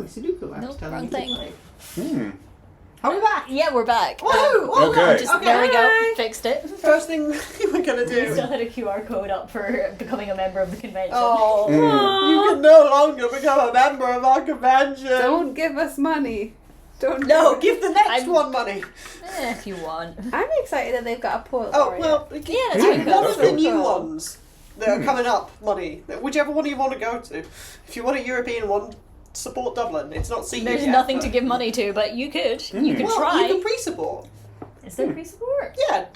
Sudoku. I was Nope, telling wrong you thing. to play. Are we back? Yeah, we're back. Woohoo! Okay. There we go. Fixed it. First thing we're gonna We still do. had a QR code up for becoming a member of the convention. Oh, you can no longer become a member of our convention. Don't give us money. Don't. No, give the next one money. If you want. I'm excited that they've got a poet Oh laureate. well, Yeah, that's give pretty one cool. of the new Cool. ones that are coming up money. Whichever one you want to go to. If you want a European one, support Dublin. It's not seen There's yet, nothing but- to give money to, but you could. You could Well, try. you can pre-support. Is there pre-support? Yeah.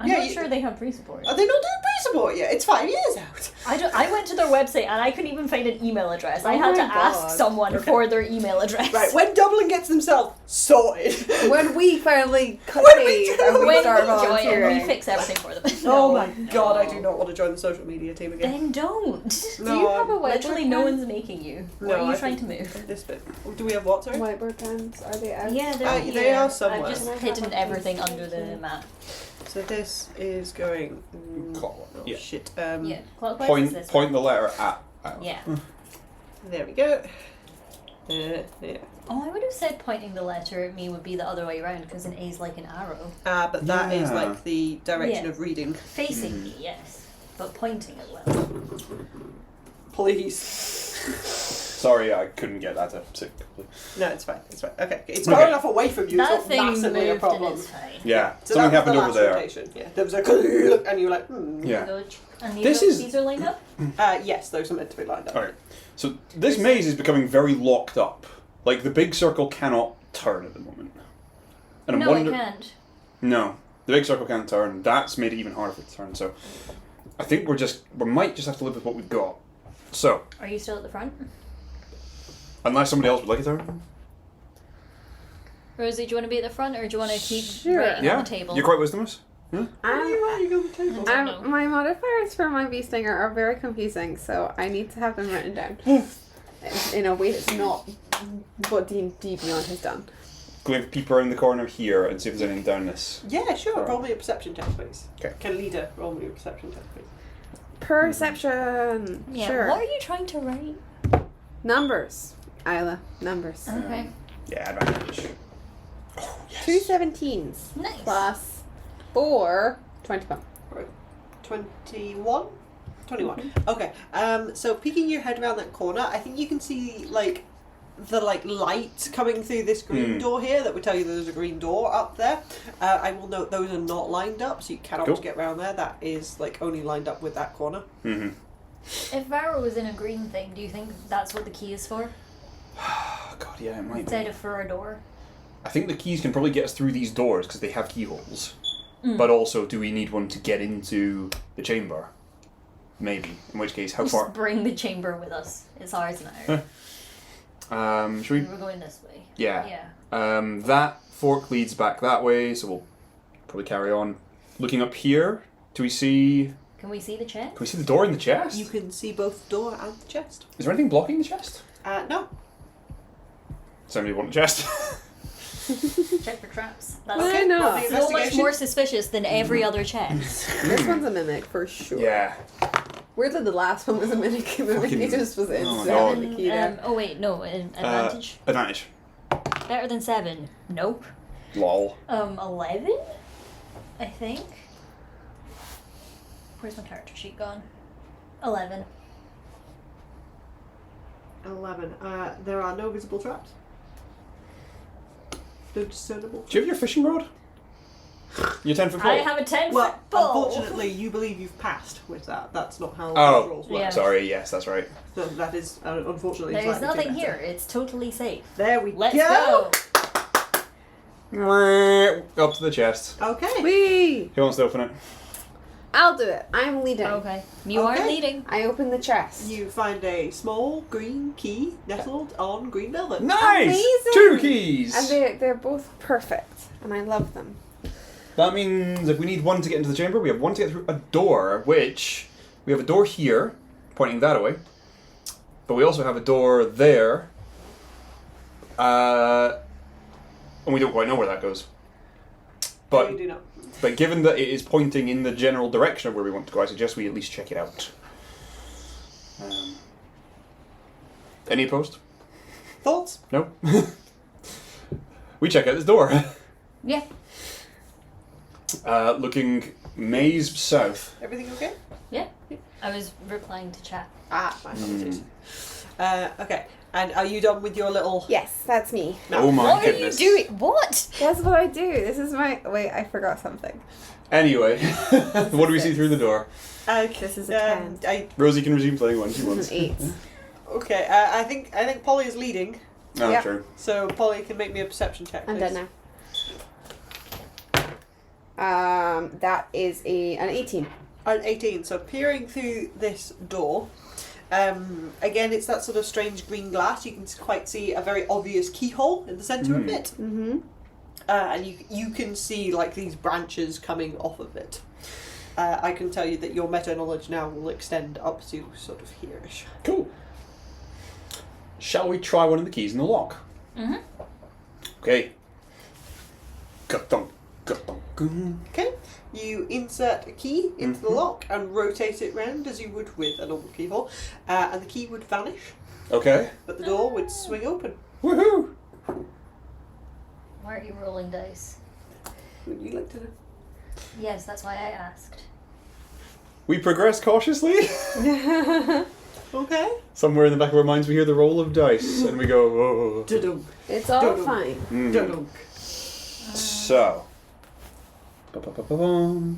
I'm Yeah, not you- sure they have pre-support. Are they not doing pre-support yet? It's 5 years out. I went to their website and I couldn't even find an email address. I Oh had to my ask God. someone for their email address. Right, when Dublin gets themselves sorted. When we finally cut When we tea do- and we When start we join, volunteering. we fix everything for them. Oh my god, I do not want to join the social media team again. Then don't. No, Do you have a whiteboard Literally, no pen? one's making you. No, Where are you I trying to think- move? This bit. Do we have what, sorry? Whiteboard pens, are they out? Yeah, they are somewhere. I've just Can I have hidden one, everything please? under the map. So this is going... Clockwise, Oh yeah. shit. Yeah, clockwise is this Point the letter at. one. Yeah. There we go. Yeah. Oh, I would have said pointing the letter at me would be the other way around because an A is like an arrow. But that is Yeah. like the direction Yeah. of reading. Facing me, yes. But pointing it well. Please. Sorry, I couldn't get that to sit. No, it's fine. It's fine. Okay, it's Okay. far enough away from you. That It's not thing massively a moved and problem. it's fine. Yeah, So something that was happened the over last there. rotation. Yeah, there was a and you were like, Yeah. Good. And This is- these are lined up? Yes, those are meant to be lined up. Alright, so this maze is becoming very locked up. Like, the big circle cannot turn at the moment. And I'm No, wondering... I can't. No, the big circle can't turn. That's made it even harder for it to turn, so... I think we might just have to live with what we've got. So, Are you still at the front? unless somebody else would like a turn. Rosie, do you want to be at the front or do you want to keep Sure. writing Yeah? on the table? You're quite wisdomous? Where are you on the table? No. My modifiers for my bee stinger are very confusing, so I need to have them written down in a way that's not what D&D Beyond has done. Go and peep around the corner here and see if there's anything down this. Yeah, sure. Alright. Roll me a perception check, please. Okay. Can leader roll me a perception check, please? Perception. Yeah, Sure. what are you trying to write? Numbers. Isla. Numbers. Okay. Yeah, advantage. Oh, yes. 2 17s. Nice. Plus 4. 21. 21? 21. Okay. So peeking your head around that corner, I think you can see the light coming through this green door here that would tell you there's a green door up there. I will note those are not lined up, so you cannot Cool. get around there. That is only lined up with that corner. Mm-hmm. If Varrow was in a green thing, do you think that's what the key is for? Oh, God, yeah, it might Instead be. of for a door? I think the keys can probably get us through these doors because they have keyholes. But also, do we need one to get into the chamber? Maybe. In which case, how Just far? bring the chamber with us. It's ours now. Should we? We're going this way. Yeah. Yeah. That fork leads back that way, so we'll probably carry on. Looking up here, do we see? Can we see the chest? Can we see the door in the chest? You can see both the door and the chest. Is there anything blocking the chest? No. Somebody want the chest? Check for traps. That's Why not? roll me so much investigation. more suspicious than every other chest. This one's a mimic for sure. Yeah. Weirdly, the last one was a mimic. Fucking- It just was oh my instant. God. The key there. Oh wait, no, advantage. Advantage. Better than 7. Nope. Lol. 11? I think. Where's my character sheet gone? 11. 11. There are no visible traps. No discernible. Do you have your fishing rod? Your 10-foot pole? I have a 10 Well, foot pole. unfortunately, you believe you've passed with that. That's not how Oh. those rolls work. Yeah. Sorry, yes, that's right. So that is, unfortunately, There's slightly too nothing better. here. It's totally safe. There we Let's go. go. Up to the chest. Okay. Whee! Who wants to open it? I'll do it. I'm leading. Okay. You are Okay. leading. I open the chest. You find a small green key nestled on green velvet. Nice! Amazing! 2 keys! And they're both perfect, and I love them. That means if we need one to get into the chamber, we have one to get through a door, which we have a door here, pointing that away. But we also have a door there. And we don't quite know where that goes. No, you But do not. but given that it is pointing in the general direction of where we want to go, I suggest we at least check it out. Any opposed? Thoughts? No. We check out this door. Yeah. Looking maze south. Everything okay? Yeah. I was replying to chat. Ah, my apologies. Okay, and are you done with your little... Yes, that's me. Oh my What goodness. are you doing? What? That's what I do. This is my... Wait, I forgot something. Anyway, what do we see through the door? This is a 10. Rosie can resume playing once she This wants. is an 8. Okay, I think Polly is leading, Oh, Yep. true. so Polly can make me a perception check, I'm please. done now. That is an 18. 18, so peering through this door, again it's that sort of strange green glass. You can quite see a very obvious keyhole in the centre of it. Mm-hmm. And you can see like these branches coming off of it. I can tell you that your meta knowledge now will extend up to sort of here-ish. Cool. Shall we try one of the keys in the lock? Mm-hmm. Okay. Ka-thunk, ka-thunk, gung. Okay, you insert a key into the lock and rotate it round as you would with a normal keyhole, and the key would vanish, Okay. but the door would swing open. Woohoo! Why are you rolling dice? Would you like to know? Yes, that's why I asked. We progress cautiously. Okay. Somewhere in the back of our minds we hear the roll of dice and we go, oh. Da-dum, It's all Dum-dum. fine. Mm. da-dum. So. Ba-ba-ba-ba-bum.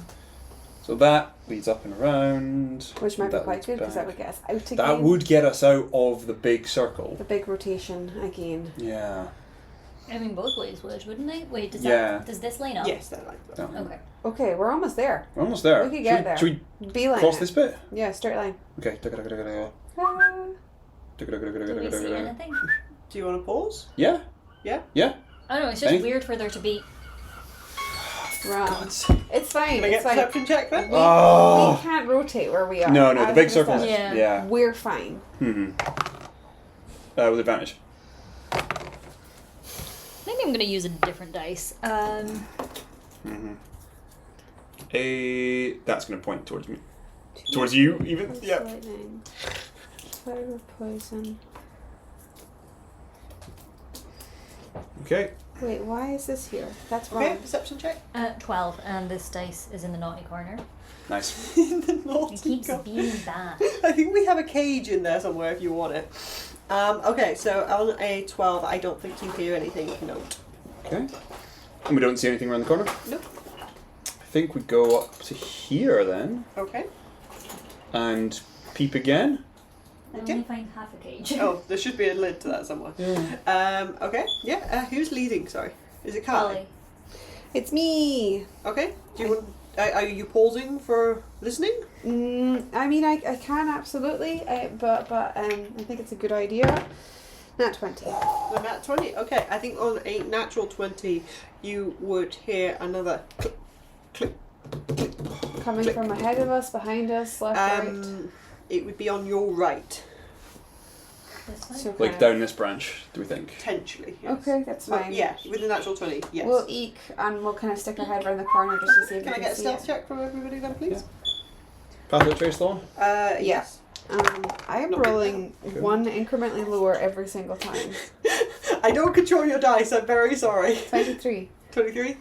So that leads up and around. Which might be That quite leads good because that back. would get us out again. That would get us out of the big circle. The big rotation again. Yeah. I mean, both ways would, wouldn't they? Wait, does this line up? Yes, they're like that. No. Okay. Okay, we're almost there. We're almost there. We could get there. Should Beeline we cross it. this bit? Yeah, straight line. Okay. Do we see anything? Do you want to pause? Yeah. Yeah? Yeah. I don't know, it's just Anything? weird for there to be... Run. God's sake. It's fine. Can I It's get fine. perception check then? We Oh. can't rotate where we are. No, the big 100%. circle's... Yeah. Yeah. We're fine. Mm-hmm. With advantage. Maybe I'm going to use a different dice. Mm-hmm. That's going to point towards me. Towards you, even? Yeah. Lightning. Fire of poison. Okay. Wait, why is this here? That's Okay, wrong. perception check. 12, and this dice is in the naughty corner. Nice. In the naughty It keeps corner. being bad. I think we have a cage in there somewhere if you want it. Okay, so on a 12, I don't think you hear anything of note. Okay. And we don't see anything around the corner? Nope. I think we go up to here then Okay. and peep again. I Okay. only find half a cage. Oh, there should be a lid to that somewhere. Okay, yeah, who's leading, sorry? Is it Carly? Polly. It's me. Okay, do you want... Are you pausing for listening? I mean, I can absolutely, but I think it's a good idea. Nat 20. The nat 20? Okay, I think on a natural 20, you would hear another click, click, click. Coming Click. from ahead of us, behind us, left, right. It would be on your right, This way? So Like kind down this branch, do we think? potentially. of- Yes. Okay, that's Well, fine. yeah, with a natural 20, yes. We'll eke and we'll kind of stick our head around the corner just to see if Can we I can get a see stealth it. check from everybody then, please? Pathway trace law? Yes. I am Not good rolling Cool. one incrementally lower every single time. I don't control your dice, I'm very sorry. 23. 23?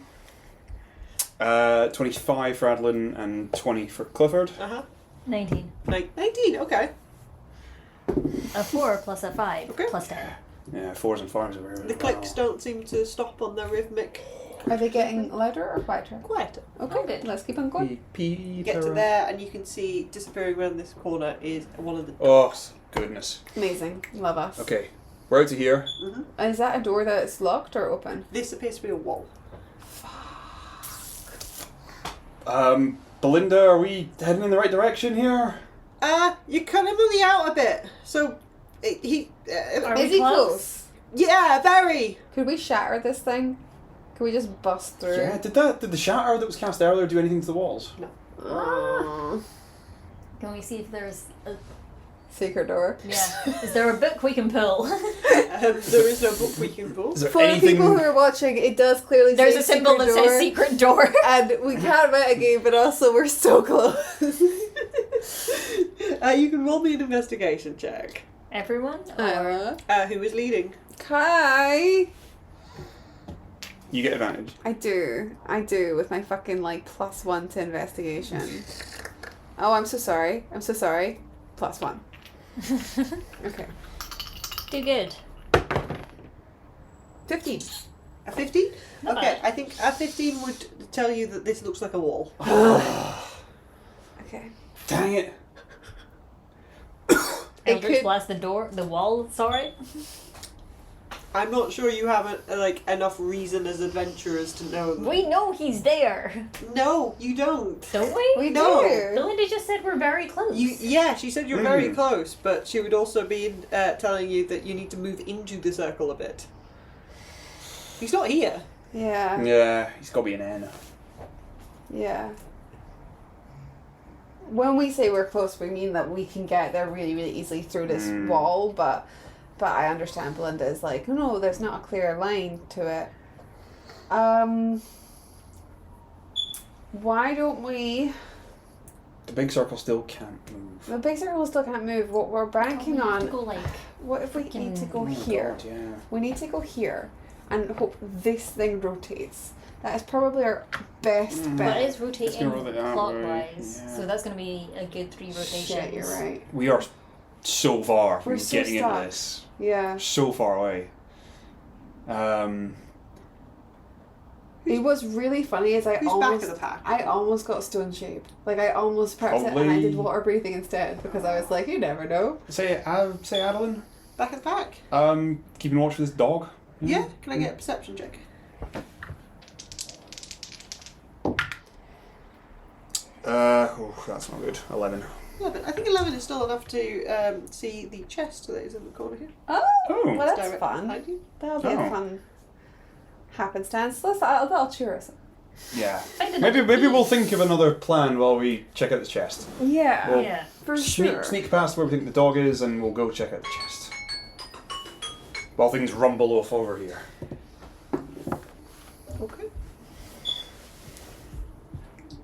25 for Adolin and 20 for Clifford. Uh-huh. 19. 19, okay. A 4 plus a 5 Okay. plus 10. Yeah, 4s and 5s are very The clicks don't seem to stop on their rhythmic. Are they getting louder or quieter? Quieter. Okay, Oh, good. let's keep on going. You get to there and you can see disappearing around this corner is one of the Oh, doors. goodness. Amazing. Love us. Okay, we're out to here. Is that a door that's locked or open? This appears to be a wall. Belinda, are we heading in the right direction here? You're kind of moving out a bit. So, he... Are Is we he close? close? yeah, very! Could we shatter this thing? Could we just bust through? Yeah, did the shatter that was cast earlier do anything to the walls? Can we see if there's a... Secret door. Yeah. Is there a book we can pull? There is no book we can pull. Is there For the anything... people who are watching, it does clearly There's say a symbol that secret door, says secret door. and we can't mitigate, but also we're so close. You can roll me an investigation check. Everyone? Or... Who is leading? try. You get advantage. I do with my fucking like +1 to investigation. Oh, I'm so sorry. +1. Okay. Do good. 15. A 15? Not Okay, bad. I think a 15 would tell you that this looks like a wall. Okay. Dang it. Eldritch could- blast the wall, sorry. I'm not sure you have enough reason as adventurers to know. We know he's there. No, you don't. Don't we? We No. do. Belinda just said we're very close. Yeah, she said you're very Mm. close, but she would also be telling you that you need to move into the circle a bit. He's not here. Yeah. Yeah, he's got to be an N. Yeah. When we say we're close, we mean that we can get there really, really easily through this wall, but I understand Belinda is like, no, there's not a clear line to it. Why don't we... The big circle still can't move. The big circle still can't move. What we're banking We have to on... go like What if we need to go Oh my here? God, yeah. We need to go here and hope this thing rotates. That is probably our best but bet. it's rotating gonna rotate that way, clockwise, yeah. so that's going to be a good 3 rotations. Shit, you're right. We are so far from We're so getting stuck. into this. Yeah. So far away. It was really funny as Who's back of the pack? I almost got stone shape. Like I almost prepped it and I did Probably- water breathing instead because I was like, you never know. Say Adolin. Back of the pack? Keeping watch for this dog. Yeah? Can I get a perception check? That's not good. 11. 11. I think 11 is still enough to see the chest that is in the corner here. Oh, Oh. well that's Direct fun. behind you. That'll be Oh. a fun happenstance. That'll cheer us up. Yeah. Find Maybe another we'll piece. think of another plan while we check out the chest. Yeah, Well, Yeah. for Sneak, sure. sneak past where we think the dog is and we'll go check out the chest. While things rumble off over here. Okay.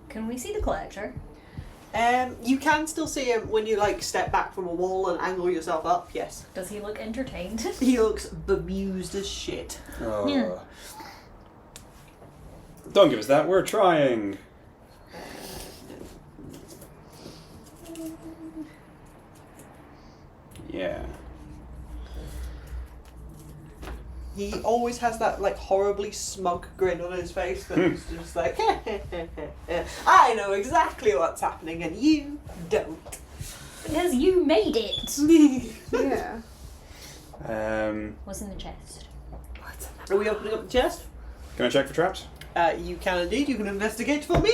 Can we see the collector? You can still see him when you step back from a wall and angle yourself up. Yes, Does he look entertained? he looks bemused as shit. Yeah. Don't give us that. We're trying. Yeah. He always has that horribly smug grin on his face that's just like, I know exactly what's happening and you don't. Because you made it. Yeah. What's in the chest? Are we opening up the chest? Can I check for traps? You can indeed. You can investigate for me.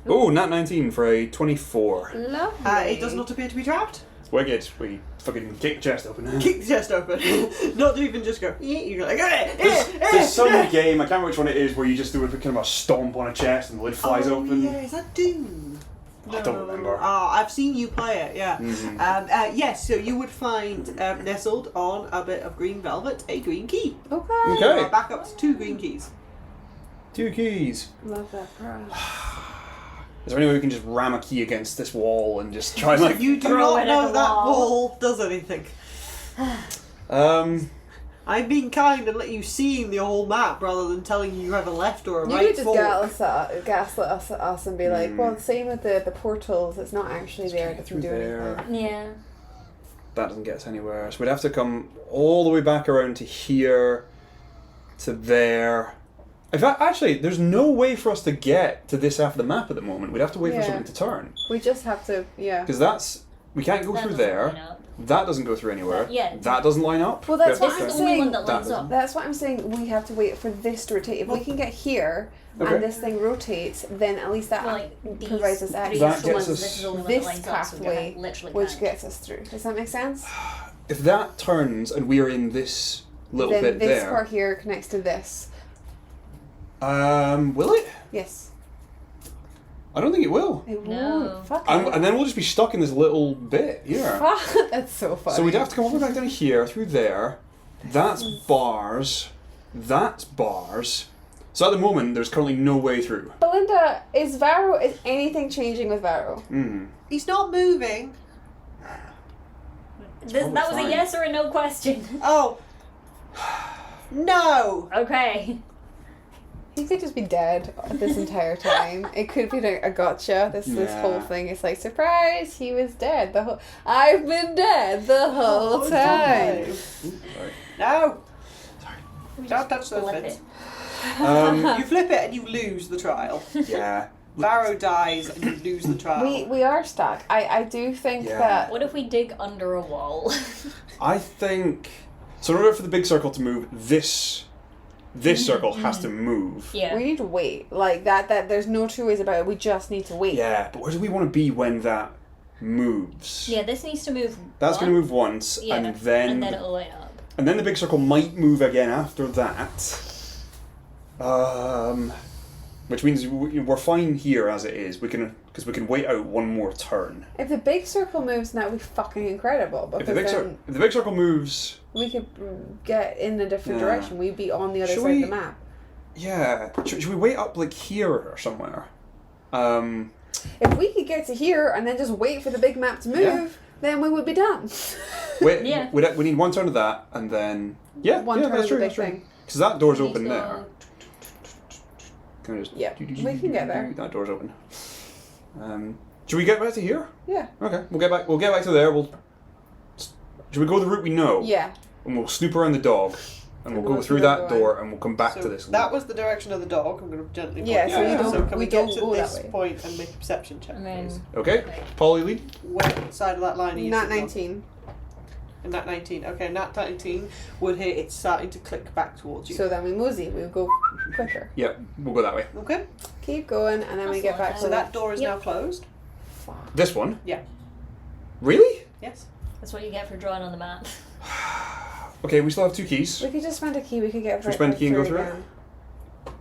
Oh, nat 19 for a 24. Lovely. It does not appear to be trapped. It's wicked. We fucking kick the chest open. Kick the chest open. Not to even just go, you're like, There's some game, I can't remember which one it is, where you just do a kind of a stomp on a chest and the lid flies open. Yeah, is that Doom? I don't remember. I've seen you play it, yeah. Mhm. Yes, so you would find nestled on a bit of green velvet a green key. Okay. Okay. Back up to 2 green keys. 2 keys. Love that brush. Is there any way we can just ram a key against this wall and just try and You do throw not it at know the that wall. wall does anything. I'm being kind and letting you see the whole map rather than telling you have a left or a You right could just fork. gaslight us and be like, well, same with the portals. It's not actually there. It doesn't do there. anything. Yeah. that doesn't get us anywhere. So we'd have to come all the way back around to here, to there. In fact, actually, there's no way for us to get to this half of the map at the moment. We'd have to wait for Yeah. something to turn. We just have to, yeah. Because we can't go That through doesn't there. line up. That doesn't go through anywhere. Yeah. That doesn't line up. Well, that's We have what to I'm This is fix the only saying. one that lines That up. That's what I'm saying. We have to wait for this to rotate. If we can get here Okay. and this thing rotates, then at least that Well, these provides us three access That to gets ones, us- this is the only one this that lines up, so we're gonna pathway, literally which can't. gets us through. Does that make sense? If that turns and we are in this little Then bit this there, part here connects to this. will it? Yes. I don't think it will. It No. won't. Fuck And, it. and then we'll just be stuck in this little bit here. Fuck. That's so funny. So we'd have to come all the way back down here, through there. That's bars. That's bars. So at the moment, there's currently no way through. Belinda, is anything changing with Varrow? Mm. He's not moving. That was fine. a yes or a no question. Oh. No. Okay. He could just be dead this entire time. It could be a gotcha. This whole Yeah. thing is like, surprise, he was dead. I've been dead the whole time. Ooh, sorry. No. We Don't just touch those flip bits. Um, You flip it and you lose the trial. yeah. Varrow dies and you lose the trial. We are stuck. I do think Yeah. that What if we dig under a wall? I think so. In order for the big circle to move, this circle has to move. Yeah. we need to wait. Like that there's no two ways about it. We just need to wait. Yeah, but where do we want to be when that moves? Yeah, this needs to move. That's going to move once, Yeah, and then it'll light up. and then the big circle might move again after that. Which means we're fine here as it is. We can wait out one more turn. If the big circle moves, that would be fucking incredible. If Because the big circle moves, we could get in a different Yeah. direction. We'd be on the other Should side we- of the map. yeah. Should we wait up like here or somewhere? If we could get to here and then just wait for the big map to move, Yeah. then we would be done. Wait. Yeah. We need one turn of that, and then One turn that's of the true. big That's true. thing. Because that door's We need open to there. go- Can I just? Yep, we can get there. That door's open. Should we get back to here? Yeah. Okay, we'll get back. We'll get back to there. Should we go the route we know? Yeah. And we'll snoop around the dog, and we'll go through that door, and we'll come back to this. That was the direction of the dog. I'm going to gently point Yeah, you so out. you don't- So can we we get don't to go that this way. point and make a perception check, I mean, please? Okay, Polly lead. What side of that line are you Nat sitting on? 19. And Nat 19. Okay, Nat 19 would hit. It's starting to click back towards you. So then we mosey. We go quicker. Yeah, we'll go that way. Okay, Keep going, and then we That's get not back bad. so to that door is Yep. now closed. This one. Yeah. Really? Yes. that's what you get for drawing on the map. Okay, we still have 2 keys. We could just spend a key. We could get Should we spend a key and go through it? again.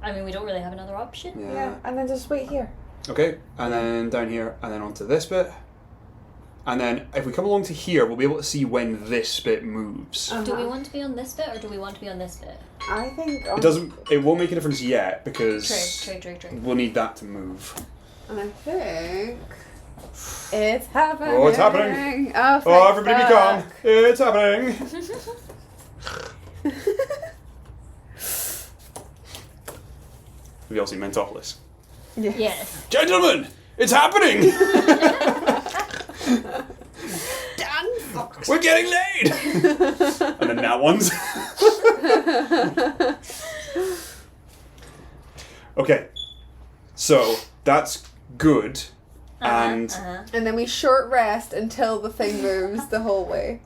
I mean, we don't really have another option. Yeah, and then just wait here. Okay, and then down here, and then onto this bit. And then if we come along to here, we'll be able to see when this bit moves. Do we want to be on this bit or do we want to be on this bit? I think. It doesn't. It won't make a difference yet because True. we'll need that to move. And I think. It's happening. Oh, it's happening. Oh, Oh, everybody be calm! It's happening. We all see Mentopolis. Yes. Yes. Gentlemen, it's happening! Dan Fox. We're getting laid! And then that one's. Okay, so that's good. And And then we short rest until the thing moves the whole way.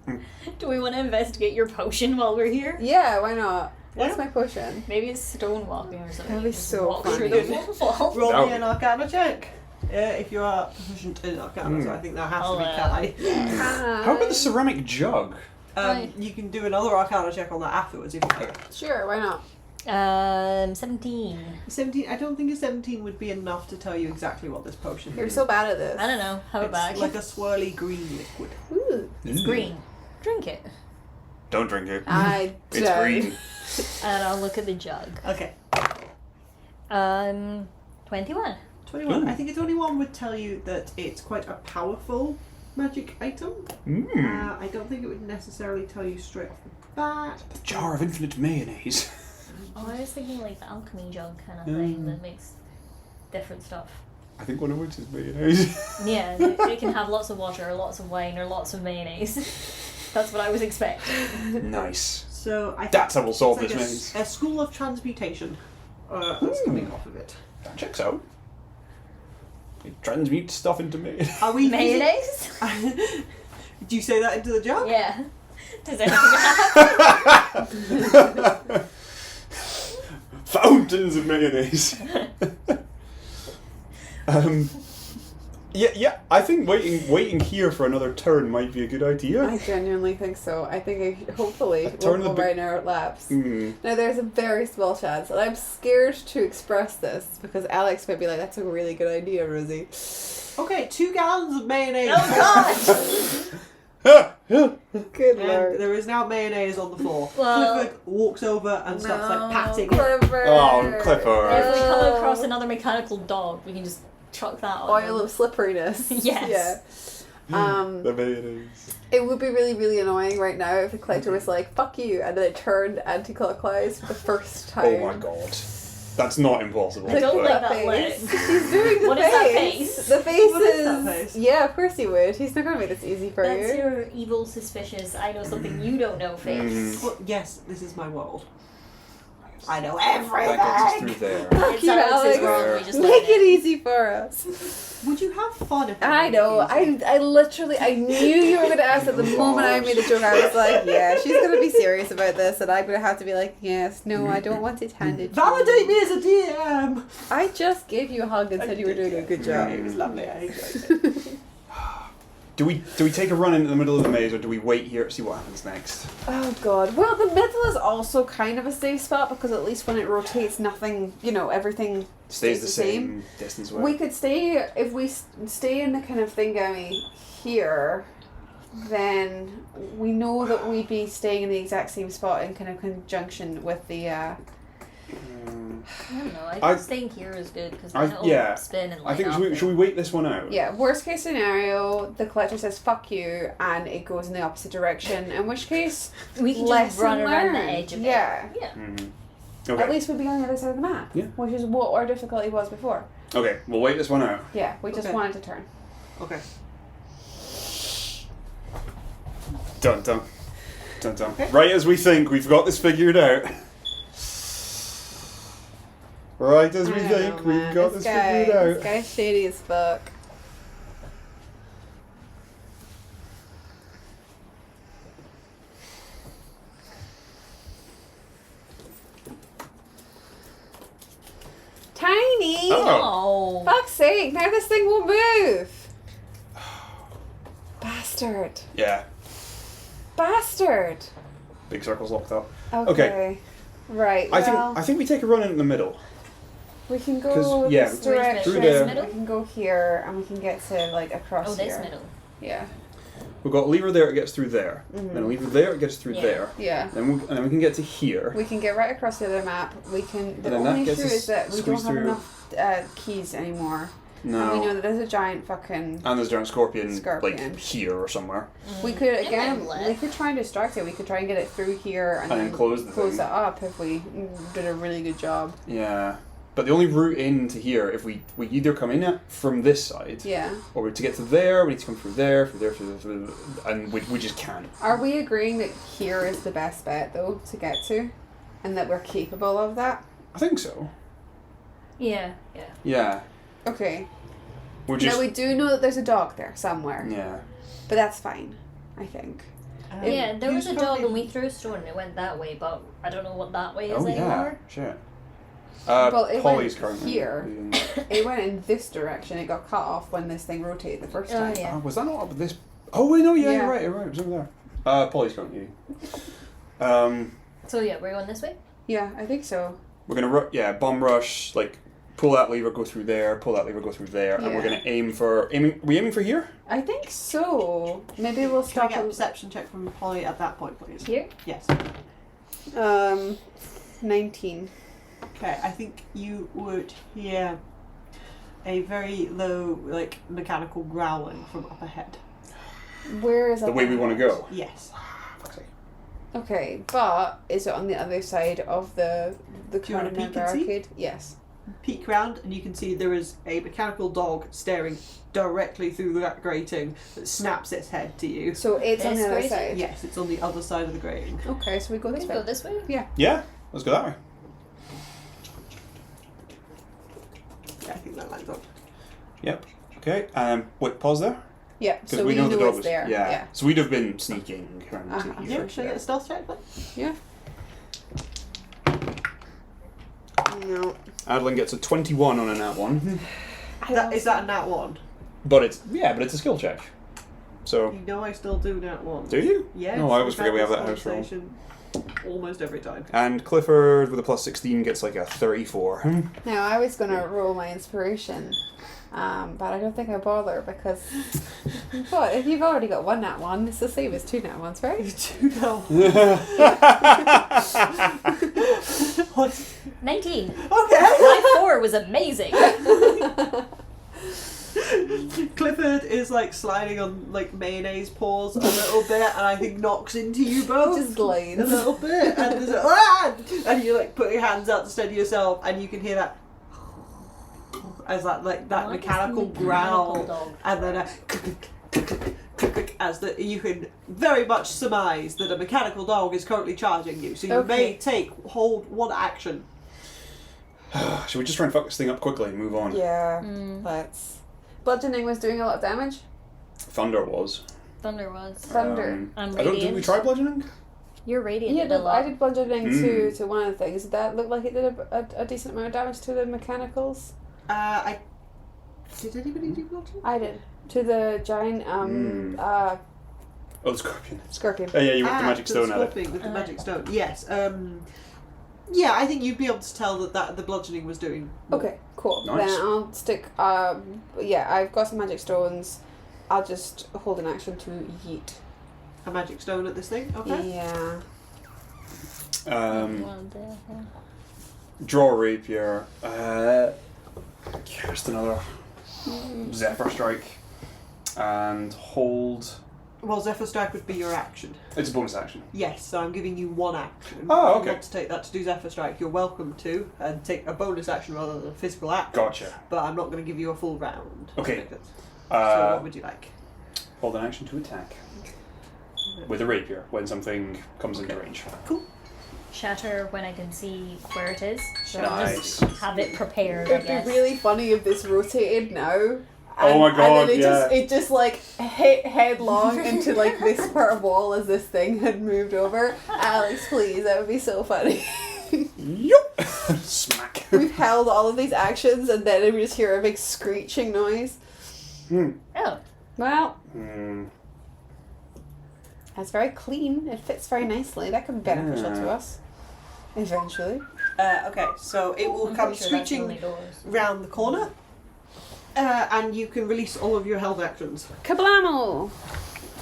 Do we want to investigate your potion while we're here? Yeah, why not? What's Yeah. my potion? Maybe it's stone walking or something. That'd be You just so walk fun. through the waterfall. Roll That me an Arcana check. If you are proficient in Arcana, so I think that has to be Kai. how about the ceramic jug? Right. You can do another Arcana check on that afterwards if you like. Sure, why not? 17. 17. I don't think a 17 would be enough to tell you exactly what this potion You're is. so bad at this. I don't know. Have it It's back. like a swirly green liquid. Ooh, It's green. Drink it. Don't drink it. I It's don't. green. And I'll look at the jug. Okay. 21. 21. Ooh. I think a 21 would tell you that it's quite a powerful magic item. I don't think it would necessarily tell you straight off the bat. The jar of infinite mayonnaise. Oh, I was thinking like the alchemy jug kind of thing that makes different stuff. I think one of which is mayonnaise. Yeah, it can have lots of water, or lots of wine, or lots of mayonnaise. That's what I was expecting. Nice. So I think That's how we'll solve it's this like maze. a school of transmutation that's coming off of it. That checks out. It transmutes stuff into mayonnaise. Are we Mayonnaise? Do you say that into the jug? Yeah. Does anything happen? Fountains of mayonnaise. Yeah. I think waiting here for another turn might be a good idea. I genuinely think so. I think hopefully turn we'll of go the right now it laps. Mm. Now there's a very small chance, and I'm scared to express this because Alex might be like, "That's a really good idea, Rosie." Okay, 2 gallons of mayonnaise. Oh Good And lord. there is now mayonnaise on the floor. Well- Clifford walks over and starts like patting it. Clifford. Oh, Clifford. If we come across another mechanical dog, we can just chuck that on Oil them. of slipperiness. Yes. Yeah. Maybe it is. It would be really, really annoying right now if the collector was like, fuck you, and then it turned anti-clockwise for the first time. Oh my god. That's not impossible. I don't but- like that face. look. He's doing the What face. is that face? The face What is that face? Yeah, of course he would. He's not going to make this easy for That's you. your evil, suspicious, I know something you don't know face. Well, yes, this is my world. I know That gets us everything. through there. It's you, Alex's Alex. world, we just Make learn it easy for us. Would you have fun if I know. I literally, I knew you were going to ask at the moment I made the joke. I was like, yeah, she's going to be serious about this, and I'm going to have to be like, yes, no, I don't want it handed to Validate you. me as a DM. I just gave you a hug and said you were doing a good job. It was lovely. I enjoyed it. Do we take a run into the middle of the maze, or do we wait here to see what happens next? Oh god. Well, the middle is also kind of a safe spot because at least when it rotates, nothing, everything Stays the same distance away. We could stay, if we stay in the kind of thingammy here, then we know that we'd be staying in the exact same spot in kind of conjunction with the, I don't know, I think I- staying here is good because I- then it'll yeah. spin and light I think up. should we wait this one out? yeah, worst case scenario, the collector says fuck you and it goes in the opposite direction, in which case, We can just lesson run around the learned. edge of Yeah. it. Yeah. Mhm. At Okay. least we'd be on the other side of the map, Yeah. which is what our difficulty was before. Okay, we'll wait this one out. Yeah, we just Okay. wanted to turn. Okay. Dun dun. Dun dun. Okay. Right as we think, we've got this figured out. Right as we I don't think, know, we've man. got this figured This out. guy's shady as fuck. Tiny! Oh. No. Fuck's sake, now this thing will move! Bastard. Yeah, Bastard! big circle's locked up. Okay. Right, I well, think we take a run in the middle. we can 'cause, go yeah, this Where's direction, through there. we can go here, and we can get to, like, across Oh, here. this middle. Yeah. We've got a lever there, it gets through there. Mhm. Then a lever there, it gets through Yeah. there. Yeah. And then we can get to here. We can get right across the other map. We can. The then that only gets issue us is that we don't squeezed have through. enough keys anymore. No. And we know that there's a giant fucking. And there's a giant scorpion, Scorpion. like here or somewhere. We could It again. might We let. could try and distract it. We could try and get it through here and, And then close the close thing. it up if we did a really good job. Yeah. But the only route into here, if we either come in it from this side, Yeah. or to get to there, we need to come through there, and we just can't. Are we agreeing that here is the best bet though to get to, and that we're capable of that? I think so. Yeah. Yeah. Okay. We're just. Now we do know that there's a dog there somewhere, Yeah. but that's fine. I think. Yeah, there was Who's a dog probably- and we threw a stone and it went that way, but I don't know what that way is Oh yeah. anymore. Shit. Well, it Polly's went currently here. leading. It went in this direction. It got cut off when this thing rotated the first Oh, time. yeah. Was that not up this? Oh wait, no, yeah, Yeah. you're right. It was over there. Polly's currently leading. So yeah, we're going this way? Yeah, I think so. We're gonna bomb rush, like pull that lever, go through there, pull that lever, go through there, and we're Yeah. gonna aim for we aiming for here? I think so. Maybe we'll Can I stop. get a perception check from Polly at that point, please? Here? Yes. 19. Okay, I think you would hear a very low, like, mechanical growling from up ahead. Where is The that? way we want to go. Yes. Fuck's sake. Okay, but is it on the other side of the Do you wanna corner peek and see? barricade? Yes. Peek round, and you can see there is a mechanical dog staring directly through that grating that snaps its head to you. So it's on This the other grating? side. Yes, it's on the other side of the grating. Okay, so we go We this can way. go this way? Yeah, let's go that way. Yeah, I think that lines up. Yep. Okay. Wait, pause there. Yeah. Because So we know the dog it's was there. Yeah. So we'd have been sneaking around Uh-huh. to Yeah, here. should I get a stealth check then? Yeah. No. Adolin gets a 21 on a nat one, Is that a nat 1? but it's a skill check. So You know I still do nat 1. do you? Yes. No, I always we've forget had we have this that house roll. conversation almost every time. And Clifford with a plus 16 gets like a 34. Now I was gonna roll my inspiration, but I don't think I bother because. But if you've already got one nat one, it's the same as two nat ones, right? Do now. What? 19. Okay. My 4 was amazing. Clifford Clifford is like sliding on like mayonnaise paws a little bit, and I think knocks into you both Just glides. a little bit, and there's a and you like put your hands out to steady yourself, and you can hear that as that like that What is mechanical the growl, mechanical dog? and then a as that you can very much surmise that a mechanical dog is currently charging you, so you may hold one action. Should we just try and fuck this thing up quickly and move on? Yeah, let's. Bludgeoning was doing a lot of damage. Thunder was. Thunder was. Thunder. I'm I don't. Did we radiant. try bludgeoning? You're radiant. Yeah, did a lot. I did bludgeoning to one of the things. Did that look like it did a decent amount of damage to the mechanicals? Did anybody do bludgeoning? I did. To the giant, Oh, the scorpion. scorpion. Yeah, you whipped the magic to stone the at it. scorpion with the magic stone. Yes. Yeah, I think you'd be able to tell that the bludgeoning was doing. Okay, cool. Nice. Then I'll stick, yeah, I've got some magic stones. I'll just hold an action to yeet. A magic stone at this thing. Okay. Yeah. Draw a rapier. Cast another Zephyr Strike. And hold. Well, Zephyr Strike would be your action. It's a bonus action. Yes, so I'm giving you one action. Oh, If you okay. want to take that to do Zephyr Strike, you're welcome to, and take a bonus action rather than a physical action. Gotcha. But I'm not going to give you a full round. Okay. So what would you like? Hold an action to attack. With a rapier when something comes into range. Cool. Shatter when I can see where it is. So I'll Nice. just have it prepared, I It'd guess. be really funny if this rotated now. Oh my God, And then yeah. it just like hit headlong into like this part of wall as this thing had moved over. Alex, please, that would be so funny. Yup! Smack. We've held all of these actions and then we just hear a big screeching noise. Oh. Well, Hmm. that's very clean. It fits very nicely. That could be beneficial to Yeah. us. Eventually. Okay, so it will I'm come pretty sure that's the screeching only doors. round the corner, and you can release all of your held actions. Kablamo!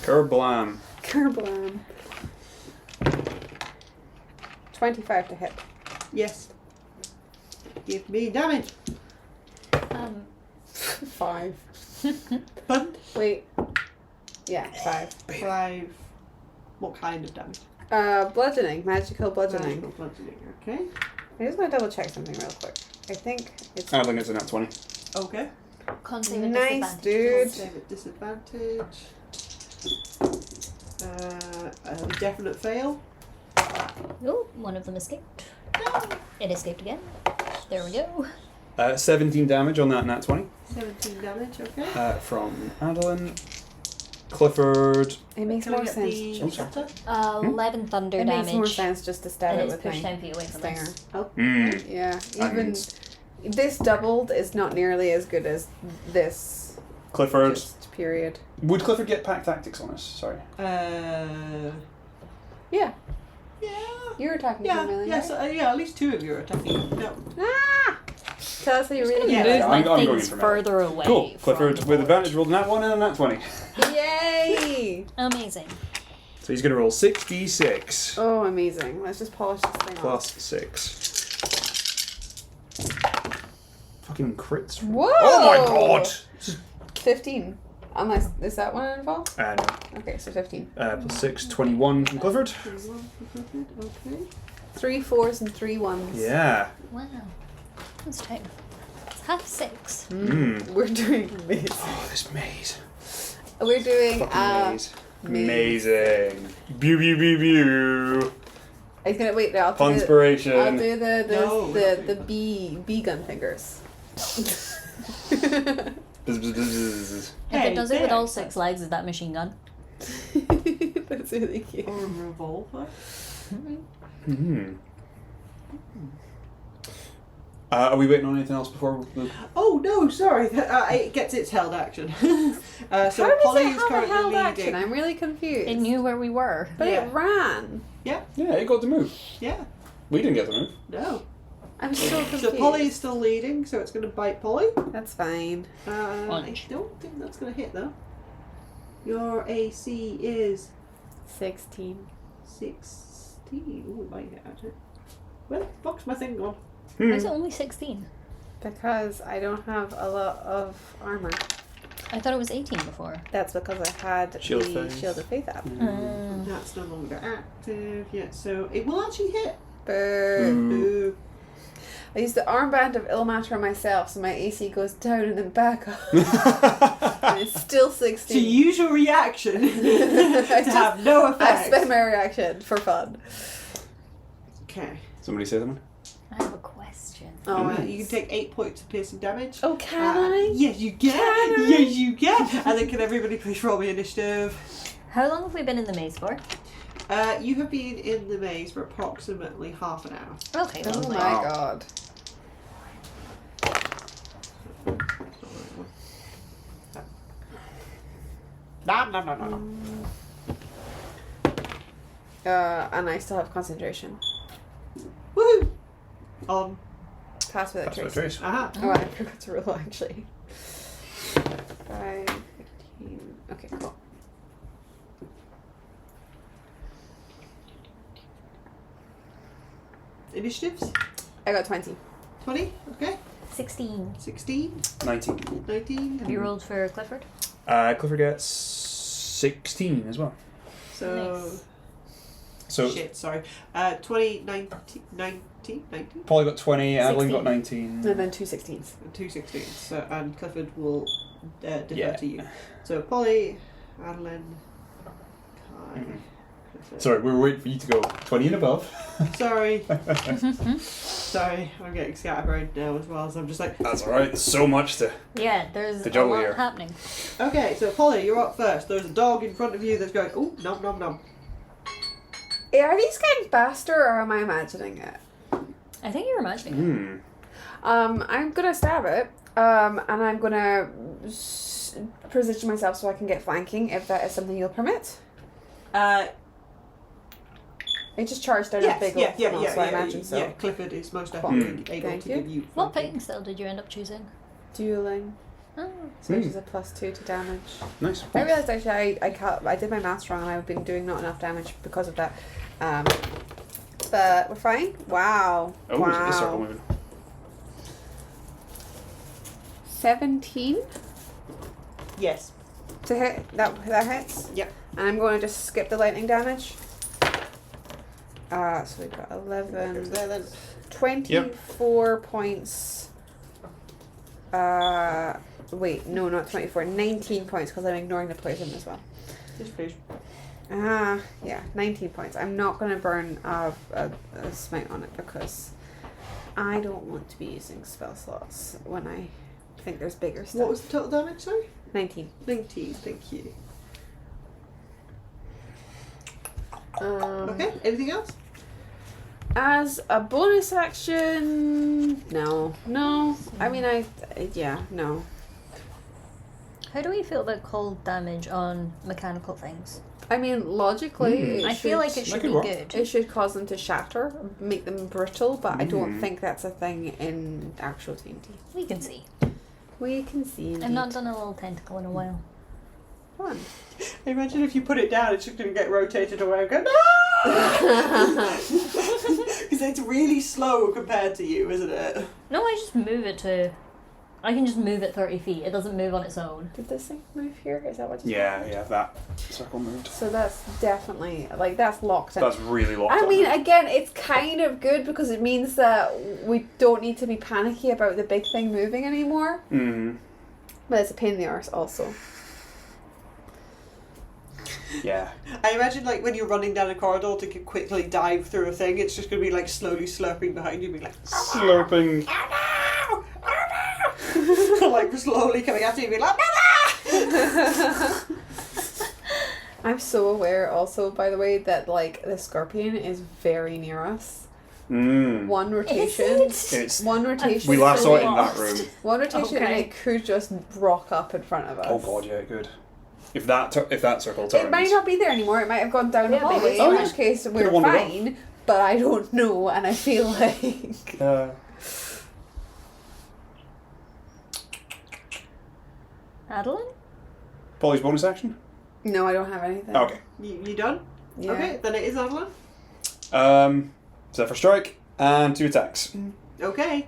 Kerblam. Kerblam. 25 to hit. Yes. Give me damage. 5. Fun. Wait. Yeah, 5. 5. What kind of damage? Bludgeoning. Magical bludgeoning. Magical bludgeoning. Okay. I just want to double check something real quick. I think it's I think it's a nat 20. Okay. Can't save a nice, disadvantage. dude. Save at disadvantage. A definite fail. Oh, one of them escaped. It escaped again. There we go. 17 damage on that nat 20. 17 damage. Okay. From Adolin. Clifford. It makes Can I more get sense. the Oh, sorry. shatter? 11 thunder It damage. makes more sense just to stab And it it's with pushed my 10 feet away from stinger. us. Mm. Yeah, That even means- this doubled is not nearly as good as this. Clifford. Just period. Would Clifford get pack tactics on us? Sorry. Yeah, Yeah. you're attacking Yeah. Chameleon, Yes. right? Yeah. At least 2 of you are attacking. No. Ah! Tell us how you really Yeah. Move I'm my going things for further away. Cool. from Clifford the with board. advantage rolled a nat 1 and a nat 20. Yay! Amazing. So he's going to roll 6d6 Oh, amazing. Let's just polish this thing plus off. 6. Fucking crits. Whoa! Oh my god! 15. Unless, is that one involved? No. Okay, so 15. Plus 6, 21 from Clifford. Okay. 3 4s and 3 1s. Yeah. Wow. That's time. It's 6:30. We're doing amazing. Oh, this maze. We're doing Fucking maze. maze. Amazing. Bew, bew, bew, bew. I was gonna wait. No, I'll do Conspiration. I'll do the No. bee gun fingers. Bzz, bzz, bzz, bzz. If it does it with there. all 6 legs, is that machine gun? That's really cute. Or a revolver. Are we waiting on anything else before we... Oh no, sorry. It gets its held action. So How does Polly it is have a currently held leading. action? I'm really confused. It knew where we were. but Yeah. it ran. Yeah, it got to move. Yeah. We didn't get to move. No. I'm so confused. So Polly is still leading, so it's going to bite Polly. That's fine. I Punch. don't think that's going to hit though. Your AC is 16. 16. Ooh, it might hit actually. Where the fuck's my thing gone? Why is it only 16? Because I don't have a lot of armor. I thought it was 18 before. That's because I had Shield of the Faith. Shield of Faith up. That's no longer active yet, so it will actually hit. Boo. Boo. I used the armband of Ilmater on myself, so my AC goes down and then back up. And it's still 16. To use your reaction to have no I effect. spent my reaction for fun. Okay. Somebody say something? I have a question. Oh, You can take 8 points of piercing damage. Oh, can I? Yes, you can. Can I? Yes, you can. And then can everybody please roll me initiative? How long have we been in the maze for? You have been in the maze for approximately half an hour. Okay, Oh lovely. my god. No. And I still have concentration. Woohoo! On. Pass without That's what trace. it is. Aha. Oh, I forgot to roll actually. 5, 15. Okay, cool. Initiatives? I got 20. 20? Okay. 16. 16? 19. 19? Have you rolled for Clifford? Clifford gets 16 as well. So. Nice. So Shit, sorry. 20, 19? Polly got 20, Adolin 16. got 19. And then 2 16s. 2 16s. So, and Clifford will defer Yeah. to you. So Polly, Adolin, Kai, Mhm. Clifford. Sorry, we were waiting for you to go 20 and above. Sorry. Sorry, I'm getting scatterbrained now as well, so I'm just like... That's alright, there's so much to... Yeah, there's The a juggle lot here. happening. Okay, so Polly, you're up first. There's a dog in front of you that's going, oh, nom nom nom. Are these getting faster or am I imagining it? I think you're imagining it. I'm gonna stab it. And I'm gonna position myself so I can get flanking if that is something you'll permit. I just charged out a big old funnel, so I imagine so. Yeah, Clifford is most definitely able Thank to you. give you... What flanking. fighting style did you end up choosing? Dueling. Oh. So which is a +2 to damage. Nice. I realised actually I did my maths wrong and I've been doing not enough damage because of that. But we're fine. Wow. Oh, wow. there's a circle moving. 17 Yes. to hit. That hits. Yep. And I'm going to just skip the lightning damage. So we've got 11, There then. 24 points. Wait, no, not 24. 19 points because I'm ignoring the poison as well. Yes, please. Yeah, 19 points. I'm not going to burn a smite on it because I don't want to be using spell slots when I think there's bigger stuff. What was the total damage, sorry? 19. 19, thank you. Um, Okay, anything else? As a bonus action, no. I mean, no. How do we feel about cold damage on mechanical things? I mean, logically, it I feel like it should be could work. good. it should cause them to shatter, make them brittle, but I don't think that's a thing in actual D&D. We can see. We can see. Indeed. I've not done a little tentacle in a while. Fun. Imagine if you put it down, it's just going to get rotated away and go, no! Because it's really slow compared to you, isn't it? No, I just move it to... I can just move it 30 feet. It doesn't move on its own. Did this thing move here? Is that what you Yeah, that circle moved. So that's definitely, that's locked in. That's really locked I on. mean, again, it's kind of good because it means that we don't need to be panicky about the big thing moving anymore. Mm. But it's a pain in the arse also. Yeah. I imagine, like, when you're running down a corridor to quickly dive through a thing, it's just going to be, like, slowly slurping behind you, being like, Slurping. oh no! Oh no! Like, slowly coming after you, being like, no! I'm so aware also, by the way, that, the scorpion is very near us. Mm. One rotation. It's. One rotation. We last saw it in lost. that room. One rotation and Okay. it could just rock up in front of us. Oh god, yeah, good. If that circle turns. It might not be there anymore. It might have gone down the Yeah, hallway, maybe. in Oh, which yeah. case we're Could've wandered off. fine. But I don't know, and I feel like... Adolin? Polly's bonus action? No, I don't have anything. Okay. You done? Yeah. Okay, then it is Adolin. Zephyr Strike and 2 attacks. Okay.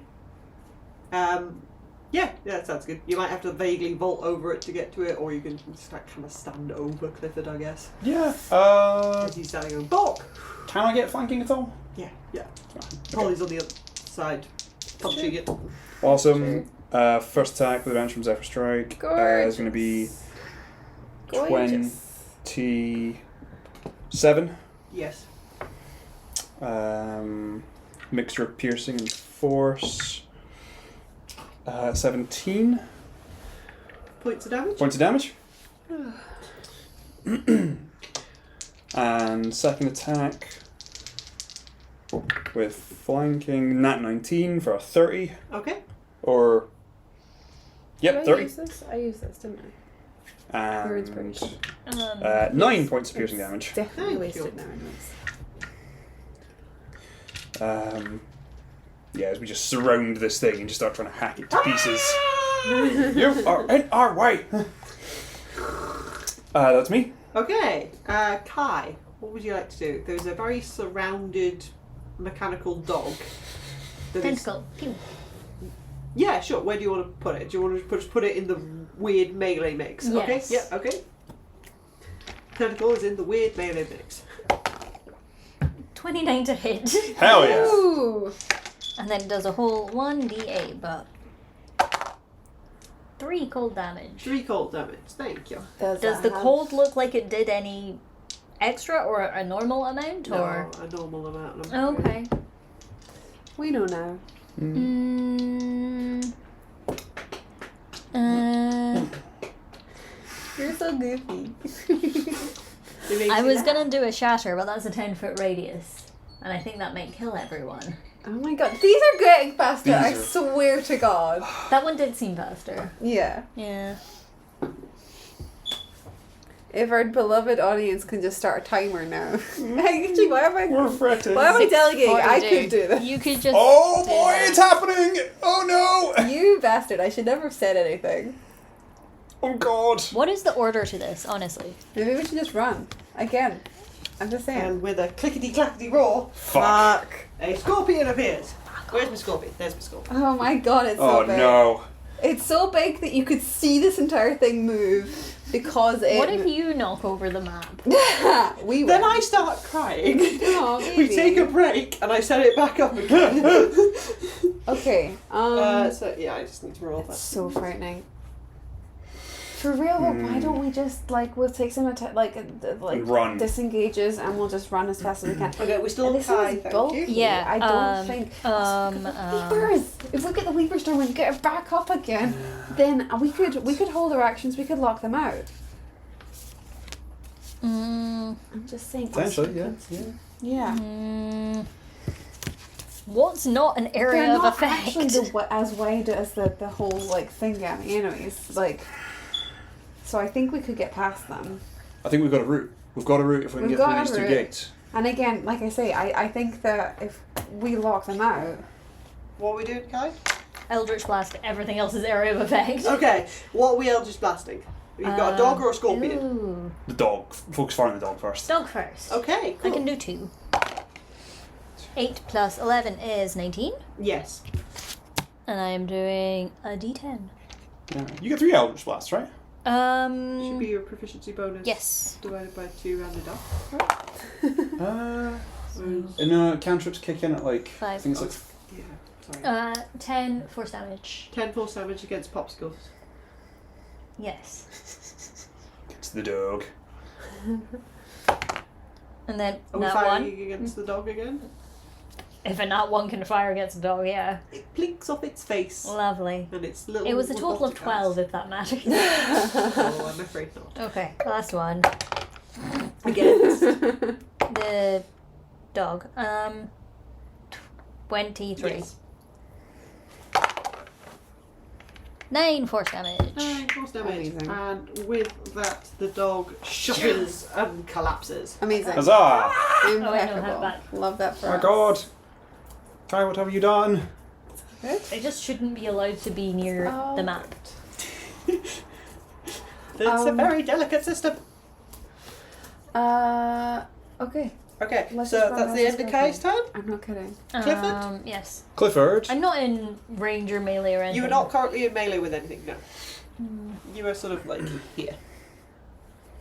Yeah, Yeah, that sounds good. You might have to vaguely vault over it to get to it, or you can just like kind of stand over Clifford, I guess. Yeah. As he's standing on Bork. Can I get flanking at all? Yeah. Okay. Polly's on the other side, punching it. Awesome. First attack with advantage from Zephyr Strike is going to be 27. Yes. Mixture of piercing and force. 17 Points of damage. points of damage. And second attack with flanking, nat 19 for a 30. Okay. Or. Yep, Did I 30. use this? I used this, didn't I? And Or inspiration. 9 points of piercing damage. Definitely Thank you. wasted now, anyways. Yeah, as we just surround this thing and just start trying to hack it to pieces. You are in our way! That's me. Okay. Kai, what would you like to do? There's a very surrounded mechanical dog. that is- Tentacle. Pew. Yeah, sure. Where do you want to put it? Do you want to just put it in the weird melee mix? Okay. Yes. Yeah. Okay. Tentacle is in the weird melee mix. 29 to hit. Hell yeah. Ooh! And then it does a whole 1d8, but 3 cold damage. 3 cold damage. Thank you. Does the cold look like it did any extra or a normal amount? Or No, a normal amount. I'm afraid. okay. We know now. You're so goofy. It makes I you was laugh. gonna do a shatter, but that's a 10-foot radius. And I think that might kill everyone. Oh my god, these are getting faster, I These are- swear to god. That one did seem faster. Yeah. Yeah. If our beloved audience can just start a timer now. Actually, why am I fretting. delegating? I 42. could do this. You could just. Oh do boy, that. it's happening! Oh no! You bastard, I should never have said anything. Oh god. What is the order to this, honestly? Maybe we should just run. Again. I'm just saying. And with a clickety clackety roar, Fuck. a scorpion appears. Where's my scorpion? There's my scorpion. Oh my god, it's Oh so big. no. It's so big that you could see this entire thing move because it. What if you knock over the map? we Then win. I start crying. Oh, We baby. take a break and I set it back up again. Okay. So yeah, I just need to roll that. So frightening. For real, though, why don't we just we'll take some And run. disengages and we'll just run as fast as we can. Okay, we still And this Kai, is thank bulky. you. Yeah, I don't think. Weepers. If we get the Weepers done and get it back up again, then we could hold our actions. We could lock them out. I'm just saying. Potentially, yeah. Yeah. What's not an area They're of not effect? actually as wide as the whole thing getting, anyways. So I think we could get past them. I think we've got a route. We've got a route if we can We've get through got a these two route. gates. And again, like I say, I think that if we lock them out, What are we doing, Kai? Eldritch Blast, everything else is area of effect. Okay, what are we Eldritch blasting? You've got a dog or a scorpion? Ooh. The dog. Focus fire on the dog first. Dog first. Okay, cool. I can do 2. 8 plus 11 is 19. Yes. And I am doing a d10. Yeah. You get 3 Eldritch Blasts, right? Should be your proficiency bonus. Yes. Divided by 2 rounded up. No, cantrips kick in at 5. I think it's Yeah, sorry. 10 force damage. 10 force damage against popsicles. Yes. it's the dog. And then Are we nat firing 1. against the dog again? If a nat 1 can fire against a dog, yeah. It blinks off its face. Lovely. And it's little. It was a total of robotic 12, eyes. if that matters. Oh, I'm afraid not. Okay, last one. Against. The dog. 23. Yes. 9 force damage. 9 force damage. Amazing. And with that, the dog shudders and collapses. amazing. Huzzah! Oh, I know, Impeccable. have back. Love that for Oh my us. god! Kai, what have you done? Good. It just shouldn't be allowed to be near the map. It's a very delicate system. Okay. Okay, Let's so just run that's the past end of the Kai's turn. I'm not kidding. Clifford? Yes. Clifford. I'm not in range or melee or anything. You are not currently in melee with anything, no. Hmm. You are sort of like here.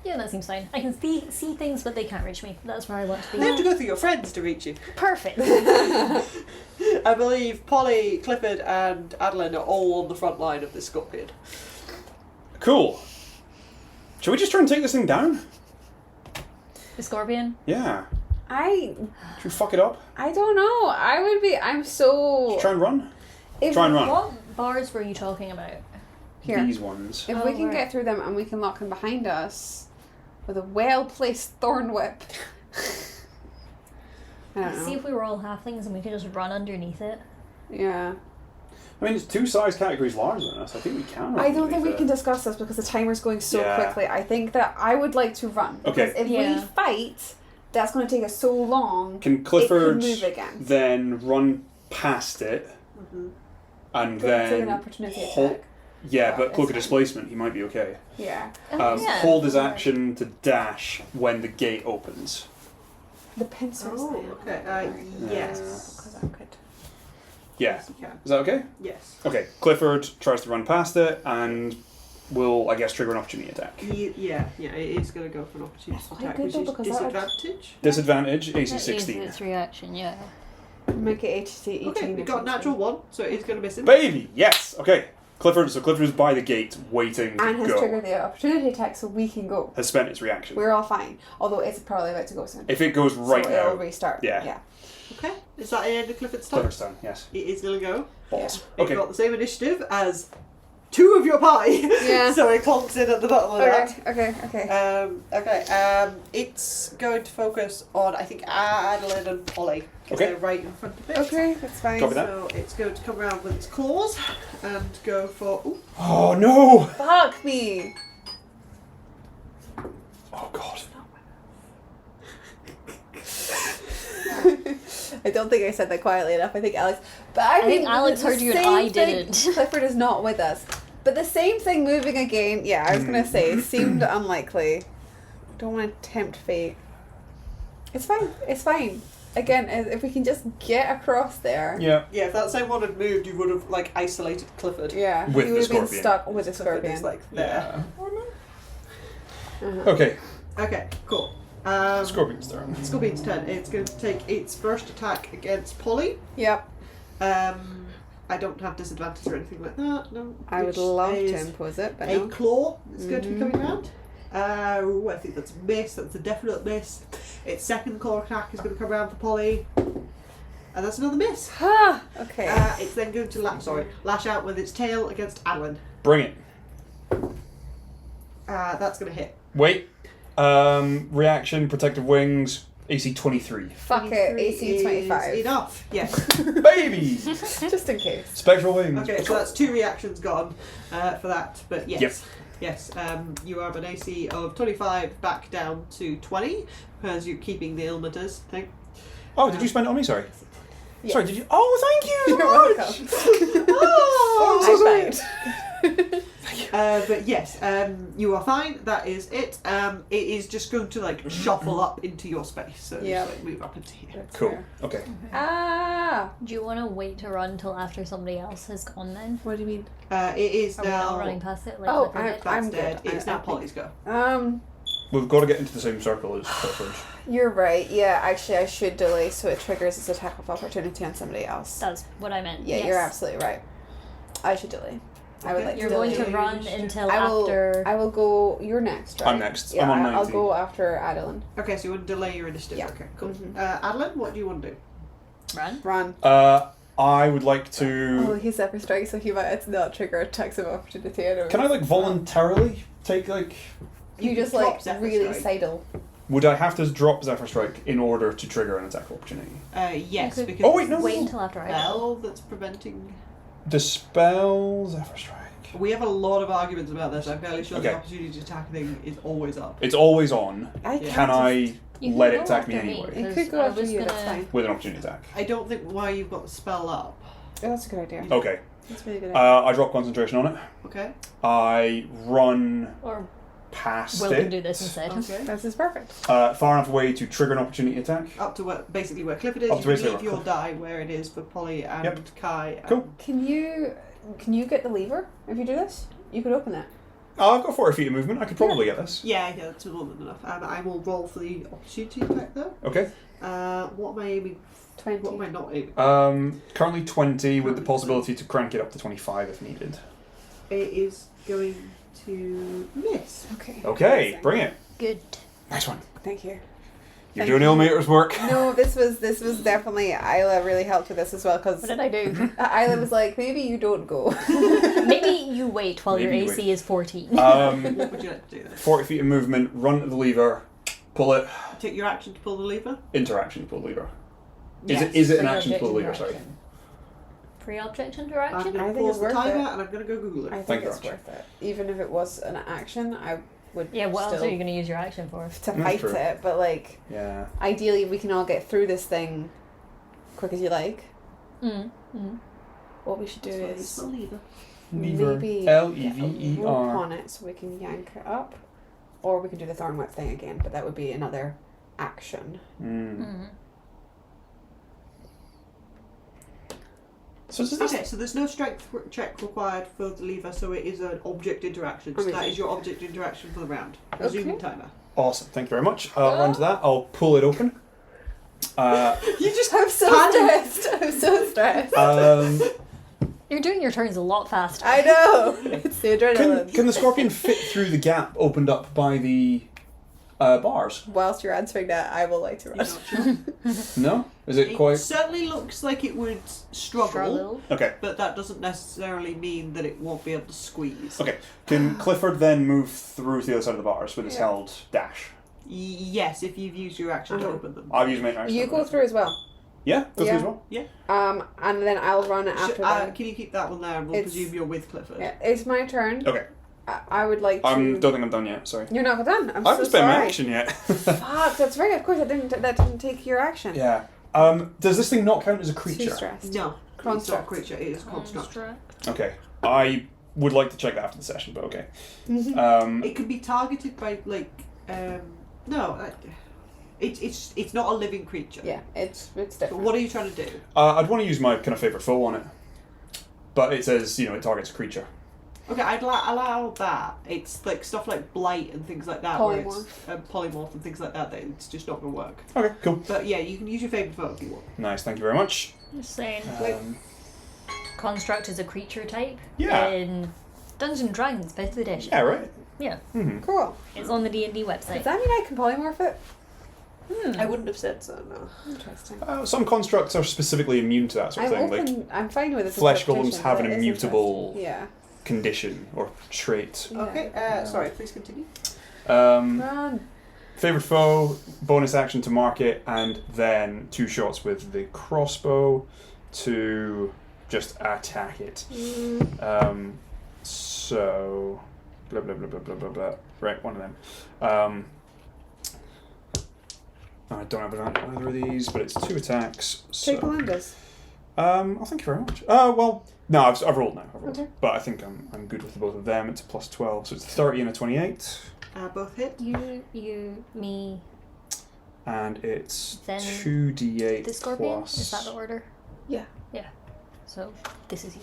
Yeah, that seems fine. I can see things, but they can't reach me. That's where I want to They have be. to go through your friends to reach you. Perfect. I believe Polly, Clifford, and Adolin are all on the front line of this scorpion. Cool. Should we just try and take this thing down? The scorpion. Yeah. I Should we fuck it up? don't know. I'm so... Just try and run? If Try and run. What bars were you talking about? Here. These ones. If Oh, we can right. get through them and we can lock him behind us with a well-placed thorn whip. I don't know. See if we were all halflings and we could just run underneath it. Yeah. I mean, it's 2 size categories larger than us. I think we can run I don't think we underneath can it. discuss this because the timer's going so Yeah. quickly. I think that I would like to run. Okay. Because if Yeah. we fight, that's going to take us so long. Can Clifford move again. then run past it Mm-hmm. and Take an then... opportunity hold- attack. Yeah, Yeah, but cloak it's of displacement, he might be okay. Yeah. Yeah. Hold his action to dash when the gate opens. The pincers. Oh, okay. Yes. Because I could. Yeah. Yes, you can. Is that okay? Yes. Okay, Clifford tries to run past it and will, I guess, trigger an opportunity attack. Yeah, it is going to go for an opportunity That's quite attack, good which though, is because that would- disadvantage. Disadvantage, AC That is 16. its reaction, yeah. Make it 18. Okay, we got a natural 1, so it is going to miss him. Baby! Yes! Okay. Clifford is by the gate waiting to And has go. triggered the opportunity attack so we can go. Has spent its reaction. We're all fine. Although it's probably about to go soon. If it goes right so now, it'll restart. Yeah. Okay, is that the end of Clifford's turn? Clifford's turn, yes. It is going to go. Balls. It's Okay. got the same initiative as 2 of your party. Yeah. So it clonks in at the bottom of that. Okay. It's going to focus on, I think, Adolin and Polly. Because Okay. they're right in front of it. Okay, that's fine. Copy that. So it's going to come around with its claws and go for... Ooh, Oh no! Fuck me. Oh god. I don't think I said that quietly enough. I think Alex. But I think Alex the heard you and same I thing- didn't. Clifford is not with us. But the same thing moving again. Yeah, I was gonna say seemed unlikely. Don't want to tempt fate. It's fine. It's fine. Again, if we can just get across there. Yeah. yeah, if that same one had moved, you would have, like, isolated Clifford. Yeah. With he the would have been scorpion. stuck with the Clifford scorpion. is, like, there. Uh-huh. Okay. Okay, cool. Scorpion's turn. Scorpion's turn. It's going to take its first attack against Polly. Yep. I don't have disadvantage or anything like that. No. I would which love to is impose it, but a no. claw is going to be coming around. I think that's a miss. That's a definite miss. Its second claw attack is going to come around for Polly, and that's another miss. Ah, okay. It's then going to lash out with its tail against Adolin. Bring it. That's going to hit. Wait. Reaction, protective wings, AC 23. Fuck it. 23 AC is 25. Enough. Yes. Baby! Just in case. Spectral wings. Okay, so that's 2 reactions gone for that. But yes. Yep. Yes, you have an AC of 25 back down to 20 because you're keeping the illmators thing. Oh, did you spend it on me? Sorry. Yes. Sorry, did you? Oh, thank you so You're much! welcome. Oh, I'm so I'm sorry. fine. But yes, you are fine. That is it. It is just going to like shuffle up into your space. So Yep. just, like, move up into here. That's Cool. fair. Okay. Ah! Do you want to wait to run till after somebody else has gone then? What do you mean? It is Are we not now. running past it? Like Oh, Clifford did? That's I'm dead. good. It's I now think- Polly's go. We've got to get into the same circle as Clifford. You're right. Yeah, actually, I should delay so it triggers its attack of opportunity on somebody else. That's what I meant. Yeah, yes. you're absolutely right. I should delay. I would Okay. like You're to going delay. to run until I will. after. I will go. You're next, right? I'm next. Yeah, I'm on I'll 19. go after Adolin. Okay, so you want to delay your initiative. Yeah. Okay, cool. Mhm. Adolin, what do you want to do? Run? Run. I would like Oh, to. he's Zephyr Strike, so he might not trigger attacks of opportunity. I don't Can I know. like voluntarily take like? You just drop like Zephyr really Strike. sidle. Would I have to drop Zephyr Strike in order to trigger an attack of opportunity? Yes, You could- because Oh, wait, no. Wait until after I go. spell that's preventing. Dispel Zephyr Strike. We have a lot of arguments about this. I'm fairly sure Okay. the opportunity attack thing is always up. It's always on. I Yeah. can't Can I You can let it go attack me after anyway It 'cause could go I after was you. That's gonna- fine. with an opportunity attack? I don't think why you've got the spell up. Oh, that's a good idea. Okay. That's a really good idea. I drop concentration on it. Okay. I run Or past Will it. can do this instead. Okay. This is perfect. Far enough away to trigger an opportunity attack. Up to basically where Clifford is. Up You to can basically leave where your die where it is for Polly and Yep. Kai. And Cool. Can you get the lever if you do this? You could open it. I've got 40 feet of movement. I could probably get this. Yeah, that's more than enough. I will roll for the opportunity attack though. Okay. What am I aiming? 20. What am I not aiming? Currently 20 with the possibility to crank it up to 25 if needed. It is going to miss. Okay. Okay, Amazing. bring it. Good. Nice one. Thank you. You're Thank doing you. Ilmater's work. No, this was definitely Isla really helped with this as well because What did I do? Isla was like, maybe you don't go. Maybe you wait while Maybe you your AC is 14. What would you like to do then? 40 feet of movement, run to the lever, pull it, Take your action to pull the lever. interaction to pull the lever. Yes. Is it an Free action to pull the lever, object sorry? Free object I'm interaction? going I to think pause it's the worth timer it. and I'm going to go Google it. I think Thank you, it's Archie. worth it. Even if it was an action, I would Yeah, what else still are you going to use your action for? to That's fight true. it, but like Yeah. ideally we can all get through this thing quick as you like. Mm. Mm. What we should do So it's is the lever. Lever. maybe get a rope Lever. on it so we can yank it up, or we can do the thorn whip thing again, but that would be another action. Mm. So does this... Okay, so there's no strength check required for the lever, so it is an object interaction. So that Amazing. is your object interaction for the round. Resuming Okay. timer. Awesome, thank you very much. I'll run to that. I'll pull it open. You just I'm so panic. stressed. I'm so stressed. You're doing your turns a lot faster. I know. It's the adrenaline. Can the scorpion fit through the gap opened up by the bars? Whilst you're answering that, I will like to You're run. not sure. No? Is it It quite... certainly looks like it would struggle, Struggle. Okay. but that doesn't necessarily mean that it won't be able to squeeze. Okay. Can Clifford then move through to the other side of the bars with his Yeah. held dash? Yes, if you've used your action to Uh-huh. open them. I've used my action. You go through as well. Yeah? Go Yeah. through as well? And then I'll run after that. Can you keep that one there and we'll It's- presume you're with Clifford? Yeah, it's my turn. Okay. I would like to. Don't think I'm done yet, sorry. You're not done. I'm I haven't so spent my sorry. action yet. Fuck, that's right. Of course, that didn't take your action. Yeah. Does this thing not count as a Too creature? stressed. No, it's not a Construct. creature, it is a construct. Okay. I would like to check that after the session, but okay. It can be targeted by, like, it's not a living creature. Yeah, it's But different. what are you trying to do? I'd want to use my kind of favourite foe on it. But it says, it targets a creature. Okay, I'd allow that. It's like stuff like blight and things like that, where it's polymorph and things like that. That it's just not going to work. Okay, cool. But yeah, you can use your favourite foe if you want. Nice, thank you very much. Just saying. Construct is a creature type. Yeah. In Dungeons and Dragons 5th edition. Yeah, right. Yeah. Mm-hmm. Cool. It's on the D&D website. Does that mean I can polymorph it? I wouldn't have said so, no. Interesting. Some constructs are specifically immune to that sort of I'm thing. open. Like I'm fine with this. flesh golems interpretation, have but an it is immutable interesting. Yeah. condition or trait. Yeah. Okay, sorry, please continue. Run. Favourite foe, bonus action to mark it, and then 2 shots with the crossbow to just attack it. So, blah blah blah blah blah blah blah. Right, one of them. I don't have either of these, but it's 2 attacks. So, Take Belinda's. thank you very much. No, I've rolled now. I've rolled. Okay. But I think I'm good with the both of them. It's a plus 12, so it's 30 and a 28. Both hit. You, me, And it's Then 2d8 the scorpion? plus... Is that the order? Yeah. Yeah. So, this is you.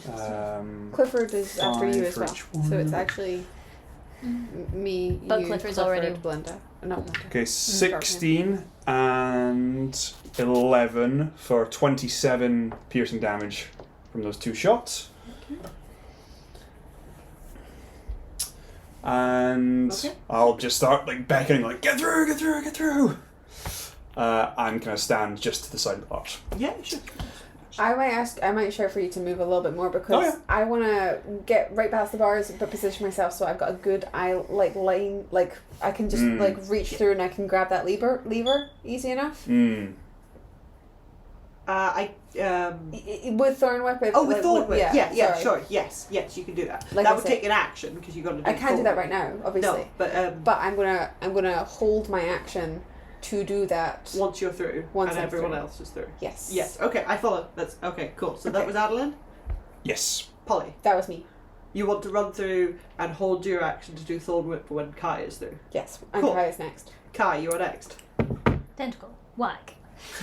Clifford is after you 5 as for well. each one. So it's actually me, But you, Clifford's Clifford, already- Belinda. Not Belinda. Okay, 16 and 11 for 27 piercing damage from those 2 shots. And Okay. I'll just start beckoning, get through, get through, get through. I'm gonna stand just to the side of the bars. Yeah, sure. I might shout for you to move a little bit more because I want to get right past the bars but position myself so I've got a good line, I can just reach through and I can grab that lever easy enough. With Thorn Whip. With Thorn Whip. Yeah, sorry. sure. Yes, you can do that. Like that I would said, take an action because you got to do I can't do that right now, obviously. No, but I'm gonna hold my action to do that once you're through, Once and I'm everyone through. else is through. Yes. Yes. Okay, I follow. That's okay. Cool. So that Okay. was Adolin. Yes. Polly. That was me. You want to run through and hold your action to do Thorn Whip for when Kai is through. Yes, and Cool. Kai is next. Kai, you are next. Tentacle. Whack.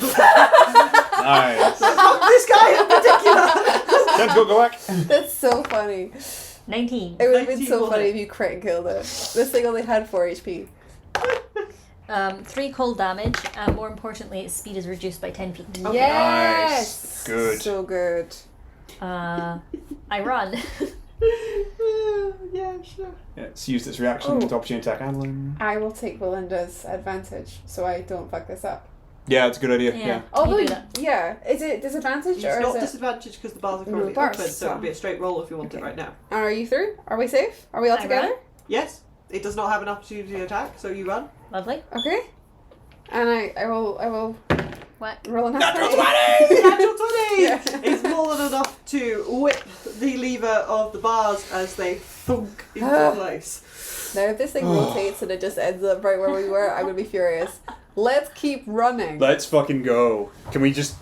Nice. Not this guy in particular! Tentacle, go back. That's so funny. 19. It would have been 19 so will funny hit. if you crit and killed it. This thing only had 4 HP. 3 cold damage, and more importantly, its speed is reduced by 10 feet. Okay. Yes! Nice. Good. So good. I run. Yeah, sure. Yeah, it's used its reaction Oh. to opportunity attack Adolin. I will take Belinda's advantage so I don't fuck this up. Yeah, it's a good idea. Yeah. Yeah. Although, do that. yeah, is it disadvantage It's or not is it? disadvantage because the bars are No, currently bars, open, so it so- would be a straight roll if you want it Okay. right now. Are you through? Are we safe? Are we all I together? run. Yes, it does not have an opportunity attack, so you run. Lovely. Okay. And I will Whack. roll an Natural attack. 20! Natural 20 Yeah. is more than enough to whip the lever of the bars as they thunk into Ah. place. Now, if this thing rotates and it just ends up right where we were, I'm gonna be furious. Let's keep running. Let's fucking go. Can we just...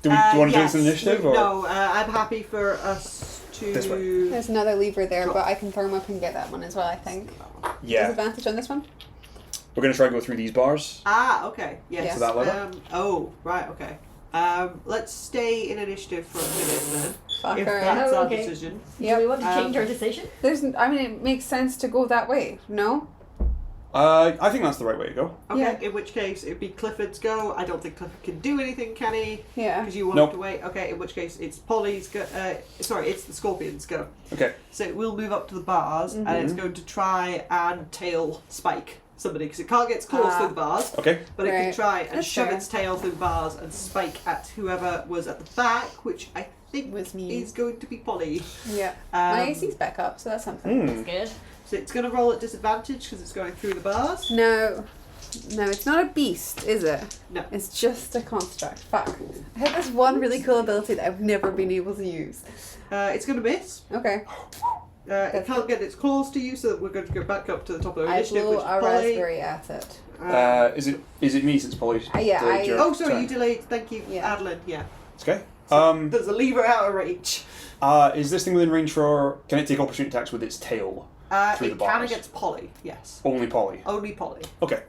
Do you want to do yes. this initiative? Or? No, I'm happy for us to... This way. There's another lever there, but I can throw him up and get that one as well, I think. Yeah. Disadvantage on this one? We're going to try and go through these bars. Ah, okay. Yes. Yeah. To that level? Oh, right, okay. Let's stay in initiative for a minute then. Fuck If her. that's Oh, our okay. decision. Yeah. Do we want to change Um, our decision? I mean, it makes sense to go that way, no? I think that's the right way to go. Okay, Yeah. in which case it'd be Clifford's go. I don't think Clifford can do anything, can he? Yeah. Because you want Nope. to wait. Okay, in which case it's Polly's go. Sorry, it's the Scorpion's go. Okay. So it will move up to the bars and it's going to try and tail spike somebody because it can't get close Ah. through the bars, Okay. but it can Right. try and That's shove fair. its tail through the bars and spike at whoever was at the back, which I think Was me. is going to be Polly. Yeah. Um, My AC's back up, so that's something. Hmm. Good. So it's going to roll at disadvantage because it's going through the bars. No. No, it's not a beast, is it? No. It's just a construct. Fuck. I have this one really cool ability that I've never been able to use. It's going to miss. Okay. It can't get its claws to you, so we're going to go back up to the top of the I initiative, blow which is a Polly. raspberry at it. Is it me since Polly? Yeah, the I- jerk Oh, sorry, turn? you delayed. Thank you, Yeah. Adolin. Yeah. It's okay. There's a lever out of reach. Is this thing within range for... Can it take opportunity attacks with its tail? Through It the can bars. against Polly, yes. Only Polly. Only Polly. Okay.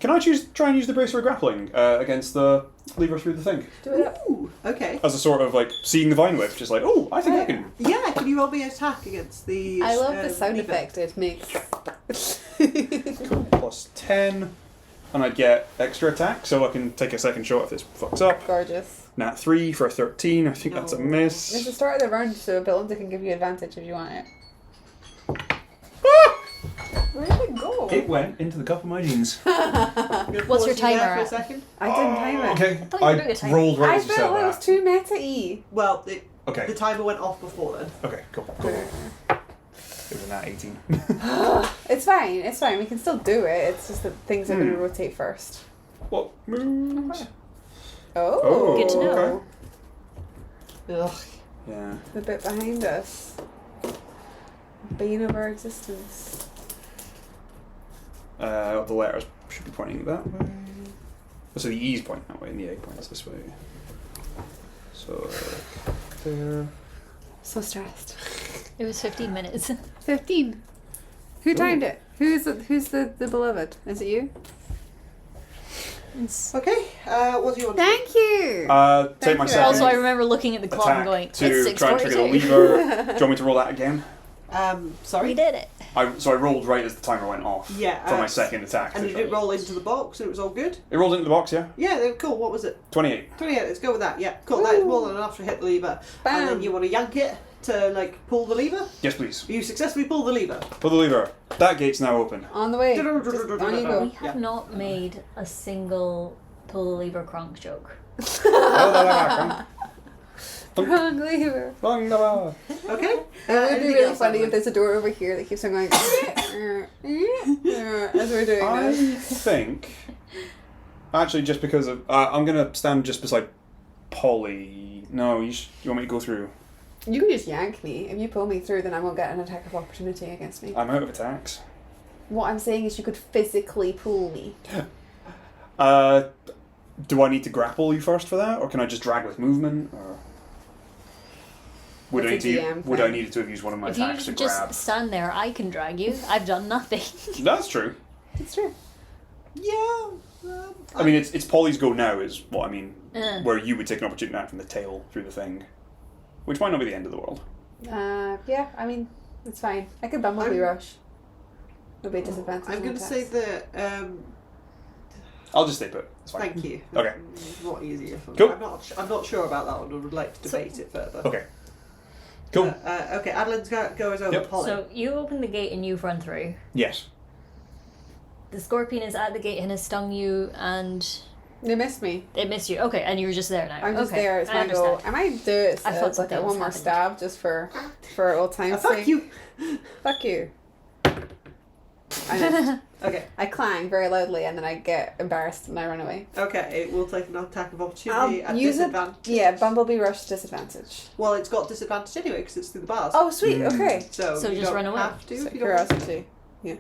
Can I try and use the brace for grappling against the lever through the thing? Do it up. Ooh, okay. As a sort of like seeing the vine whip, just like, oh, I think I can. Yeah, can you roll me an attack against the... I love the sound lever? effect it makes. Cool. Plus 10. And I get extra attack, so I can take a second shot if this fucks up. Gorgeous. Nat 3 for a 13. I think that's a No. miss. It's the start of the round, so Belinda can give you advantage if you want it. Where did it go? It went into the cup of my jeans. I'm gonna What's pause your you there timer for a at? second. I didn't time it. Okay, thought you were doing a I timer. rolled right I as you said felt it was that. too meta-y. Well, the Okay, timer went off before then. okay, cool. It was a nat 18. It's fine, it's fine. We can still do it. It's just that things are going to rotate first. What moves? Oh. Oh, Good to know. okay. Ugh. Yeah. The bit behind us. Bane of our existence. The letters should be pointing that way. So the E's point that way and the A points this way. So there. So stressed. It was 15 minutes. 15. Who timed it? Who's the beloved? Is it you? Okay, what do you want to do? Thank you! Take my you. second Also, I remember looking at the clock and attack going, to it's try and trigger the 6:42. lever. Do you want me to roll that again? Sorry? We did it. So I rolled right as the timer went off. Yeah, For my second attack. And did it roll into the box and it was all good? It rolled into the box, yeah? Yeah, cool. What was it? 28. 28, let's go with that. Yeah, cool. That is more than enough to hit the lever. Bam. And then you want to yank it to, like, pull the lever? Yes, please. You successfully pull the lever. Pull the lever. That gate's now open. On the way. Just on you We go. have not made a single pull the lever cronk joke. Wrong lever. Okay. It would be really funny if there's a door over here that keeps on going as we're doing I this. think... Actually, just because of... I'm going to stand just beside Polly. No, you want me to go through? You can just yank me. If you pull me through, then I won't get an attack of opportunity against me. I'm out of attacks. What I'm saying is you could physically pull me. Do I need to grapple you first for that? Or can I just drag with movement? Or... Would I It's a need DM to? Would I thing. need to have used one of my If you attacks to just grab? stand there, I can drag you. I've done nothing. That's true. It's true. Yeah. I mean, it's Polly's go now is what I mean. Uh. Where you would take an opportunity attack from the tail through the thing, which might not be the end of the world. Yeah, I mean, it's fine. I could Bumblebee Rush. It'll be a disadvantage. I'm on going to attacks. say that. I'll just stay put. It's fine. Thank you. Okay. It's not easier for me. Cool. I'm not sure about that one. I would like to So- debate it further. Okay. Cool. Okay, Adelin's goes over Yep. Polly. So you open the gate and you've run through. Yes. The scorpion is at the gate and has stung you, and They missed me. it missed you. Okay, and you're just there now. I'm just okay. there. It's I my goal. understand. I might do it I thought as like a something one more happened. stab just for old time's Fuck sake. you. Fuck you. I missed. Okay. I clang very loudly and then I get embarrassed and I run away. Okay, it will take an attack of opportunity at use it. disadvantage. Yeah, Bumblebee Rush disadvantage. Well, it's got disadvantage anyway because it's through the bars. Oh, sweet. Okay. So So you just don't run away. have to. So if you don't want to. curiosity. Yeah.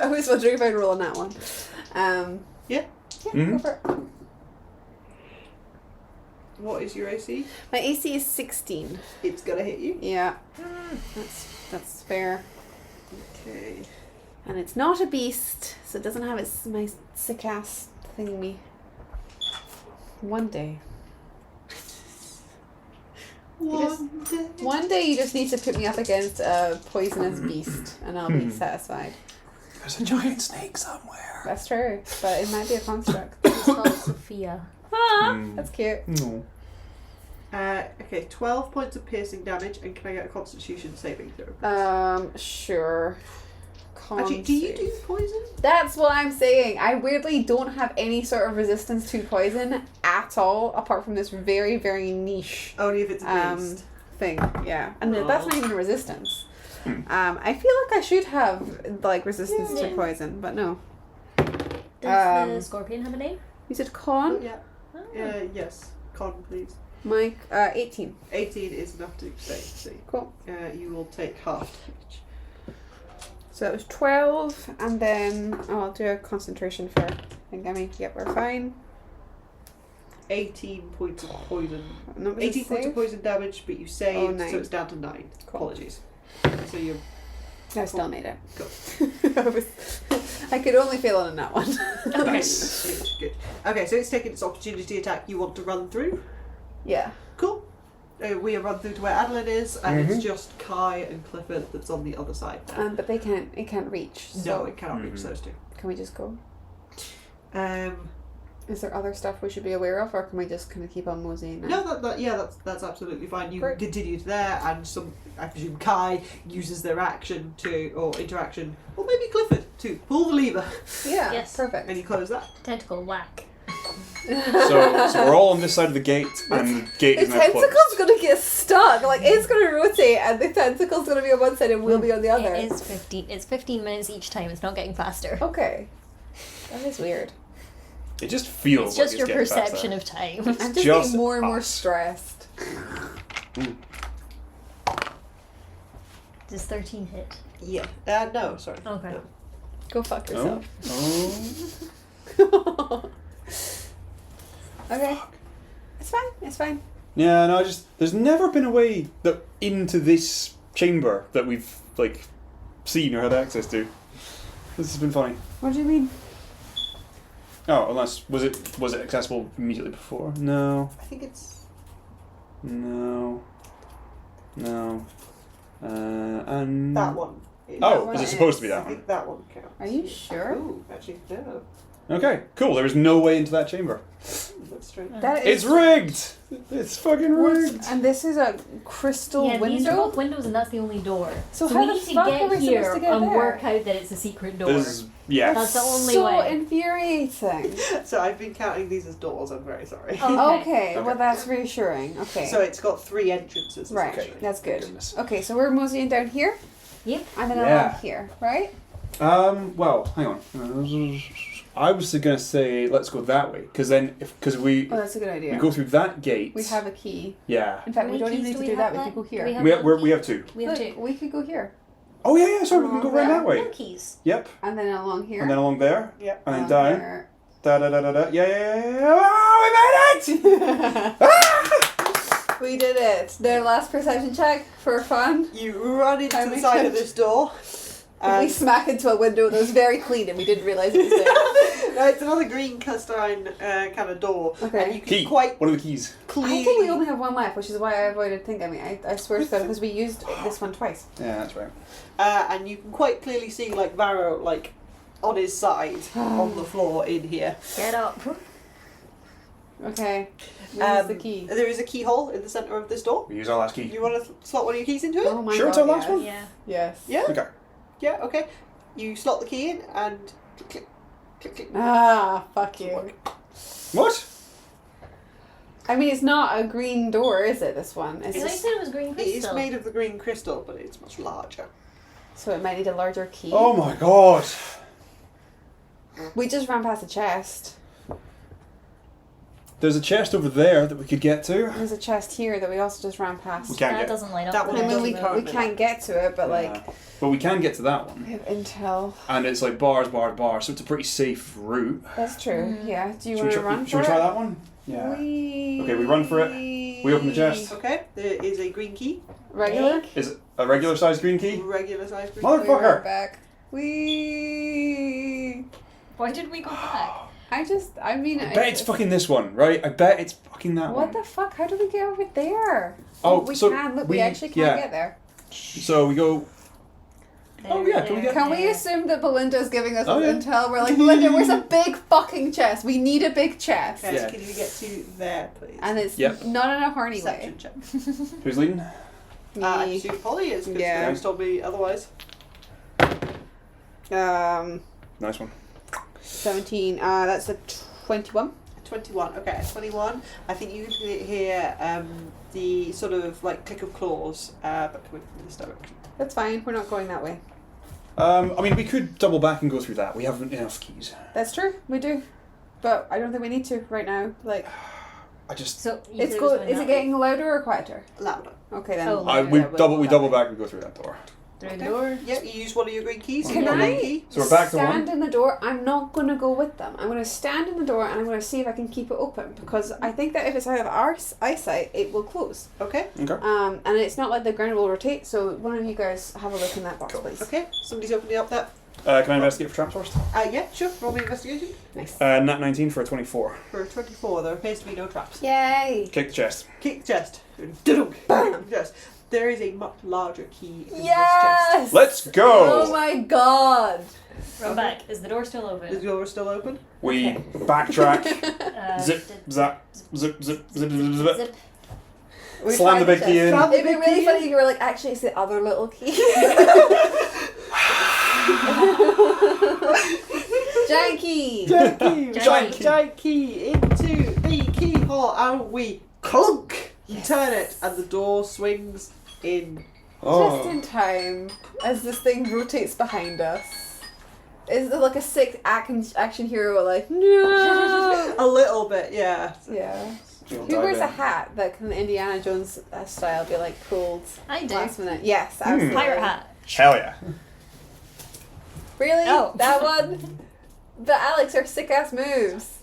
I was wondering if I'd roll on that one. Yeah. Yeah, Mhm. go for it. What is your AC? My AC is 16. It's gonna hit you. Yeah. That's fair. Okay. And it's not a beast, so it doesn't have my sick ass thingy. One day. One day you just need to put me up against a poisonous beast and I'll be satisfied. There's a giant snake somewhere. That's true, but it might be a construct. It's called Sophia. That's cute. No. Okay, 12 points of piercing damage, and can I get a Constitution saving throw? Sure. Actually, do you do poison? That's what I'm saying. I weirdly don't have any sort of resistance to poison at all, apart from this very, very niche Only if it's a beast. thing. Yeah, and that's not even a resistance. Hmm. I feel like I should have like resistance to Yeah. poison, but no. Does the scorpion have a name? Is it Oh, con? yeah. Yes. Con, please. Mike, 18. 18 is enough to save. Cool. You will take half damage. So that was 12, and then I'll do a concentration for thingamy. Yep, we're fine. 18 points of poison. Not 18 points of poison damage, but you saved, Oh, 9. so it's down to 9. Cool. Apologies. So you're I still made it. Cool. I could only fail on that one. Nice. good. Okay, so it's taking its opportunity attack. You want to run through? Yeah. Cool. We run through to where Adolin is, and Mhm. it's just Kai and Clifford that's on the other side now. But it can't reach. So No, it cannot reach those two. can we just go? Um, Is there other stuff we should be aware of, or can we just kind of keep on moseying now? no, that's absolutely fine. You Great. continue to there, and I presume Kai uses their action or interaction, or maybe Clifford to pull the lever, Yeah. Yes. Perfect. and you close that. Tentacle whack. So we're all on this side of the gate, and the gate The is now closed. tentacle's gonna get stuck. Like it's gonna rotate, and the tentacle's gonna be on one side, and we'll be on the other. It is 15. It's 15 minutes each time. It's not getting faster. Okay. That is weird. It just feels It's like just your getting perception faster. of time. I'm just just getting more and more us. stressed. Does 13 hit? Yeah. No, sorry. Okay. No. Go fuck Oh. yourself. Oh. Okay. It's fine. It's fine. Yeah, no, there's never been a way into this chamber that we've seen or had access to. This has been funny. What do you mean? Oh, unless was it accessible immediately before? No, I think it's. no. And That one. Oh, one is it is- supposed to be I that one? think that one counts. Are you sure? Ooh, actually, no. Okay, cool. There is no way into that chamber. That's strange. That It's is. rigged. It's fucking rigged. And this is a crystal Yeah, these are window. both windows, and that's the only door. So So how we the need to fuck are get we here supposed to get and there? work out that it's a secret door. This is That's the only so way. infuriating. So I've been counting these as doors. I'm very sorry. Oh. Okay, well Okay. that's reassuring. Okay. So it's got 3 entrances. Right, essentially. that's good. Goodness. Okay, so we're moseying down here, Yep. and then Yeah. along here, right? Well, hang on. I was gonna say let's go that way because we Oh, that's a good idea. we go through that gate. We have a key. Yeah. In fact, How we many don't even keys need do to we do that. have We could go left? here. Do we have We have one we key? have 2. We have Look, two. we could go here, Oh yeah, sorry. We can go right Yeah. that way. No keys. Yep. and then along here, And then along there. Yep. And then along down. there. Da da da da da. Yeah. Oh, we made it! Ah! We did it. it. Their last perception check for fun. You run into How the many side of times? this door. We smack into a window that was very clean and we didn't realise it was there. It's another green castine kind of door. Okay. And you can Key. quite What are the keys? clearly... I think we only have one left, which is why I avoided thinking. I mean, I swear to God, because we used this one twice. Yeah, that's right. and you can quite clearly see like Varrow like on his side on the floor in here. Get up. Okay. Where's the key? There is a keyhole in the centre of this door. We use our last key. You want to slot one of your keys into it? Oh my Sure, God, it's our last yes. one? Yeah. Yes. Yeah? Okay. Yeah, okay. You slot the key in and click, click, click, click. Ah, fuck you. What? I mean, it's not a green door, is it, this one? It's I thought you just, said it was green It is crystal. made of the green crystal, but it's much larger. so it might need a larger key. Oh my god. We just ran past a chest. There's a chest over there that we could get to. There's a chest here that we also just ran past. We can't That get. doesn't light up. That with one I mean, doesn't we move. can't get to it, but like, Yeah. But we can get to that one. we have intel. And it's like bars, bars, bars, so it's a pretty safe route. That's true. Mm. Yeah. Do you Should want we to try, run should for we try it? that one? Yeah. Okay, we run for it. We open the chest. Okay, there is a green key. Regular. Is it a regular sized green key? Regular size green Mother- key. We run Motherfucker. back. We. Why did we go back? I mean. I bet it's fucking this one, right? I bet it's fucking that What one. the fuck? How do we get over there? Oh, we so can. Look, we we- actually can yeah. get there. So we go. Oh, yeah, can we get- Can we assume that Belinda's giving us Oh, yeah. intel? We're like, Belinda, where's a big fucking chest? We need a big chest. Okay, Yeah. can you get to there, please? And it's Yep. not in a horny way. Perception check. Who's leading? I Me. assume Polly is, because Yeah. you told me otherwise. Nice one. 17. That's a 21. 21. Okay, 21. I think you can hear the sort of like click of claws, but coming from this direction. That's fine. We're not going that way. I mean, we could double back and go through that. We haven't enough keys. That's true. We do. But I don't think we need to right now. Like, I just. So you it's said go. was going Is that it way. getting louder or quieter? Louder. Okay then. Oh, We Yeah, we'll double. go We that double way. back and go through that door. Through the door? Yep, you use one of your green keys. Can you got I- one key. So we're back to stand one. in the door. I'm not going to go with them. I'm going to stand in the door and I'm going to see if I can keep it open because I think that if it's out of our eyesight, it will close. Okay. Okay. And it's not like the ground will rotate. So one of you guys have a look in that box, Cool. please. Okay, somebody's opening up that. Can I investigate for traps first? Yeah, sure. Roll me investigation. Nice. Nat 19 for a 24. For a 24, there appears to be no traps. Yay! Kick the chest. Kick the chest. Bam! Yes. There is a much larger key in this chest. Yes! Let's go! Oh my god! Run back. Is the door still Is open? the door still open? We Okay. backtrack. Zip, Did- zap, zip, zip, zip, zip, zip. Zip. We Slam the tried big key in. Slam the It'd be big really key funny in. if you were like, actually, it's the other little key. Giant key! Giant key. Giant key. Giant key into the keyhole, and we clunk. You turn it, and the door swings in. Just in time, as this thing rotates behind us. Is there like a sick action hero like, no? A little bit, yeah. Yeah. We'll Who dive wears in. a hat that can Indiana Jones style be like pulled I do. last minute? Yes, absolutely. Pirate hat. Hell yeah. Really? Oh. That one? But Alex, our sick ass moves.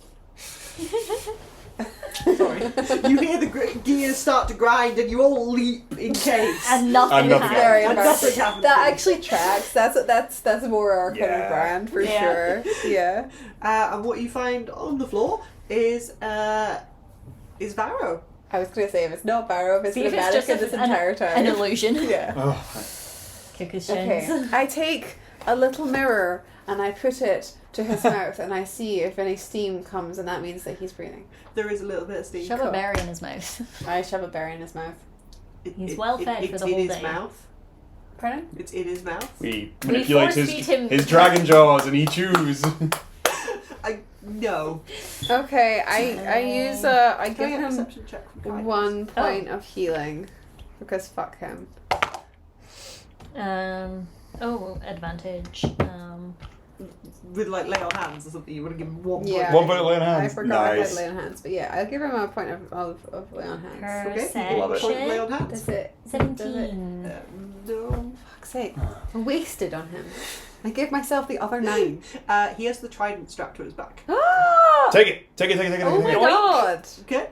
Sorry. You hear the gears start to grind, and you all leap in case. And nothing And nothing happened. Very And nothing impressive. happens. That actually tracks. That's more our kind of Yeah. brand for Yeah. sure. Yeah. And what you find on the floor is Varrow. I was gonna say if it's not Barrow, if it's See been if it's just this entire time. an illusion. Yeah. Oh, Kick his Okay. shins. I take a little mirror and I put it to his mouth and I see if any steam comes and that means that he's breathing. There is a little bit of steam. Shove a berry in his mouth. I shove a berry in his mouth. He's well fed for it's the in whole his day. mouth. Pardon? It's in his mouth. we manipulate force-feed him- his dragon jaws and he chews. No. Okay, I use I Can give I get a him perception check from guidance? 1 point of healing because fuck him. Advantage. With like lay on hands or something, you want to give him 1 Yeah. point. 1 point of lay on I hands. forgot I had Nice. lay on hands, but yeah, I'll give him a point of lay on hands. Okay. Perception. Love it. Point lay on hands. Does it? 17. No. Fuck's sake! I wasted on him. I gave myself the other 9. He has the trident strapped to his back. Ah! Take it. Take it. Take it. Take it. Oh my Take it. god! Okay.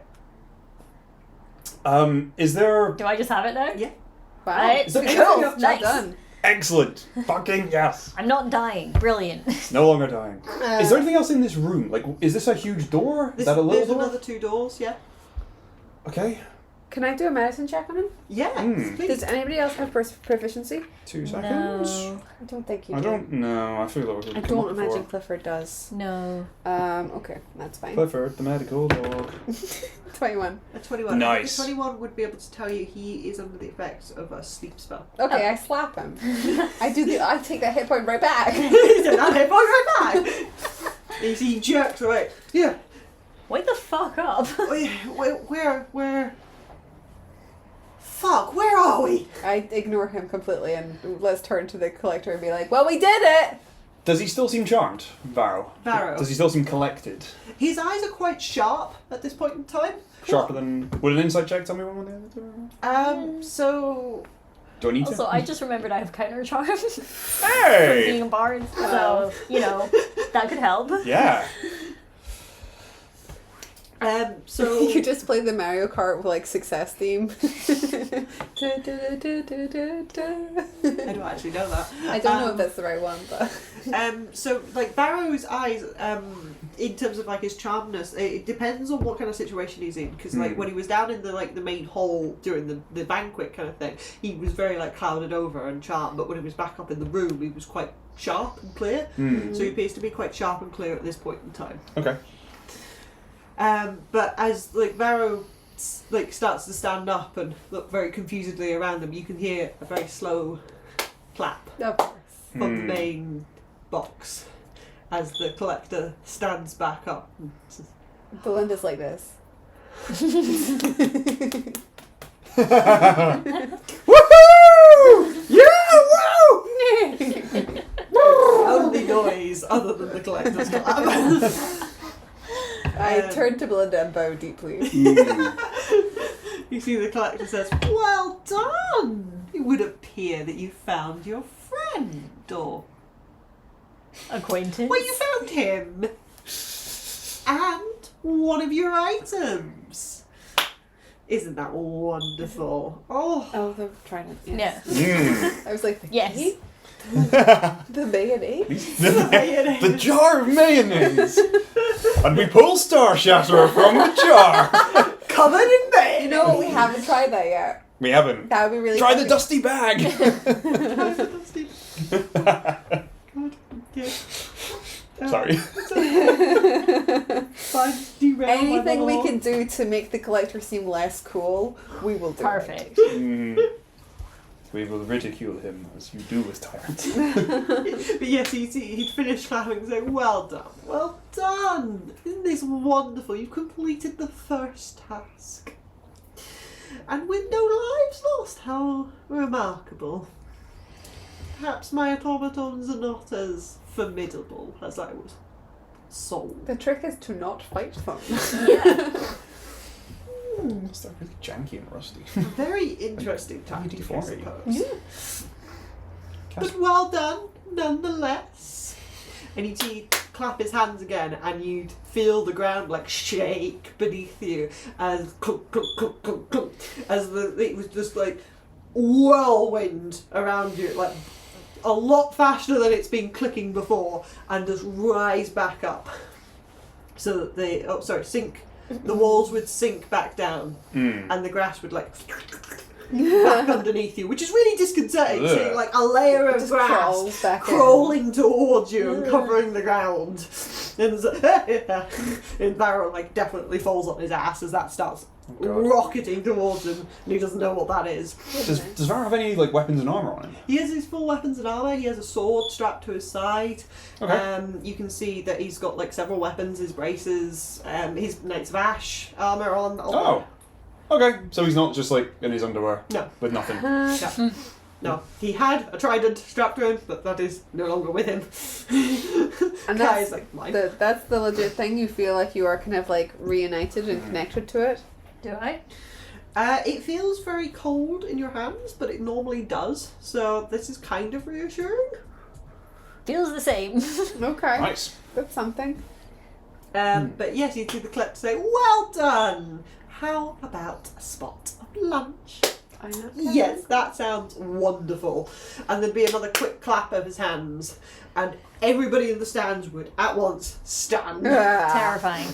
Is there... Do I just have it now? Yeah. Wow. Right. Is that Cool. cool? Well Nice. done. Excellent. Fucking yes. I'm not dying. Brilliant. No longer dying. Is there anything else in this room? Like, is this a huge door? Is that a little There's door? another 2 doors, yeah. Okay. Can I do a medicine check on him? Yeah, please. Does anybody else have proficiency? 2 seconds. No. I don't think you I do. don't know. I feel like we've I come don't up imagine before. Clifford does. No. Okay, that's fine. Clifford, the medical dog. 21. A 21. Nice. A 21 would be able to tell you he is under the effects of a sleep spell. Okay, I slap him. I take that hit point right back. He's in that hit point right back. He jerks away. Yeah. Wake the fuck up. Where? Fuck, where are we? I ignore him completely and let's turn to the collector and be like, well, we did it! Does he still seem charmed, Varrow? Varrow. Does he still seem collected? His eyes are quite sharp at this point in time. Sharper than... Would an insight check tell me one way or the other? So... Do I need Also, to? I just remembered I have counter charm from Hey! being a bard, so that could help. Yeah. So... You could just play the Mario Kart with like success theme. I don't actually know that. I don't know if that's the right one, but So, like, Varrow's eyes, in terms of, like, his charmness, it depends on what kind of situation he's in. Because, like, when he was down in the, like, the main hall during the banquet kind of thing, he was very, like, clouded over and charmed. But when he was back up in the room, he was quite sharp and clear. So he appears to be quite sharp and clear at this point in time. Okay. But as, like, Varrow, like, starts to stand up and look very confusedly around him, you can hear a very slow clap of course. from the main box as the collector stands back up. Belinda's like this. Woohoo! Yeah! Woo! Only noise other than the collector's clap. I turn to Belinda and bow deeply. You see the collector says, "Well done! It would appear that you found your friend, or... Acquaintance. well, you found him! And one of your items! Isn't that wonderful? Oh, Oh, the Trident. Yes. Yeah. I was like, Yes. key? The mayonnaise? The jar of mayonnaise! And we pull Star Shatterer from the jar! covered in bane! You know what? We haven't tried that yet. We haven't. That would be really Try funny. the dusty bag! Sorry. Anything we can do to make the collector seem less cool, we will do. Perfect. We will ridicule him as you do with tyrants. But yes, he'd finished clapping and saying, "Well done, well done! Isn't this wonderful? You've completed the first task. And with no lives lost, how remarkable. Perhaps my automatons are not as formidable as I was sold." The trick is to not fight them. Yeah. It's like really janky and rusty. Very interesting tactic, I D4. suppose. But well done, nonetheless. And you'd clap his hands again, and you'd feel the ground like shake beneath you as clunk, clunk, clunk, clunk, clunk, as it was just like whirlwind around you, like a lot faster than it's been clicking before, and just rise back up. So that sink. The walls would sink back down, and the grass would like back underneath you, which is really disconcerting. Ugh. Seeing like a layer of Just grass crawls back in. crawling towards you and covering the ground, and Varrow like definitely falls on his ass as that starts rocketing towards him, and he doesn't know what that is. Does Varrow have any like weapons and armour on him? He has his full weapons and armour. He has a sword strapped to his side. Okay. You can see that he's got like several weapons, his braces, his Knights of Ash armour on. Oh. Okay, so he's not just like in his underwear. No. With nothing. No, he had a trident strapped to him, but that is no longer with him. And Guy that's is like mine. that's the legit thing. You feel like you are kind of like reunited and connected to it. Do I? It feels very cold in your hands, but it normally does. So this is kind of reassuring. Feels the same. Okay, Nice. that's something. But yes, you see the collector say, "Well done. How about a spot?" lunch? I know. Yes, that sounds wonderful. And there'd be another quick clap of his hands, and everybody in the stands would at once stand. Terrifying.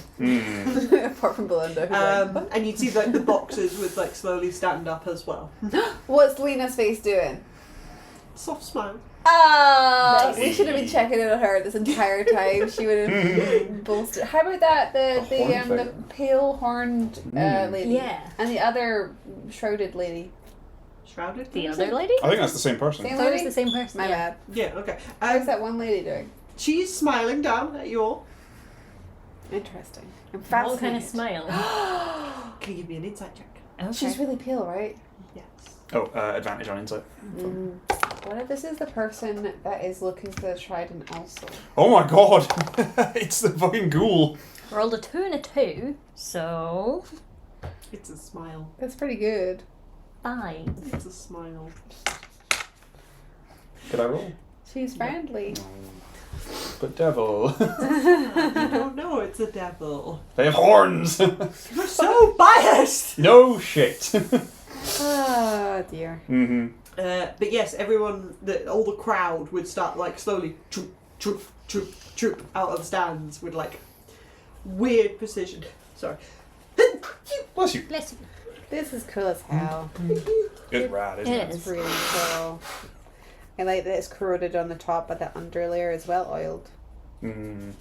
Apart from Belinda. Who's like, And you'd see like the boxes would like slowly stand up as well. what's Lena's face doing? Soft smile. Nice. We should have been checking in on her this entire time. She would have bolstered. How about that? The pale horned lady. Yeah. And the other shrouded lady. Shrouded? The other lady? I think that's the same person. Same I thought it was lady? the same person. My yeah. bad. Yeah, okay. How's that one lady doing? She's smiling down at you all. Interesting. I'm What fascinated. kind of smile? Can you give me an insight check? Okay. She's really pale, right? Yes. Oh, advantage on insight. What if this is the person that is looking for the Trident also? Oh my god! It's the fucking ghoul. Rolled a 2 and a 2, so It's a smile. That's pretty good. 5. It's a smile. Could I roll? She's friendly. But devil. I don't know, it's a devil. They have horns! You're so biased! No shit. Oh dear. Mm-hmm. But yes, all the crowd would start like slowly troop, troop, troop, troop out of the stands with like weird precision. Sorry. Bless you. Bless you. This is cool as hell. It's rad, isn't it? It's really cool. I like that it's corroded on the top, but the underlayer is well oiled. Mm.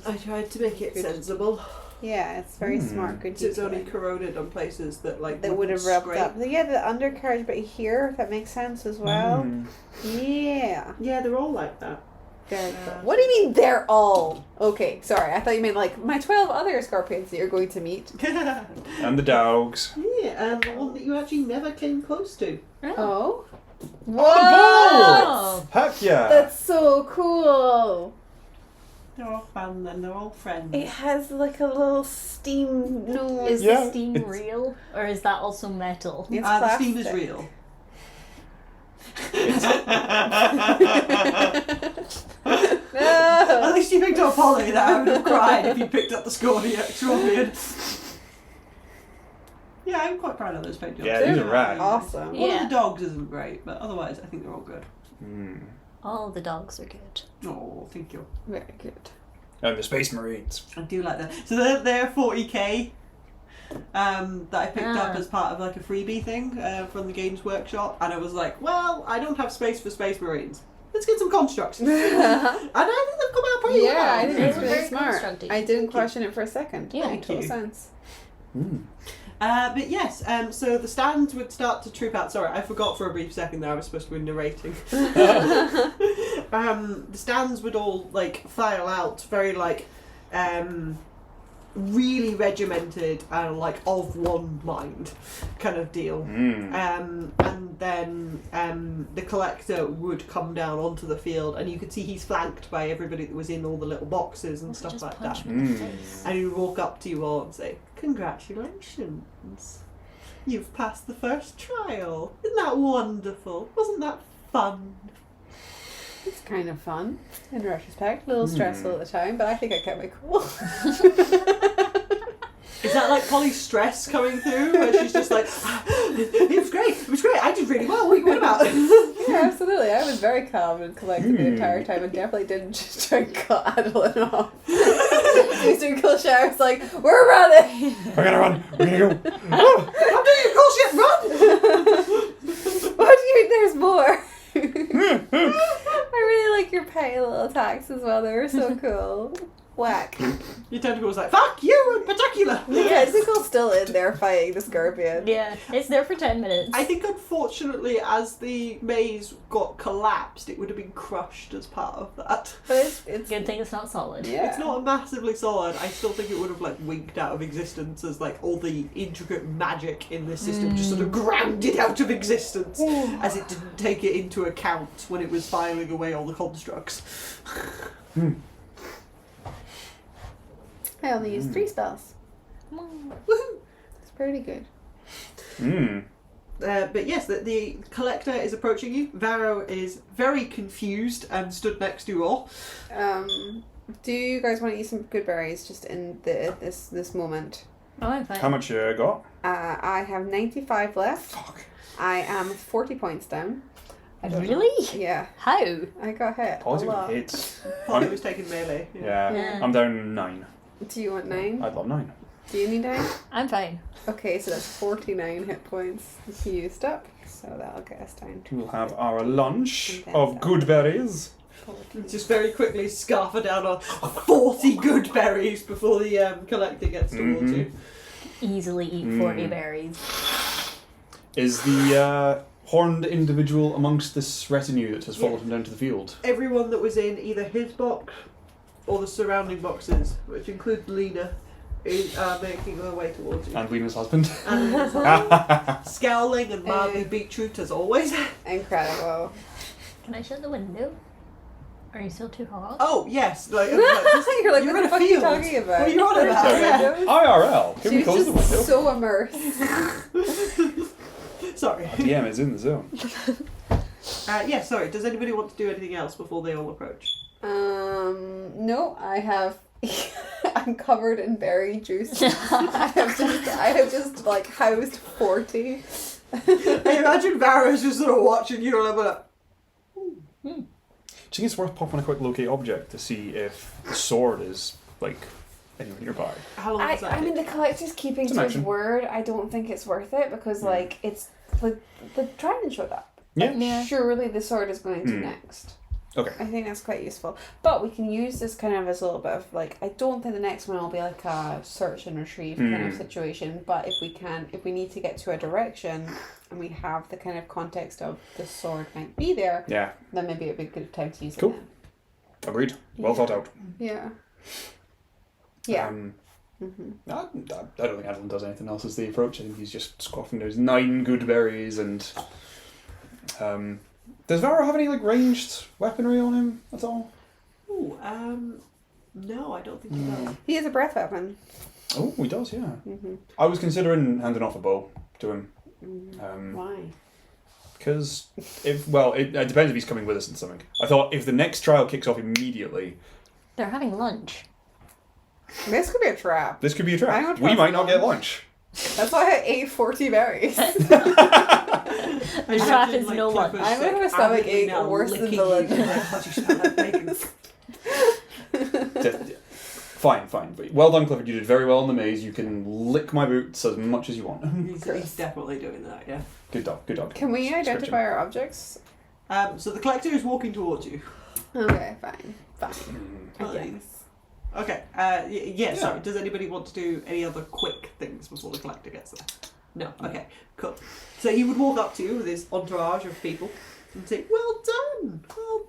I tried to make it sensible. Yeah, it's very smart. Good So it's only detailing. corroded on places that like That would have wouldn't rubbed scrape. up. Yeah, the undercarriage, but here, if that makes sense as well. Mm. Yeah. Yeah, they're all like that. Very cool. What do you mean they're all? Okay, sorry. I thought you meant like my 12 other scorpions that you're going to meet. Yeah, And the dogs. and the one that you actually never came close to. Oh. Oh, heck yeah! That's so cool. They're all fun and they're all friends. It has like a little steam nose. Is Yeah, the steam it's- real? Or is that also metal? It's The steam is plastic. real. At No. least you picked up Polly. That I would have cried if you picked up the Scorpion. Yeah, I'm quite proud of those paint jobs. Yeah, these are rad. Awesome. One Yeah. of the dogs isn't great, but otherwise I think they're all good. Mm. All the dogs are good. Oh, thank you. Very good. And the Space Marines. I do like that. So they're 40k that I picked up as part of like a freebie thing from the Games Workshop, and I was like, well, I don't have space for Space Marines. Let's get some constructs. And I think they've come out pretty well. Yeah, I think They it's were really very smart. constructed. I didn't question it for a second. Yeah. Made total sense. Mm. But yes, so the stands would start to troop out. Sorry, I forgot for a brief second there. I was supposed to be narrating. The stands would all like file out, very like really regimented and like of one mind kind of deal. Mm. And then the collector would come down onto the field, and you could see he's flanked by everybody that was in all the little boxes and Also stuff just like punch that. me in the Mm. face. And he would walk up to you all and say, "Congratulations, you've passed the first trial. Isn't that wonderful? Wasn't that fun?" It's kind of fun in retrospect. A little stressful at the time, but I think I kept my cool. Is that like Polly's stress coming through, where she's just like, "It was great. It was great. I did really well. What are you on about?" Yeah, absolutely. I was very calm and collected the entire time, and definitely didn't just try and cut Adolin off. He was doing cool shit. I was like, "We're running." We're gonna run. We're gonna go. I'm doing your cool shit. Run! What do you mean? There's more. I really like your petty little attacks as well. They were so cool. Whack. Your tentacle was like, "Fuck you in particular." The tentacle's still in there fighting the scorpion. Yeah, it's there for 10 minutes. I think unfortunately, as the maze got collapsed, it would have been crushed as part of that. But it's Good thing it's not solid. yeah. It's not massively solid. I still think it would have like winked out of existence as like all the intricate magic in this system just sort of ground it out of existence as it didn't take it into account when it was filing away all the constructs. I only used 3 spells. Woohoo! It's pretty good. Mm. But yes, the collector is approaching you. Varrow is very confused and stood next to you all. Do you guys want to eat some good berries just in this moment? Oh, I'm fine. How much you got? I have 95 left. Fuck. I am 40 points down. I don't know. Really? Yeah. How? I got hit. a Positive lot. hits. Polly was taking melee. Yeah. Yeah. I'm down 9. Do you want 9? I'd love 9. Do you need 9? I'm fine. Okay, so that's 49 hit points used up. So that'll get us down to We'll have our lunch And then of some. good berries. 40. Just very quickly scarf her down on 40 good berries before the collector gets towards Mhm. you. Easily eat 40 berries. Is the horned individual amongst this retinue that has followed him down to the field? Everyone that was in either his box or the surrounding boxes, which include Lena, is making their way towards you. And Lena's husband. And it's scowling and mildly beetroot as always. Incredible. Can I shut the window? Are you still too hot? Oh yes, like, You're like, you're what in the a fuck are you field. talking about? What are you on about? Sorry. Yeah. IRL. Can She we was close the just window? so immersed. Sorry. DM is in the zone. Yeah, sorry. Does anybody want to do anything else before they all approach? No, I have. I'm covered in berry juice. I have just like housed 40. I imagine Varrow's just sort of watching you and I'm like, Do you think it's worth popping a quick locate object to see if the sword is, like, anywhere nearby? how long does that I mean, take? the collector's keeping It's to an his action. word. I don't think it's worth it because, like, it's the Trident showed up. Yeah. Yeah. Surely the sword is going to Hmm. next. Okay. I think that's quite useful. But we can use this kind of as a little bit of like, I don't think the next one will be like a search and retrieve kind of situation, but if we need to get to a direction and we have the kind of context of the sword might be there, Yeah. then maybe it'd be a good time to use Cool. it then. Agreed. Well thought out. Yeah. Yeah. I don't think Adolin does anything else as they approach. I think he's just scoffing. There's 9 good berries and... does Varrow have any, like, ranged weaponry on him at all? Ooh, no, I don't think he does. He has a breath weapon. Oh, he does, yeah. Mm-hmm. I was considering handing off a bow to him. Why? Because, it depends if he's coming with us and something. I thought if the next trial kicks off immediately, They're having lunch. This could be a trap. this could be a I trap. don't We trust might not get lunch. lunch. That's why I ate 40 berries. Trap is no lunch. I'm gonna have a stomach ache worse than villain. Fine. But well done, Clifford. You did very well in the maze. You can lick my boots as much as you want. He's definitely doing that, yeah. Good dog. Can we Description. identify our objects? So the collector is walking towards you. Okay, fine. I Fine. guess. Okay, yeah, sorry. Does anybody want to do any other quick things before the collector gets there? No? Okay, cool. So he would walk up to you with his entourage of people and say, well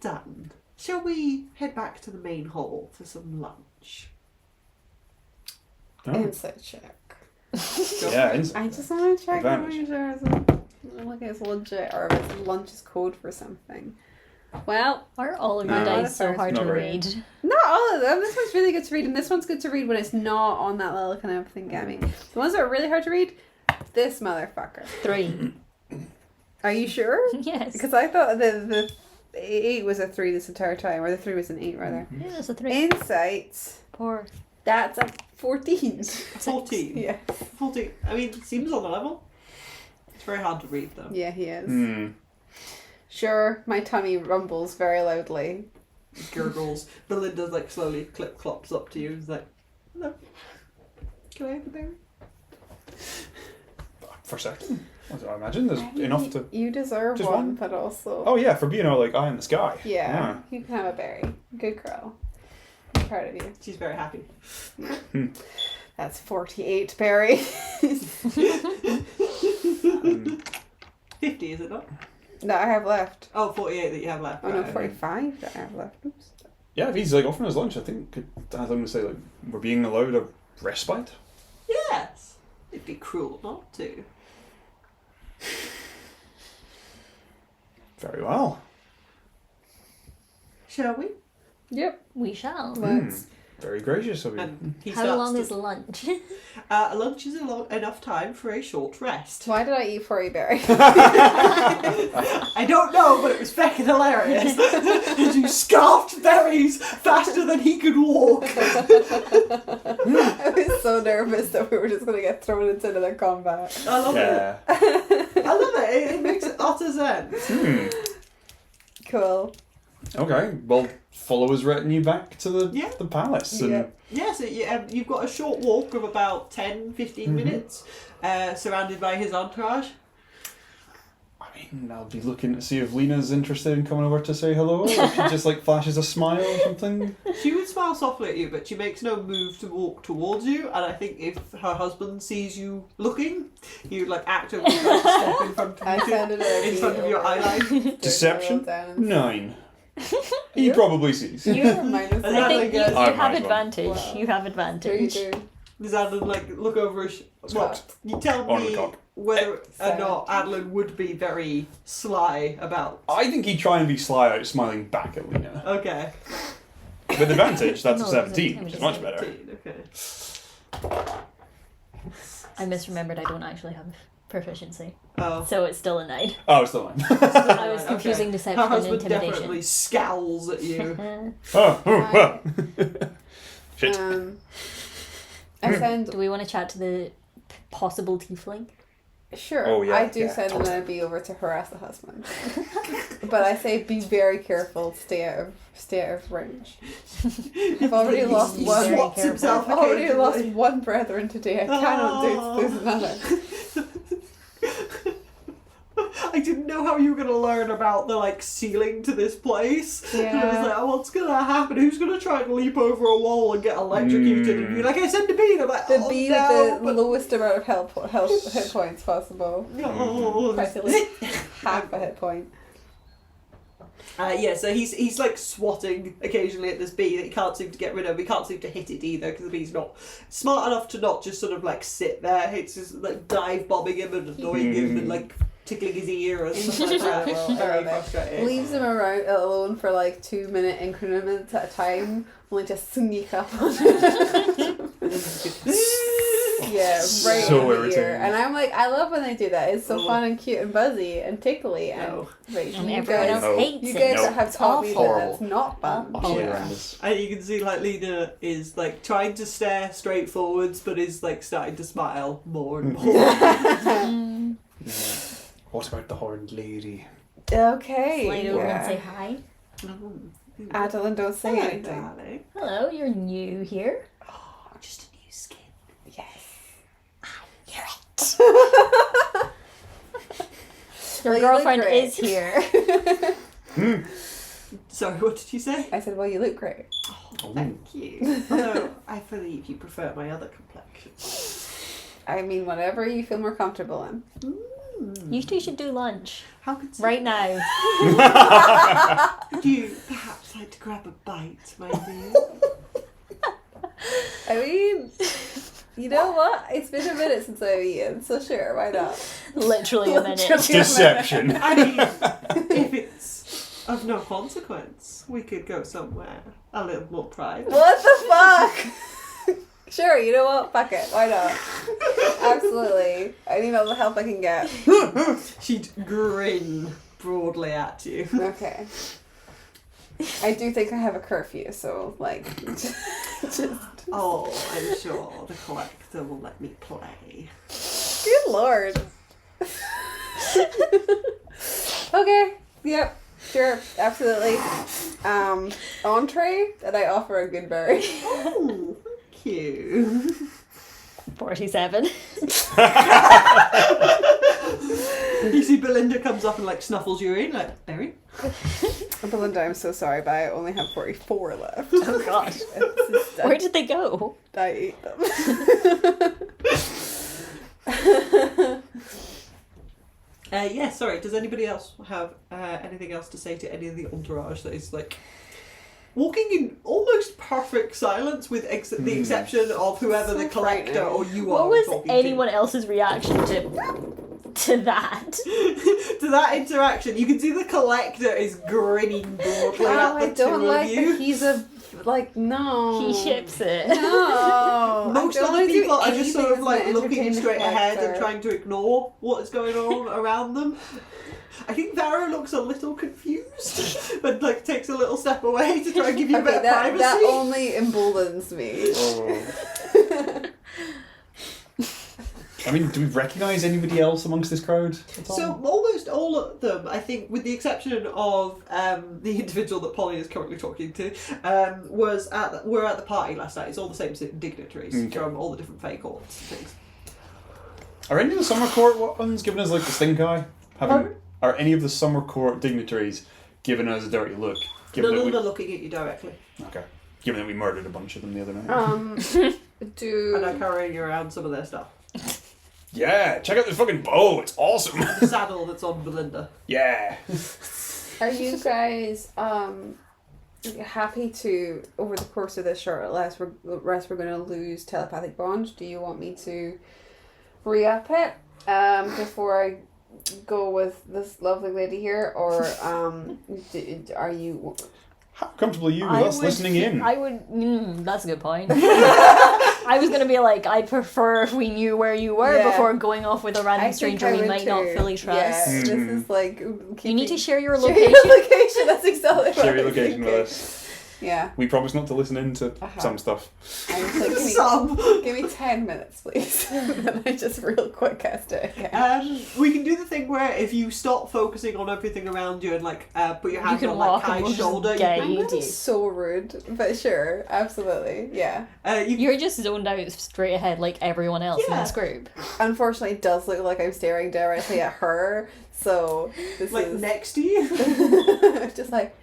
done. Shall we head back to the main hall for some lunch? Oh. Insight check. Yeah, inside. I just want to check to Advantage. make sure it's legit or if it's lunch is code for something. Well, Why are all of your No. dice so hard Not to very. read? not all of them. This one's really good to read, and this one's good to read when it's not on that little kind of thing. I mean, the ones that are really hard to read, this motherfucker. 3. Are you sure? Yes. Because I thought the 8 was a 3 this entire time, or the 3 was an 8 rather. Yeah, that's a 3. Insight. 4. That's a 14. 14. Yeah. 14. I mean, it seems on the level. It's very hard to read, though. Yeah, he is. Hmm. Sure, my tummy rumbles very loudly. Gurgles. Belinda, like, slowly clip-clops up to you and is like, hello. Can I have a berry? For a second. I imagine there's enough to... You deserve Just one, one? but also... Oh yeah, for being all like eye in the sky. Yeah, you can have a berry. Good girl. I'm proud of you. She's very happy. That's 48 berries. 50, is it not? that I have left. Oh, 48 that you have left. Oh no, right, 45 that I have left. Oops. Yeah, if he's like offering us lunch, I think I would say like we're being allowed a respite. Yes. It'd be cruel not to. Very well. Shall we? Yep. We shall. Let's Very gracious of you. And he How starts long to- is lunch? lunch is enough time for a short rest. Why did I eat 40 berries? I don't know, but it was fucking hilarious. You scarfed berries faster than he could walk. I was so nervous that we were just going to get thrown into another combat. I love Yeah. it. I love it. It makes utter sense. Cool. Okay, well, follow his retinue back to the Yeah. the palace. And Yeah. Yeah, so you've got a short walk of about 10-15 minutes, surrounded by his entourage. I mean, I'll be looking to see if Lena's interested in coming over to say hello, or if she just like flashes a smile or something. She would smile softly at you, but she makes no move to walk towards you. And I think if her husband sees you looking, he would like actively step in front of I you, sounded like in front of your eye line. Deception? Down. 9. He You? probably sees. You're minus And I that think like you, a- you I have might as well. advantage. Wow. You have Sure you advantage. do. Does Adolin like look over his... Well, you tell On the me cock. whether or not Adolin would be very sly about... I think he'd try and be sly out, smiling back at Lena. Okay. With advantage, that's No, a 17, which is much intimidate. better. 17, okay. I misremembered I don't actually have proficiency. Oh. So it's still a 9. Oh, still 9. I was Okay. confusing Her deception and husband definitely intimidation. scowls at you. Oh. Shit. I send... Do we want to chat to the possible tiefling? Sure, Oh, yeah, I do yeah. send and then I'd be over to harass the husband. But I say be very careful, stay out of range. I've already lost He one. swats Very himself I've already lost occasionally. one brethren today. I cannot lose another. I didn't know how you were gonna learn about the like ceiling to this place. And I was Yeah. like, oh, what's gonna happen? Who's gonna try and leap over a wall and get electrocuted? And you're like, I sent the bean. I'm like, The oh, bee no, with the lowest amount of hit points possible. No. Practically half a hit point. Yeah, so he's like swatting occasionally at this bee that he can't seem to get rid of. He can't seem to hit it either because the bee's not smart enough to not just sort of like sit there. It's just like dive bombing him and annoying him and like tickling his ear and stuff like that. It's Well, very I love it. frustrating. Leaves him around alone for like 2-minute increments at a time, only to sneak up on him. Yeah, right So in the irritating. ear. And I'm like, I love when they do that. It's so Oh. fun and cute and buzzy and tickly. And No. right, And you everyone guys, else No. hates you it. guys No. that have taught me that Horrible. that's not fun. Absolutely Yeah. horrendous. And you can see like Lena is like trying to stare straight forwards, but is like starting to smile more and more. What about the horned lady? Okay. Slide over and Yeah. say hi. Adolin, don't say Hello, anything. darling. Hello, you're new here. Oh, just a new skin. Yes. Your Well, you look girlfriend great. is here. Sorry, what did you say? I said, well, you look great. Oh, thank you. Although I believe you prefer my other complexion. I mean, whatever you feel more comfortable in. You two should do lunch. How could Right now. Would you perhaps like to grab a bite, my dear? I mean, you know what? It's been a minute since I've eaten, so sure, why not? Literally a minute. Deception. I mean, if it's of no consequence, we could go somewhere a little more private. What the fuck? Sure, you know what? Fuck it. Why not? Absolutely. I need all the help I can get. She'd grin broadly at you. Okay. I do think I have a curfew, so, like, just... Oh, I'm sure the collector will let me play. Good lord. Okay. Yep. Sure. Absolutely. Entree, and I offer a good berry. Oh, thank you. 47. You see Belinda comes up and like snuffles you in, like, Berry? Belinda, I'm so sorry, but I only have 44 left. Oh gosh. Where did they go? I ate them. Yeah, sorry, does anybody else have anything else to say to any of the entourage that is like walking in almost perfect silence with the exception of whoever So the collector frightening. or you What are was talking anyone else's reaction to that? to that interaction. You can see the collector is grinning broadly Oh, at the I don't two like of you. that he's a like, no. He ships it. No. Most I don't other wanna do people are just sort of anything like that's looking entertain the straight ahead and collector. trying to ignore what is going on around them. I think Varrow looks a little confused, but like takes a little step away to try and give you a Okay, bit of that privacy. only emboldens me. Oh. I mean, do we recognise anybody else amongst this crowd? at all? So almost all of them, I think, with the exception of the individual that Polly is currently talking to, were at the party last night. It's all the same dignitaries from all the different Fey courts and things. Are any of the summer court ones giving us like the stink eye? Are any of the summer court dignitaries giving us a dirty look? Given None that of we, them are looking at you directly. okay. Given that we murdered a bunch of them the other night. And I'm carrying around some of their stuff. Yeah, check out this fucking bow. It's awesome. The saddle that's on Belinda. Yeah. Are you guys happy to, over the course of this short rest, we're going to lose telepathic bond? Do you want me to re-up it before I go with this lovely lady here, or are you? How comfortable are you with us listening in? I would. That's a good point. I was gonna be like, I'd prefer if we knew where you were before going off with a random stranger we might not fully trust. Yeah, this is like. You need to share your Share location. your location. That's exactly what Share your I was location with thinking. us. Yeah. We promise not to listen in to some stuff. I was like, Some. give me 10 minutes, please. And then I just real quick cast it again. We can do the thing where if you stop focusing on everything around you and like put your hand can on like walk and Kai's we'll just shoulder, you guide can, you. That is so rude, but sure, absolutely, yeah. You're just zoned out straight ahead like everyone else in this group. Unfortunately, it does look like I'm staring directly at her, so this like is next to you. just like.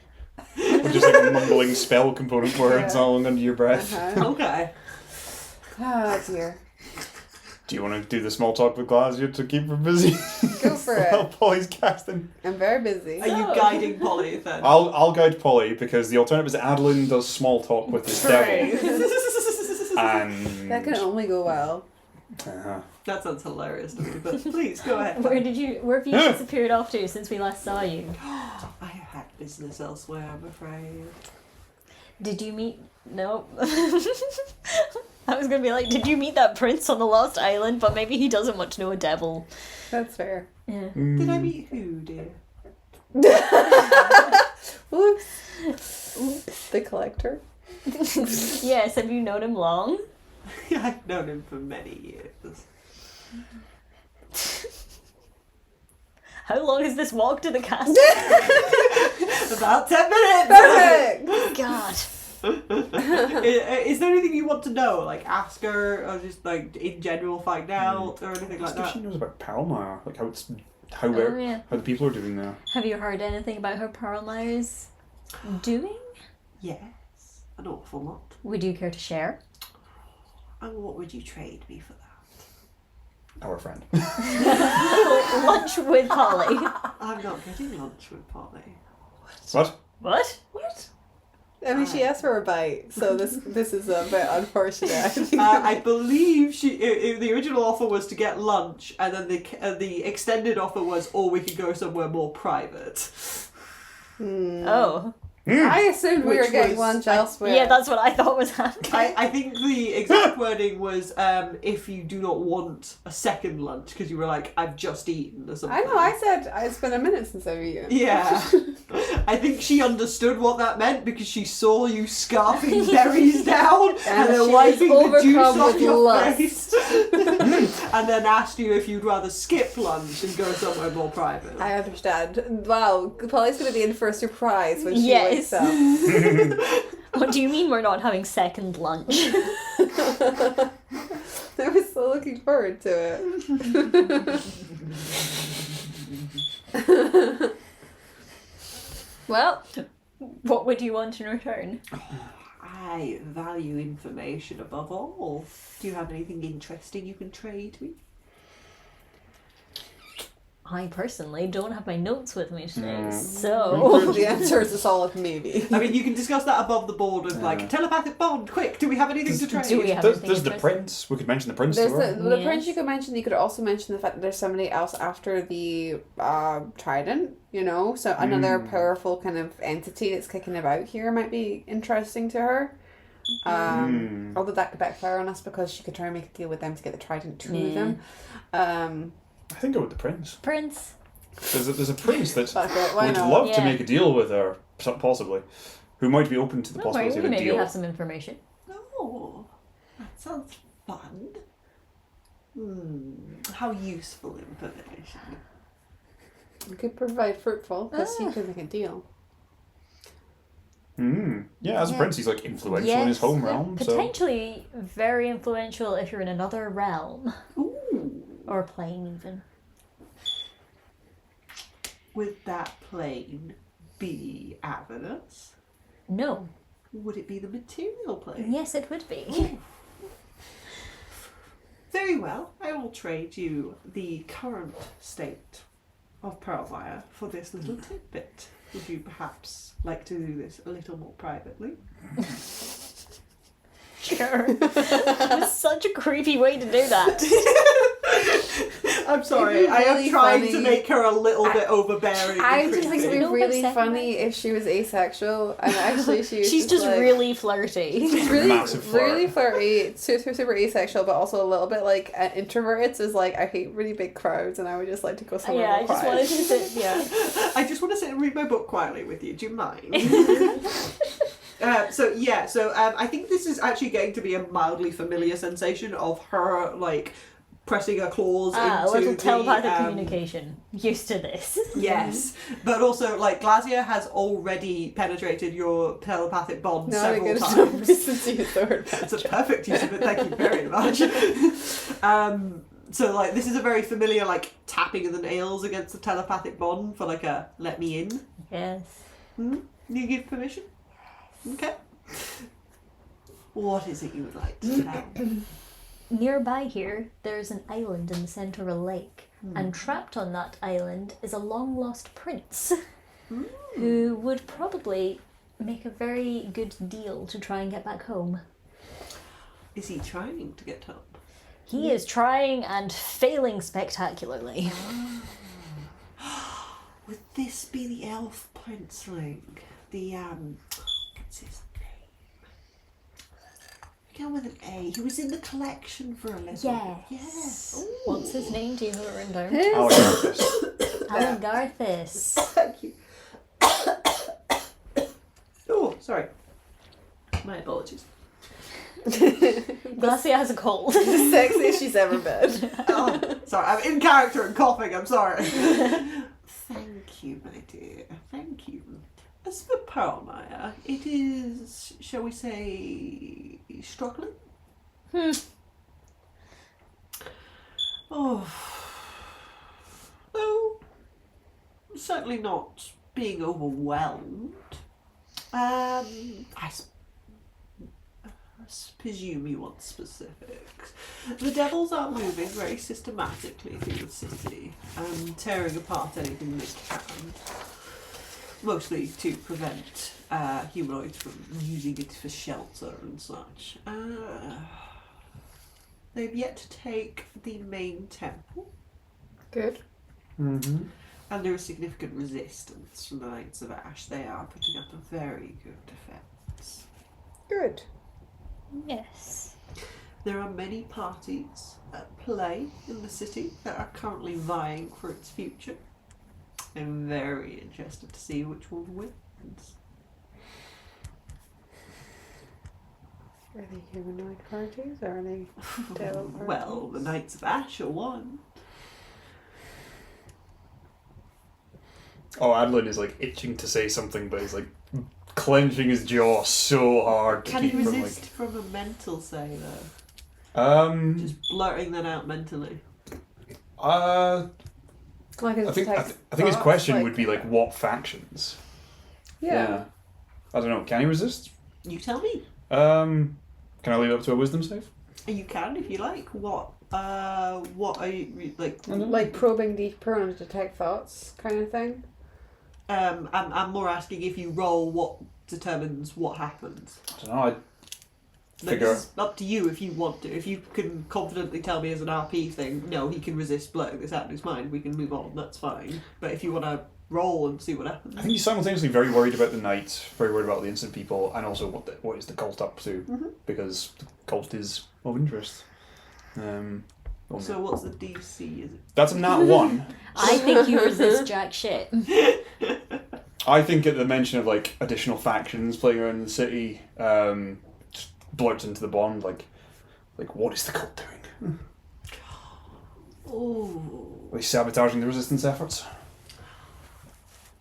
Just like a mumbling spell component words all under your breath. Okay. Oh dear. Do you want to do the small talk with Glasya to keep her busy? Go for While it. Polly's casting. I'm very busy. Are you guiding Polly then? I'll guide Polly because the alternative is Adolin does small talk with this devil. And That can only go well. That sounds hilarious to me, but please go ahead. Where have you disappeared off to since we last saw you? I have had business elsewhere, I'm afraid. Did you meet? No. I was gonna be like, did you meet that prince on the Lost Island? But maybe he doesn't much know a devil. That's fair. Yeah. Did I meet who, dear? Oops. The collector. Yes. Have you known him long? I've known him for many years. How long is this walk to the castle? About 10 minutes! Perfect! God. Is there anything you want to know? Like, ask her, or just, like, in general find out, or anything like Ask if that? she knows about Palmar, like how Yeah. the people are doing there. Have you heard anything about how Paralmar's doing? Yes, an awful lot. Would you care to share? And what would you trade me for that? Our friend. Lunch with Polly. I'm not getting lunch with Polly. What? What? I mean, she asked for a bite, so this is a bit unfortunate. I think. I believe the original offer was to get lunch, and then the extended offer was, or we could go somewhere more private. Oh. I assumed we Which were getting was- lunch elsewhere. Yeah, that's what I thought was happening. I think the exact wording was, if you do not want a second lunch, because you were like, I've just eaten or something. I know, I said it's been a minute since I've eaten. Yeah. I think she understood what that meant because she saw you scarfing berries down and then she wiping was the juice overcome off with your lust. face. And then asked you if you'd rather skip lunch and go somewhere more private. I understand. Wow, Polly's going to be in for a surprise when she Yes. wakes up. What do you mean we're not having second lunch? I was so looking forward to it. Well, what would you want in return? I value information above all. Do you have anything interesting you can trade me? I personally don't have my notes with me today, so... The answer is a solid maybe. I mean, you can discuss that above the board of like telepathic bond. Quick, do we have anything to trade? Do we have There's anything the interesting? prince. We could mention the prince There's to her. the prince you could mention. You could also mention the fact that there's somebody else after the Trident, you know? So another powerful kind of entity that's kicking about here might be interesting to her. Although that could backfire on us because she could try and make a deal with them to get the Trident to them. I think go with the prince. Prince. There's a prince that Fuck it, why would not? love to Yeah. make a deal with her, possibly, who might be open to the Don't worry, possibility we of a maybe deal. have some information. Oh, that sounds fun. How useful information. We could provide fruitful because he could make a deal. Yeah, as a prince, he's like influential in his home realm. So Potentially very influential if you're in another realm. Ooh. Or plane, even. Would that plane be Avernus? No. Would it be the material plane? Yes, it would be. Very well. I will trade you the current state of Pearlmire for this little tidbit. Would you perhaps like to do this a little more privately? Sure. That was such a creepy way to do that. I'm sorry, It'd be I am really trying funny. to make her a little bit overbearing. I and just think it'd be creepy. No really consent, funny if she was asexual and actually she was She's just like, really flirty. really, Massive flirt. really flirty, super asexual, but also a little bit like introverted. So it's like I hate really big crowds, and I would just like to go somewhere Yeah, I more just quiet. wanted to sit, yeah. I just want to sit and read my book quietly with you. Do you mind? So I think this is actually getting to be a mildly familiar sensation of her like pressing her claws A into little telepathic the, communication. Used to this. Yes, but also like Glasya has already penetrated your telepathic bond Not a several good times. reason to use the word It's a perfect use of it. Thank you very much. So like this is a very familiar like tapping of the nails against the telepathic bond for like a let me in. Yes. Do you give permission? Okay. What is it you would like to tell? Nearby here, there's an island in the centre of a lake, and trapped on that island is a long-lost prince, who would probably make a very good deal to try and get back home. Is he trying to get home? He is trying and failing spectacularly. Would this be the elf princeling? The what's his name? Began with an A. He was in the collection for a little. Yes. Yes. Ooh. What's his name? Do you have it written down? Alex. Alan Garthis. Thank you. Oh, sorry. My apologies. Glasya has a cold. The sexiest she's ever been. Oh, sorry, I'm in character and coughing. I'm sorry. Thank you, my dear. Thank you. As for Pearlmire, it is, shall we say, struggling? Oh. Though, certainly not being overwhelmed. I presume you want specifics. The devils are moving very systematically through the city and tearing apart anything they can. Mostly to prevent humanoids from using it for shelter and such. They've yet to take the main temple. Good. Mm-hmm. Under a significant resistance from the Knights of Ash, they are putting up a very good defence. Good. Yes. There are many parties at play in the city that are currently vying for its future. I'm very interested to see which one wins. Are they humanoid parties or are they devil parties? Well, the Knights of Ash are one. Oh, Adolin is like itching to say something, but he's like clenching his jaw so hard to Can he keep from resist from a mental say though? like. Just blurting that out mentally. Like I think his question would be like, what factions? Yeah. I don't know. Can he resist? You tell me. Can I leave it up to a wisdom save? You can if you like. What What are you like? Like probing deeper and detect thoughts kind of thing? I'm more asking if you roll what determines what happens. I don't know. I Like, figure. it's up to you if you want to. If you can confidently tell me as an RP thing, no, he can resist blowing this out of his mind, we can move on, that's fine. But if you want to roll and see what happens. I think he's simultaneously very worried about the knight, very worried about the innocent people, and also what is the cult up to, because the cult is of interest. So what's the DC, is it? That's a nat 1. I think you resist jack shit. I think at the mention of like additional factions playing around in the city, just blurts into the bond like what is the cult doing? Oh. Are they sabotaging the resistance efforts?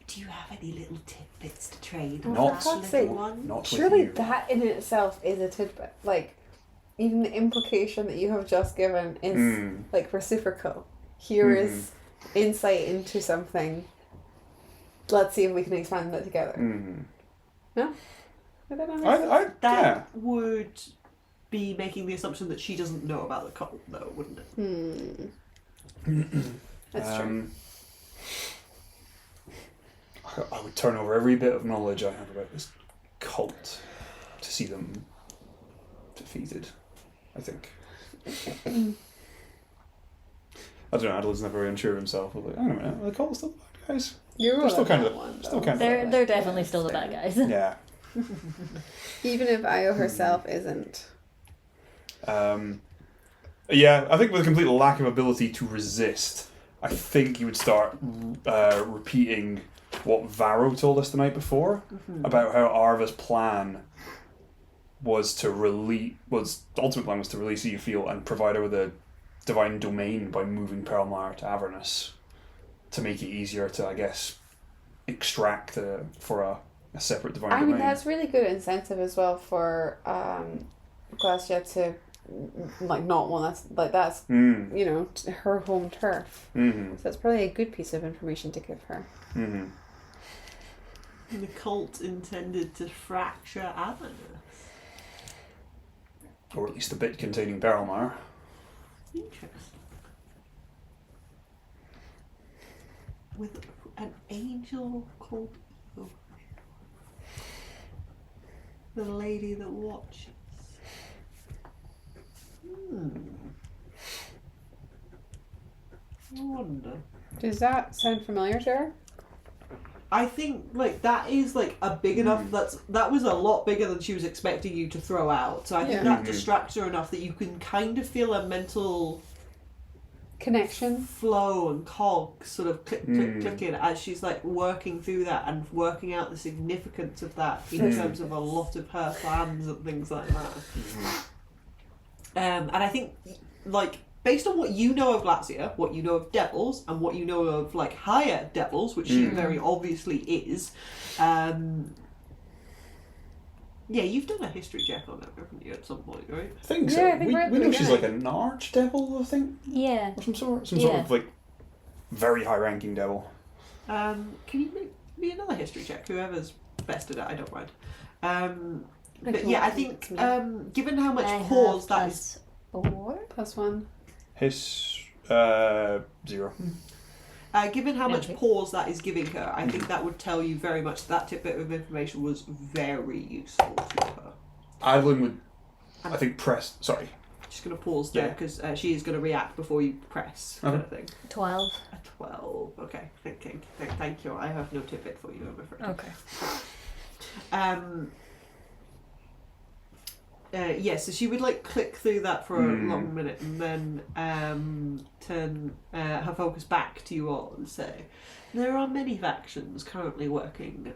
Do you have any little tidbits to trade? Not- with that little one? Not with Surely you. that in itself is a tidbit. Like, even the implication that you have just given is like reciprocal. Here is insight into something. Let's see if we can expand that together. No? I don't know. That would be making the assumption that she doesn't know about the cult, though, wouldn't it? That's true. I would turn over every bit of knowledge I have about this cult to see them defeated, I think. I don't know, Adolin's never very unsure of himself. I'm like, hang on a minute, the cult's still the bad guys? You're still kind of one. still kind of They're definitely still the bad guys. Yeah. Even if Io herself isn't. Yeah, I think with a complete lack of ability to resist, I think you would start repeating what Varrow told us the night before about how Arva's plan was to ultimate plan was to release Eufeel and provide her with a divine domain by moving Perlmar to Avernus to make it easier to, I guess, extract for a separate divine domain. I mean, that's really good incentive as well for Glasya to like not want that's you know, her home turf. So that's probably a good piece of information to give her. The cult intended to fracture Avernus. Or at least the bit containing Perlmar. Interesting. With an angel called Io. The lady that watches. I wonder. Does that sound familiar to her? I think like that is like a big enough. That was a lot bigger than she was expecting you to throw out. So I think that distracts her enough that you can kind of feel a mental connection, flow and cog sort of clicking as she's like working through that and working out the significance of that in terms of a lot of her plans and things like that. And I think like based on what you know of Glasya, what you know of devils, and what you know of like higher devils, which she very obviously is, yeah, you've done a history check on her, haven't you, at some point, right? I think so. Yeah, I think we're at we the know she's like beginning. an archdevil, I think, Yeah. or some sort of like very high-ranking devil. Can you make me another history check? Whoever's best at it, I don't mind. But yeah, I think given how much I pause have that is. +4. +1. His 0. Given how much Okay. pause that is giving her, I think that would tell you very much that tidbit of information was very useful to her. Adolin would, I think, press. Sorry. Just going to pause there Yeah. because she is going to react before you press, kind of thing. 12. A 12. Okay. Thank you. I have no tidbit for you, I'm afraid. Okay. Yeah, so she would like click through that for a long minute and then turn her focus back to you all and say, there are many factions currently working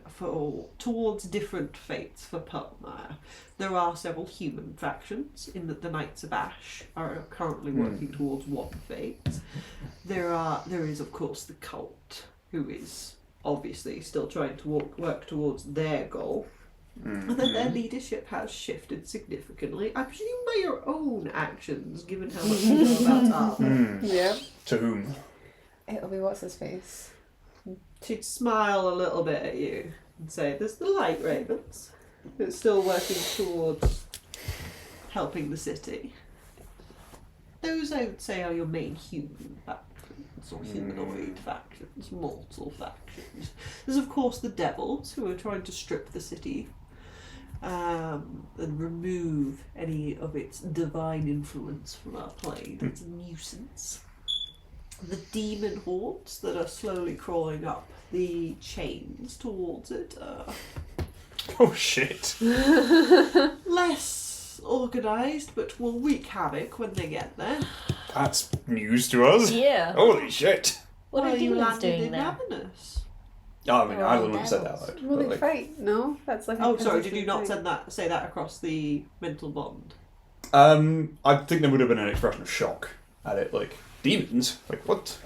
towards different fates for Perlmar. There are several human factions in that the Knights of Ash are currently working towards one fate. There is of course the cult, who is obviously still trying to work towards their goal. And then their leadership has shifted significantly. I presume by your own actions, given how much you know about Arthur. Yeah. To whom? It'll be what's his face. She'd smile a little bit at you and say, there's the Light Ravens, who's still working towards helping the city. those I would say are your main human factions, or humanoid factions, mortal factions. There's of course the devils, who are trying to strip the city and remove any of its divine influence from our plane. It's a nuisance. The demon hordes that are slowly crawling up the chains towards it are Oh shit. less organised, but will wreak havoc when they get there. That's news to us. Yeah. Holy shit. What Well, are you demons landed doing in there? Ravenous. Oh, I mean, They're I all don't have said that out devils. loud. Will but, they like, fight? No, that's like. Oh, sorry, did you not say that across the mental bond? I think there would have been an expression of shock at it, like, demons? Like, what?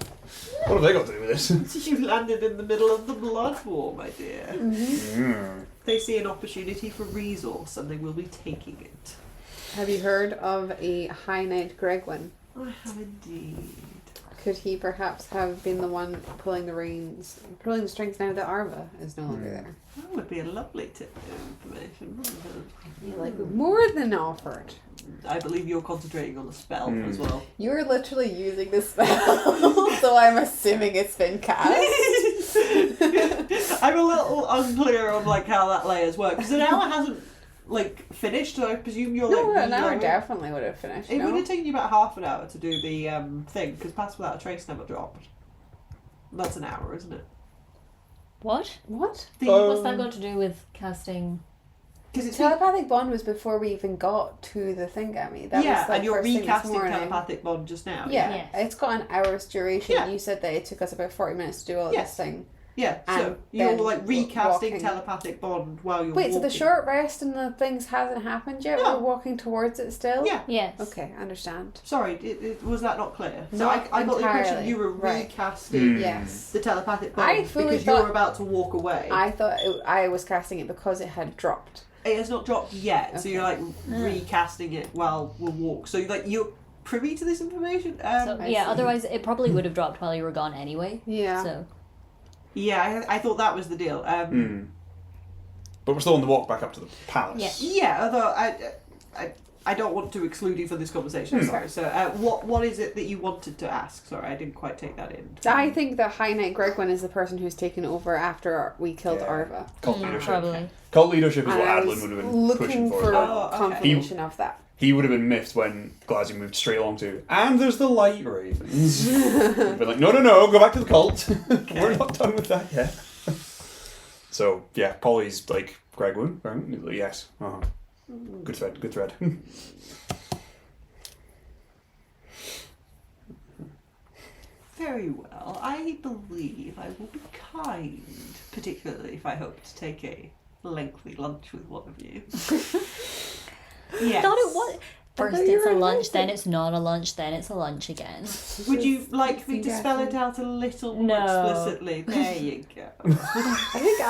What have they got to do with this? You landed in the middle of the blood war, my dear. Mm. They see an opportunity for resource and they will be taking it. Have you heard of a High Knight Gregwin? I have indeed. Could he perhaps have been the one pulling the strings now that Arva is no longer there? That would be a lovely tip of information, wouldn't it? You're like, more than offered. I believe you're concentrating on the spell as well. You're literally using the spell, so I'm assuming it's been cast. I'm a little unclear on like how that layers work because an hour hasn't like finished, so I presume you're No, like an hour reloading. definitely would have finished. It no? would have taken you about half an hour to do the thing because Pass Without a Trace never dropped. That's an hour, isn't it? What? What? What's that got to do with casting? Because it's Telepathic bond was before we even got to the thingamy. That yeah, was like and you're first thing this recasting morning. telepathic bond just now. Yeah, Yes. it's got an hour's duration. Yeah. You said that it took us about 40 minutes to do all Yes. this thing. Yeah, so And you're then like recasting walking. telepathic bond while you're Wait, so the walking. short rest and the things hasn't happened yet? No. We're walking towards it still? Yeah. Yes. Okay, I understand. Sorry, was that not clear? So Not I got the impression entirely, you were right. recasting Yes. the telepathic bond I fully because thought- you're about to walk away. I thought I was casting it because it had dropped. It has not dropped yet, so you're like Ah. recasting it while we walk. So like you're privy to this information. So, I yeah, see. otherwise it probably would have dropped while you were gone anyway. Yeah. So Yeah, I thought that was the deal. But we're still on the walk back up to the palace. Yes. Yeah, although I don't want to exclude you from this conversation. Sorry. So what is it that you wanted to ask? Sorry, I didn't quite take that in. I think that High Knight Gregwin is the person who's taken over after we killed Yeah. Arva. Cult leadership. probably. Cult leadership is And what I Adolin was would have been looking pushing for. for as well. okay. confirmation of that. He would have been miffed when Glasya moved straight along to, and there's the light ravens. He'd been like, no, go back to the cult. We're not done with that yet. So, yeah, Polly's like, Gregwin, right? Yes. Uh-huh. Good thread. Very well. I believe I will be kind, particularly if I hope to take a lengthy lunch with one of you. Yes. Thought it was. First thought you it's a were lunch, invited. then it's not a lunch, then it's a lunch again. Would you like me to spell it Exactly. out a little more No. explicitly? There you go. I think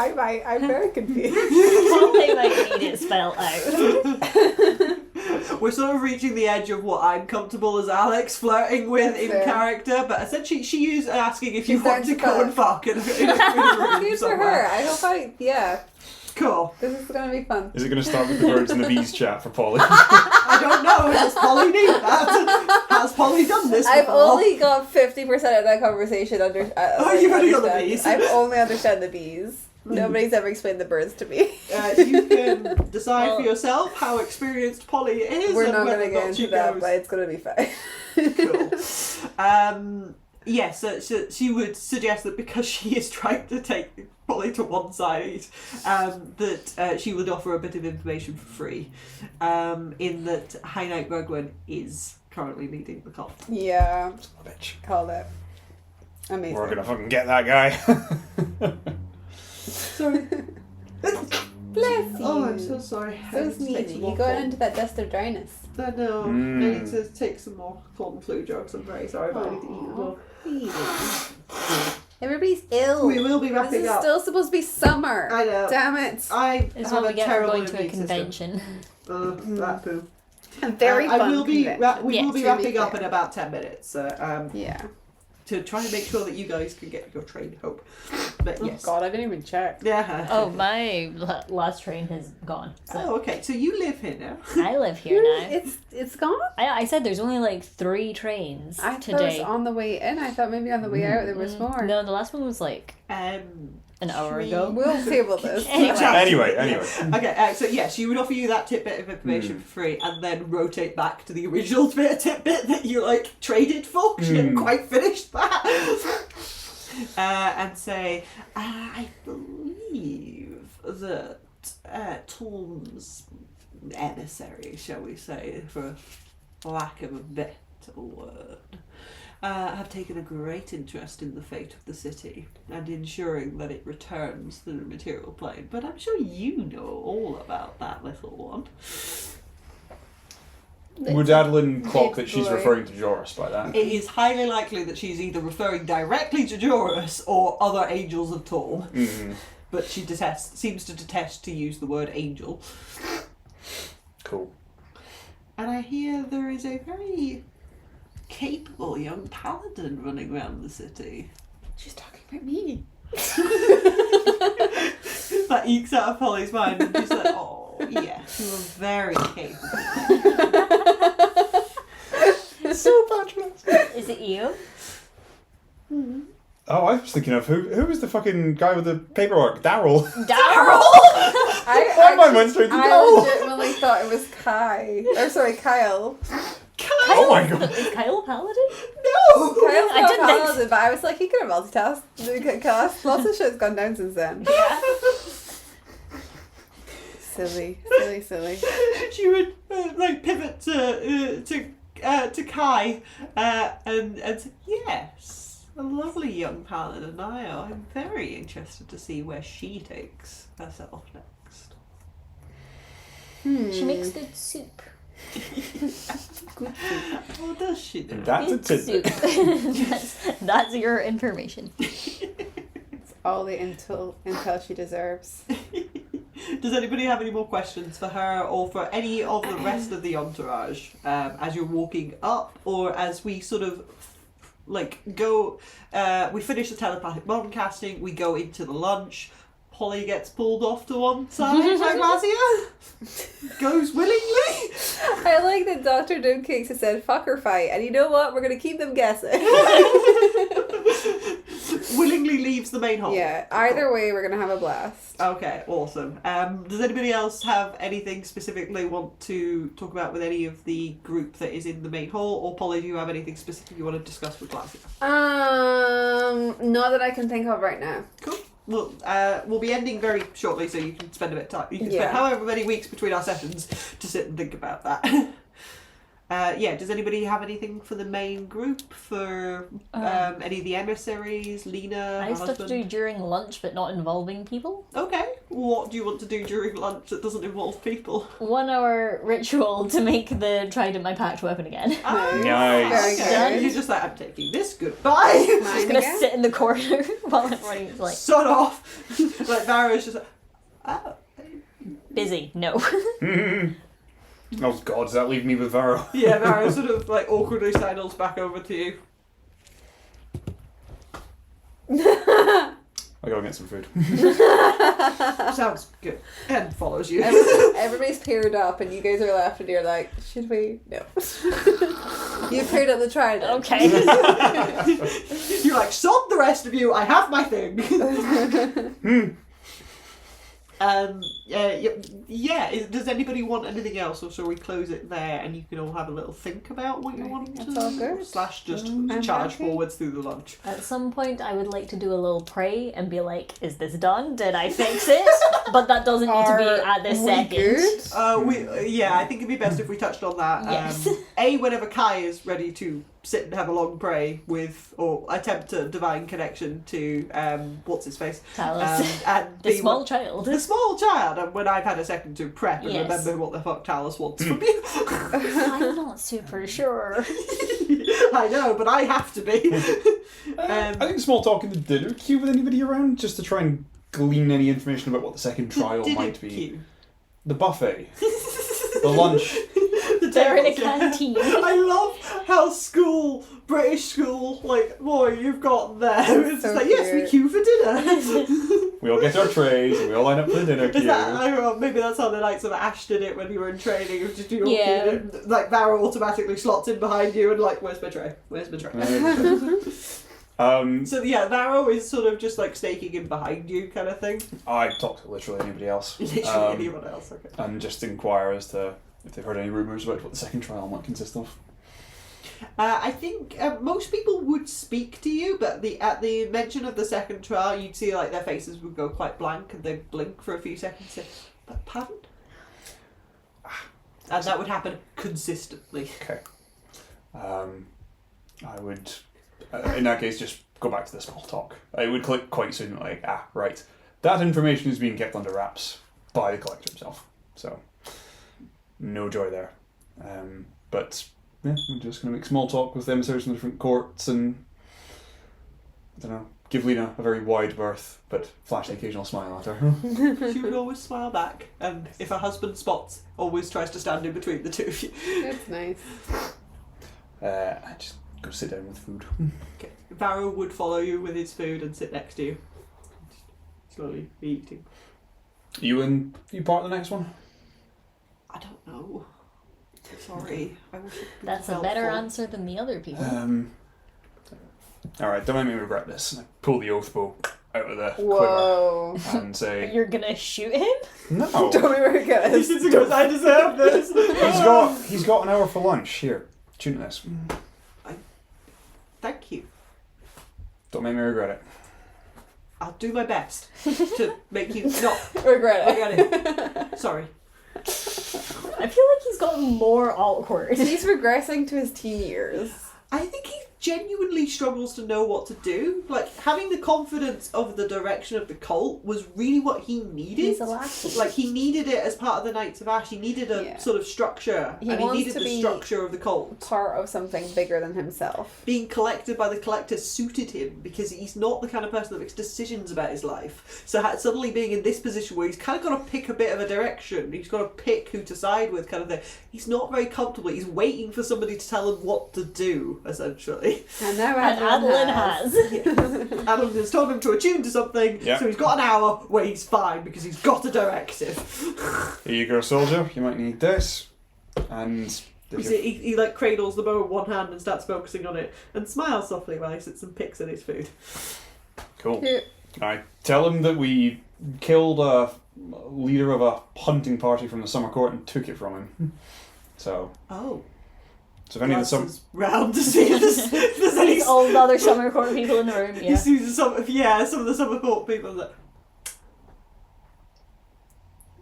I'm very confused. They might need it spelled out. We're sort of reaching the edge of what I'm comfortable as Alex flirting with in Fair. character, but essentially she is asking if She you want to sounds go fun. and fuck in a room Good for somewhere. her. I hope yeah. Cool. This is gonna be fun. Is it going to start with the birds and the bees chat for Polly? I don't know. Does Polly need that? Has Polly done this I've before? only got 50% of that conversation under. Oh, you've only got the understand. bees. I've only understood the bees. Nobody's ever explained the birds to me. You can decide for Well- yourself how experienced Polly is. We're and not whether gonna or get not she into that, goes. but it's gonna be fine. Cool. Yes, so she would suggest that because she is trying to take Polly to one side, that she would offer a bit of information for free. In that High Knight Gregwin is currently leading the cult. Yeah, Bitch. called it. Amazing. We're going to fucking get that guy. Sorry. Bless you. Oh, I'm so sorry. I So need to take sneezy. some more You got cold- into that dust of dryness. I know. I Mm. need to take some more cold and flu drugs. I'm very sorry, but I need to eat as well. Everybody's ill. We will be This wrapping is up. still supposed to be summer. I know. Damn it. I It's have what a we get for terrible going to a immune system. convention. That poo. A very I fun will be. convention. We Yeah, will be to be wrapping up fair. in about 10 minutes. So Yeah. to try and make sure that you guys can get your train home. But yes. God, I didn't even check. Yeah. Oh, my last train has gone. So Oh, okay. So you live here now. I live here now. It's gone? I said there's only like 3 trains I thought it today. was on the way in. I thought maybe on the way out there was more. No, the last one was like an hour ago. We'll table this. Anyway. Okay, so yes, she would offer you that tidbit of information for free and then rotate back to the original bit of tidbit that you like traded for because you hadn't quite finished that. And say, I believe that Tom's emissary, shall we say, for lack of a better word, have taken a great interest in the fate of the city and ensuring that it returns to the material plane. But I'm sure you know all about that little one. Would Adolin clock that Big she's boy. referring to Joris by that? It is highly likely that she's either referring directly to Joris or other angels of Torm. But she seems to detest to use the word angel. Cool. And I hear there is a very capable young paladin running around the city. She's talking about me. That ekes out of Polly's mind and she's like, oh, yes, you are very capable. So patronizing. Is it you? Oh, I was thinking of who was the fucking guy with the paperwork? Daryl. Daryl! Why am I went straight to I Daryl? legitimately thought it was Kai. Or sorry, Kyle. Oh my god. Is Kyle Paladin? No! Kyle's I not didn't think Paladin, but I was like, he could have multitasked. Lots of shit's gone down since then. Yeah. Silly. She would pivot to Kai and say, yes, a lovely young paladin. I'm very interested to see where she takes herself next. She makes good soup. Good Oh, does she? And Though? that's a Good soup. tidbit. that's your information. It's all the intel she deserves. Does anybody have any more questions for her or for any of the rest of the entourage as you're walking up, or as we sort of go? We finish the telepathic modern casting. We go into the lunch. Polly gets pulled off to one side by Glasya. Goes willingly. I like that Dr. Doomcakes has said fuck or fight, and you know what? We're going to keep them guessing. Willingly leaves the main hall. Yeah, either way, we're going to have a blast. Okay, awesome. Does anybody else have anything specifically want to talk about with any of the group that is in the main hall? Or Polly, do you have anything specific you want to discuss with Glasya? Not that I can think of right now. Cool. Well, we'll be ending very shortly, so you can spend a bit of time. You can spend Yeah. however many weeks between our sessions to sit and think about that. Does anybody have anything for the main group? For any of the emissaries? Lena, I her have stuff to husband? do during lunch, but not involving people. Okay. What do you want to do during lunch that doesn't involve people? 1 hour ritual to make the Trident my packed weapon again. Oh, Nice. Okay. Very You're just like, I'm taking this, goodbye. I'm Mine just gonna again? sit in the corner while everybody's like Son off. Like Varrow's just like, oh. busy. No. Oh god, does that leave me with Varrow? Yeah, Varrow sort of like awkwardly sidles back over to you. I gotta get some food. Sounds good. And follows you. Everybody's paired up, and you guys are left, and you're like, should we? No. You paired up the Trident. Okay. You're like, sod the rest of you, I have my thing. Does anybody want anything else, or shall we close it there and you can all have a little think about what you I want think to that's all good. slash just I'm charge happy. forwards through the lunch? At some point, I would like to do a little pray and be like, "Is this done? Did I fix it?" But that doesn't need to be at this we second. good? I think it'd be best if we touched on that. Yes. Whenever Kai is ready to sit and have a long pray with, or attempt a divine connection to, what's his face? Talos. And The be small child. The small child, and when I've had a second to prep and Yes. remember what the fuck Talos wants from you. I'm not super sure. I know, but I have to be. I think small talk in the dinner queue with anybody around, just to try and glean any information about what the second trial Dinner might be. queue. The buffet. The lunch. The They're in a tails, yeah. canteen. I love how British school, like, boy, you've got there. It's So just like, yes, we cute. queue for dinner. We all get our trays and we all line up for the dinner queue. Is that, I don't know, maybe that's how the Knights of Ash did it when you were in training. It was just you all Yeah. queued in, like, Varrow automatically slots in behind you and like, where's my tray? Where's my tray? So yeah, Varrow is sort of just like staking in behind you kind of thing. I talk to literally anybody else. Literally anyone else, okay. And just inquire as to if they've heard any rumours about what the second trial might consist of. I think most people would speak to you, but at the mention of the second trial, you'd see like their faces would go quite blank and they'd blink for a few seconds. Say, "But pardon?" And that would happen consistently. Okay. I would, in that case, just go back to the small talk. I would click quite soon, like, right. That information is being kept under wraps by the collector himself. So, no joy there. But, yeah, I'm just going to make small talk with emissaries from different courts and, I don't know, give Lena a very wide berth, but flash an occasional smile at her. She would always smile back, and if her husband spots, always tries to stand in between the two of you. That's nice. I just go sit down with food. Okay. Varrow would follow you with his food and sit next to you. Slowly be eating. You part of the next one? I don't know. Sorry. I wish it could be That's a helpful. better answer than the other people. Alright, don't make me regret this. And I pull the oath bow out of the Whoa. quiver and say, You're gonna shoot him? no. Don't be very He good. sits and goes, I deserve this. He's got an hour for lunch. Here, tune this. Thank you. Don't make me regret it. I'll do my best to make you not Regret look it. at it. Sorry. I feel like he's gotten more awkward. He's regressing to his teen years. I think he genuinely struggles to know what to do. Like, having the confidence of the direction of the cult was really what he needed. He's a lackey. Like, he needed it as part of the Knights of Ash. He needed a sort of structure. He and he wants needed to the be structure of the cult. Part of something bigger than himself. Being collected by the collector suited him because he's not the kind of person that makes decisions about his life. So suddenly being in this position where he's kind of got to pick a bit of a direction, he's got to pick who to side with kind of thing, he's not very comfortable. He's waiting for somebody to tell him what to do, essentially. And now And Adolin has. Adolin has told him to attune to something, Yeah. so he's got an hour where he's fine because he's got a directive. Here you go, soldier. You might need this. And He like cradles the bow in one hand and starts focusing on it and smiles softly while he sits and picks at his food. cool. Yeah. I tell him that we killed a leader of a hunting party from the summer court and took it from him. So if any of the Glasses round to see if there's any. These old other summer court people in the room, He yeah. sees some of the summer court people that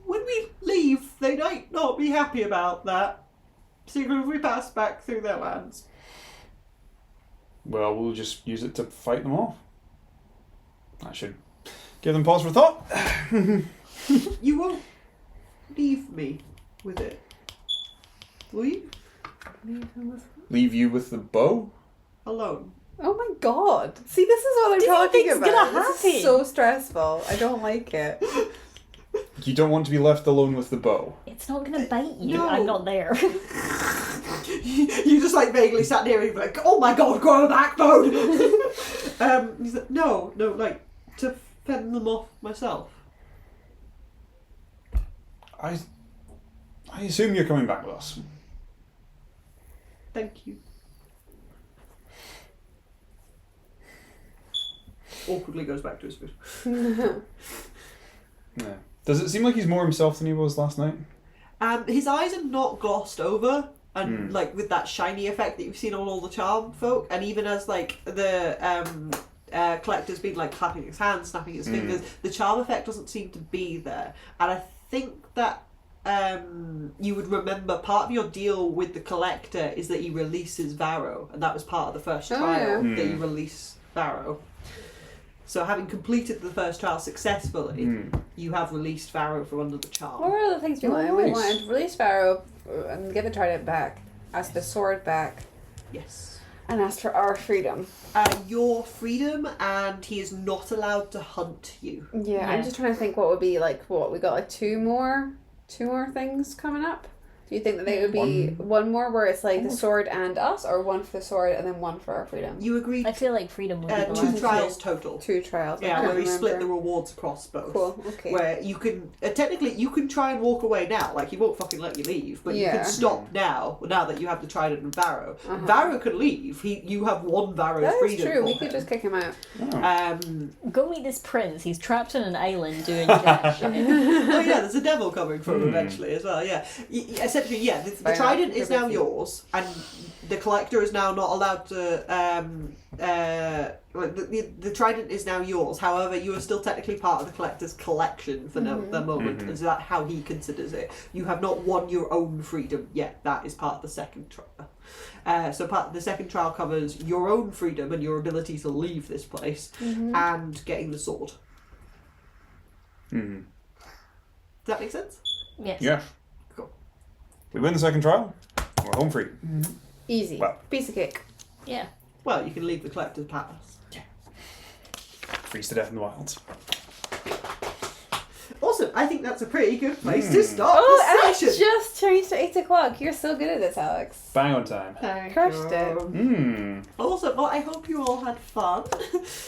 when we leave, they might not be happy about that. So if we pass back through their lands. well, we'll just use it to fight them off. I should give them pause for thought. You won't leave me with it, will you? Leave you with the bow? Alone. Oh my god. See, this is what I'm What do you talking think's about. gonna This is happen? so stressful. I don't like it. You don't want to be left alone with the bow. It's not gonna bite you. No. I'm not there. You just like vaguely sat near him like, oh my god, grow a backbone! He's like, no, like, to fend them off myself. I assume you're coming back with us. Thank you. Awkwardly goes back to his food. Yeah. Does it seem like he's more himself than he was last night? His eyes are not glossed over, and like with that shiny effect that you've seen on all the charm folk, and even as like the collector's been like clapping his hands, snapping his fingers, the charm effect doesn't seem to be there. And I think that you would remember part of your deal with the collector is that he releases Varrow, and that was part of the first trial that you release Varrow. So having completed the first trial successfully, you have released Varrow from under the charm. What were the things we wanted? We Nice. wanted to release Varrow and get the Trident back, ask the sword back, Yes. and ask for our freedom. Your freedom, and he is not allowed to hunt you. Yeah, I'm just trying to think what would be like. What we got like two more things coming up. Do you think that they would be one more where it's like the sword and us, or one for the sword and then one for our freedom? You agreed I feel like freedom would be the 2 last. trials total. 2 trials. I Yeah, can't where we split the remember. rewards across both. Cool, okay. Where you can, technically, you can try and walk away now, like he won't fucking let you leave, but you Yeah. can stop now that you have the Trident and Varrow. Uh-huh. Varrow can leave. You have 1 Varrow That is freedom. true, for we him. could just kick him out. Go meet this prince. He's trapped on an island doing jack shit. Oh yeah, there's a devil coming from him eventually as well. Yeah, essentially, yeah. The Fair Trident enough. is now yours, and the collector is now not allowed to. The Trident is now yours. However, you are still technically part of the collector's collection for the moment, and so that's how he considers it. You have not won your own freedom yet. That is part of the second trial. So part of the second trial covers your own freedom and your ability to leave this place, and getting the sword. Mm-hmm. Does that make sense? Yes. Yeah. Cool. We win the second trial, we're home free. Easy. Well. Piece of cake. Yeah. Well, you can leave the collector's palace. Freeze to death in the wilds. Awesome. I think that's a pretty good place to start Oh, the Alex session. just changed to 8 o'clock. You're so good at this, Alex. Bang on time. Crushed it. Awesome. Well, I hope you all had fun.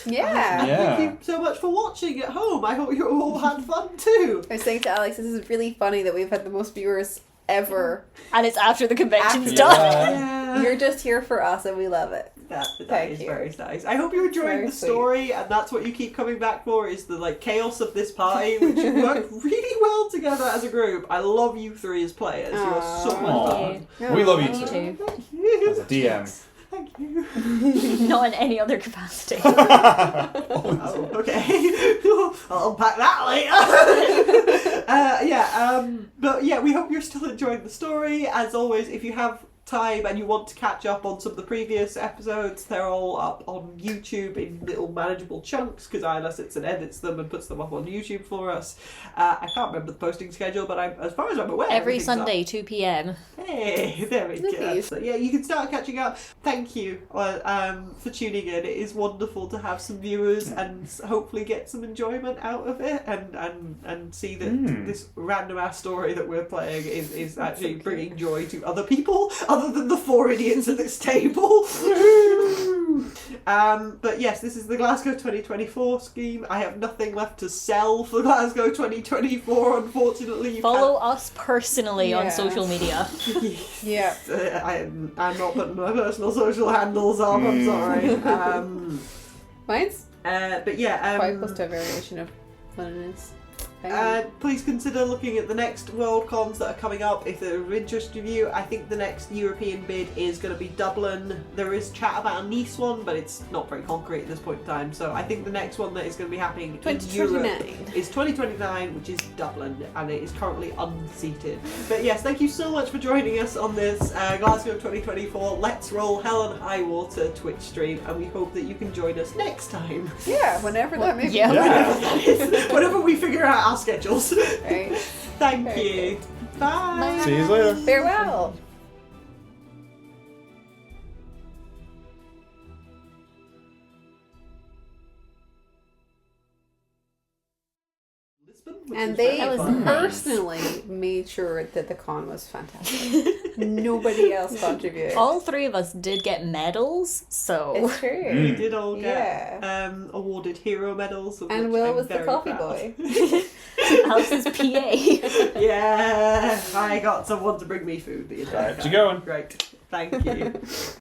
Yeah. And Yeah. thank you so much for watching at home. I hope you all had fun too. I was saying to Alex, this is really funny that we've had the most viewers ever. And it's after the convention's After- done. Yeah. You're just here for us and we love it. That Thank is you. very nice. I hope you're enjoying Very the sweet. story, and that's what you keep coming back for, is the chaos of this party, which you work really well together as a group. I love you 3 as players. You are so much Aw. fun. Thank We love you Me too. too. Thank you. As a DM. Thank you. Not in any other capacity. Oh, okay. I'll unpack that later. But yeah, we hope you're still enjoying the story. As always, if you have time and you want to catch up on some of the previous episodes, they're all up on YouTube in little manageable chunks, because Isla sits and edits them and puts them up on YouTube for us. I can't remember the posting schedule, but as far as I'm aware, Every everything's up. Sunday, 2 p.m. Hey, there we go. Nice. So, yeah, you can start catching up. Thank you for tuning in. It is wonderful to have some viewers and hopefully get some enjoyment out of it, and see that this random ass story that we're playing is actually bringing joy to other people other than the 4 idiots at this table. But yes, this is the Glasgow 2024 scheme. I have nothing left to sell for Glasgow 2024, unfortunately. You Follow us personally on Yeah. social media. Yeah. I'm not putting my personal social handles up, I'm sorry. Mine's But yeah, quite close to a variation of loneliness. please consider looking at the next World Cons that are coming up if they're of interest to you. I think the next European bid is going to be Dublin. There is chat about a Nice one, but it's not very concrete at this point in time. So I think the next one that is going to be happening in Europe 2029. is 2029, which is Dublin, and it is currently unseated. But yes, thank you so much for joining us on this Glasgow 2024 Let's Roll Hell and Highwater Twitch stream, and we hope that you can join us next time. Yeah, whenever that may be. Yeah. Whenever that is. Whenever we figure out our schedules. Right. Thank Very you. Bye. See you later. Farewell. Lisbon, which And was they very was fun. nice. personally made sure that the con was fantastic. Nobody else contributed. All 3 of us did get medals, so. It's true. We did all get Yeah. awarded hero medals. Of And which Will I'm was the very coffee proud. boy. Alice's PA. Yeah, I got someone to bring me food the entire Right, time. you going? Great, thank you.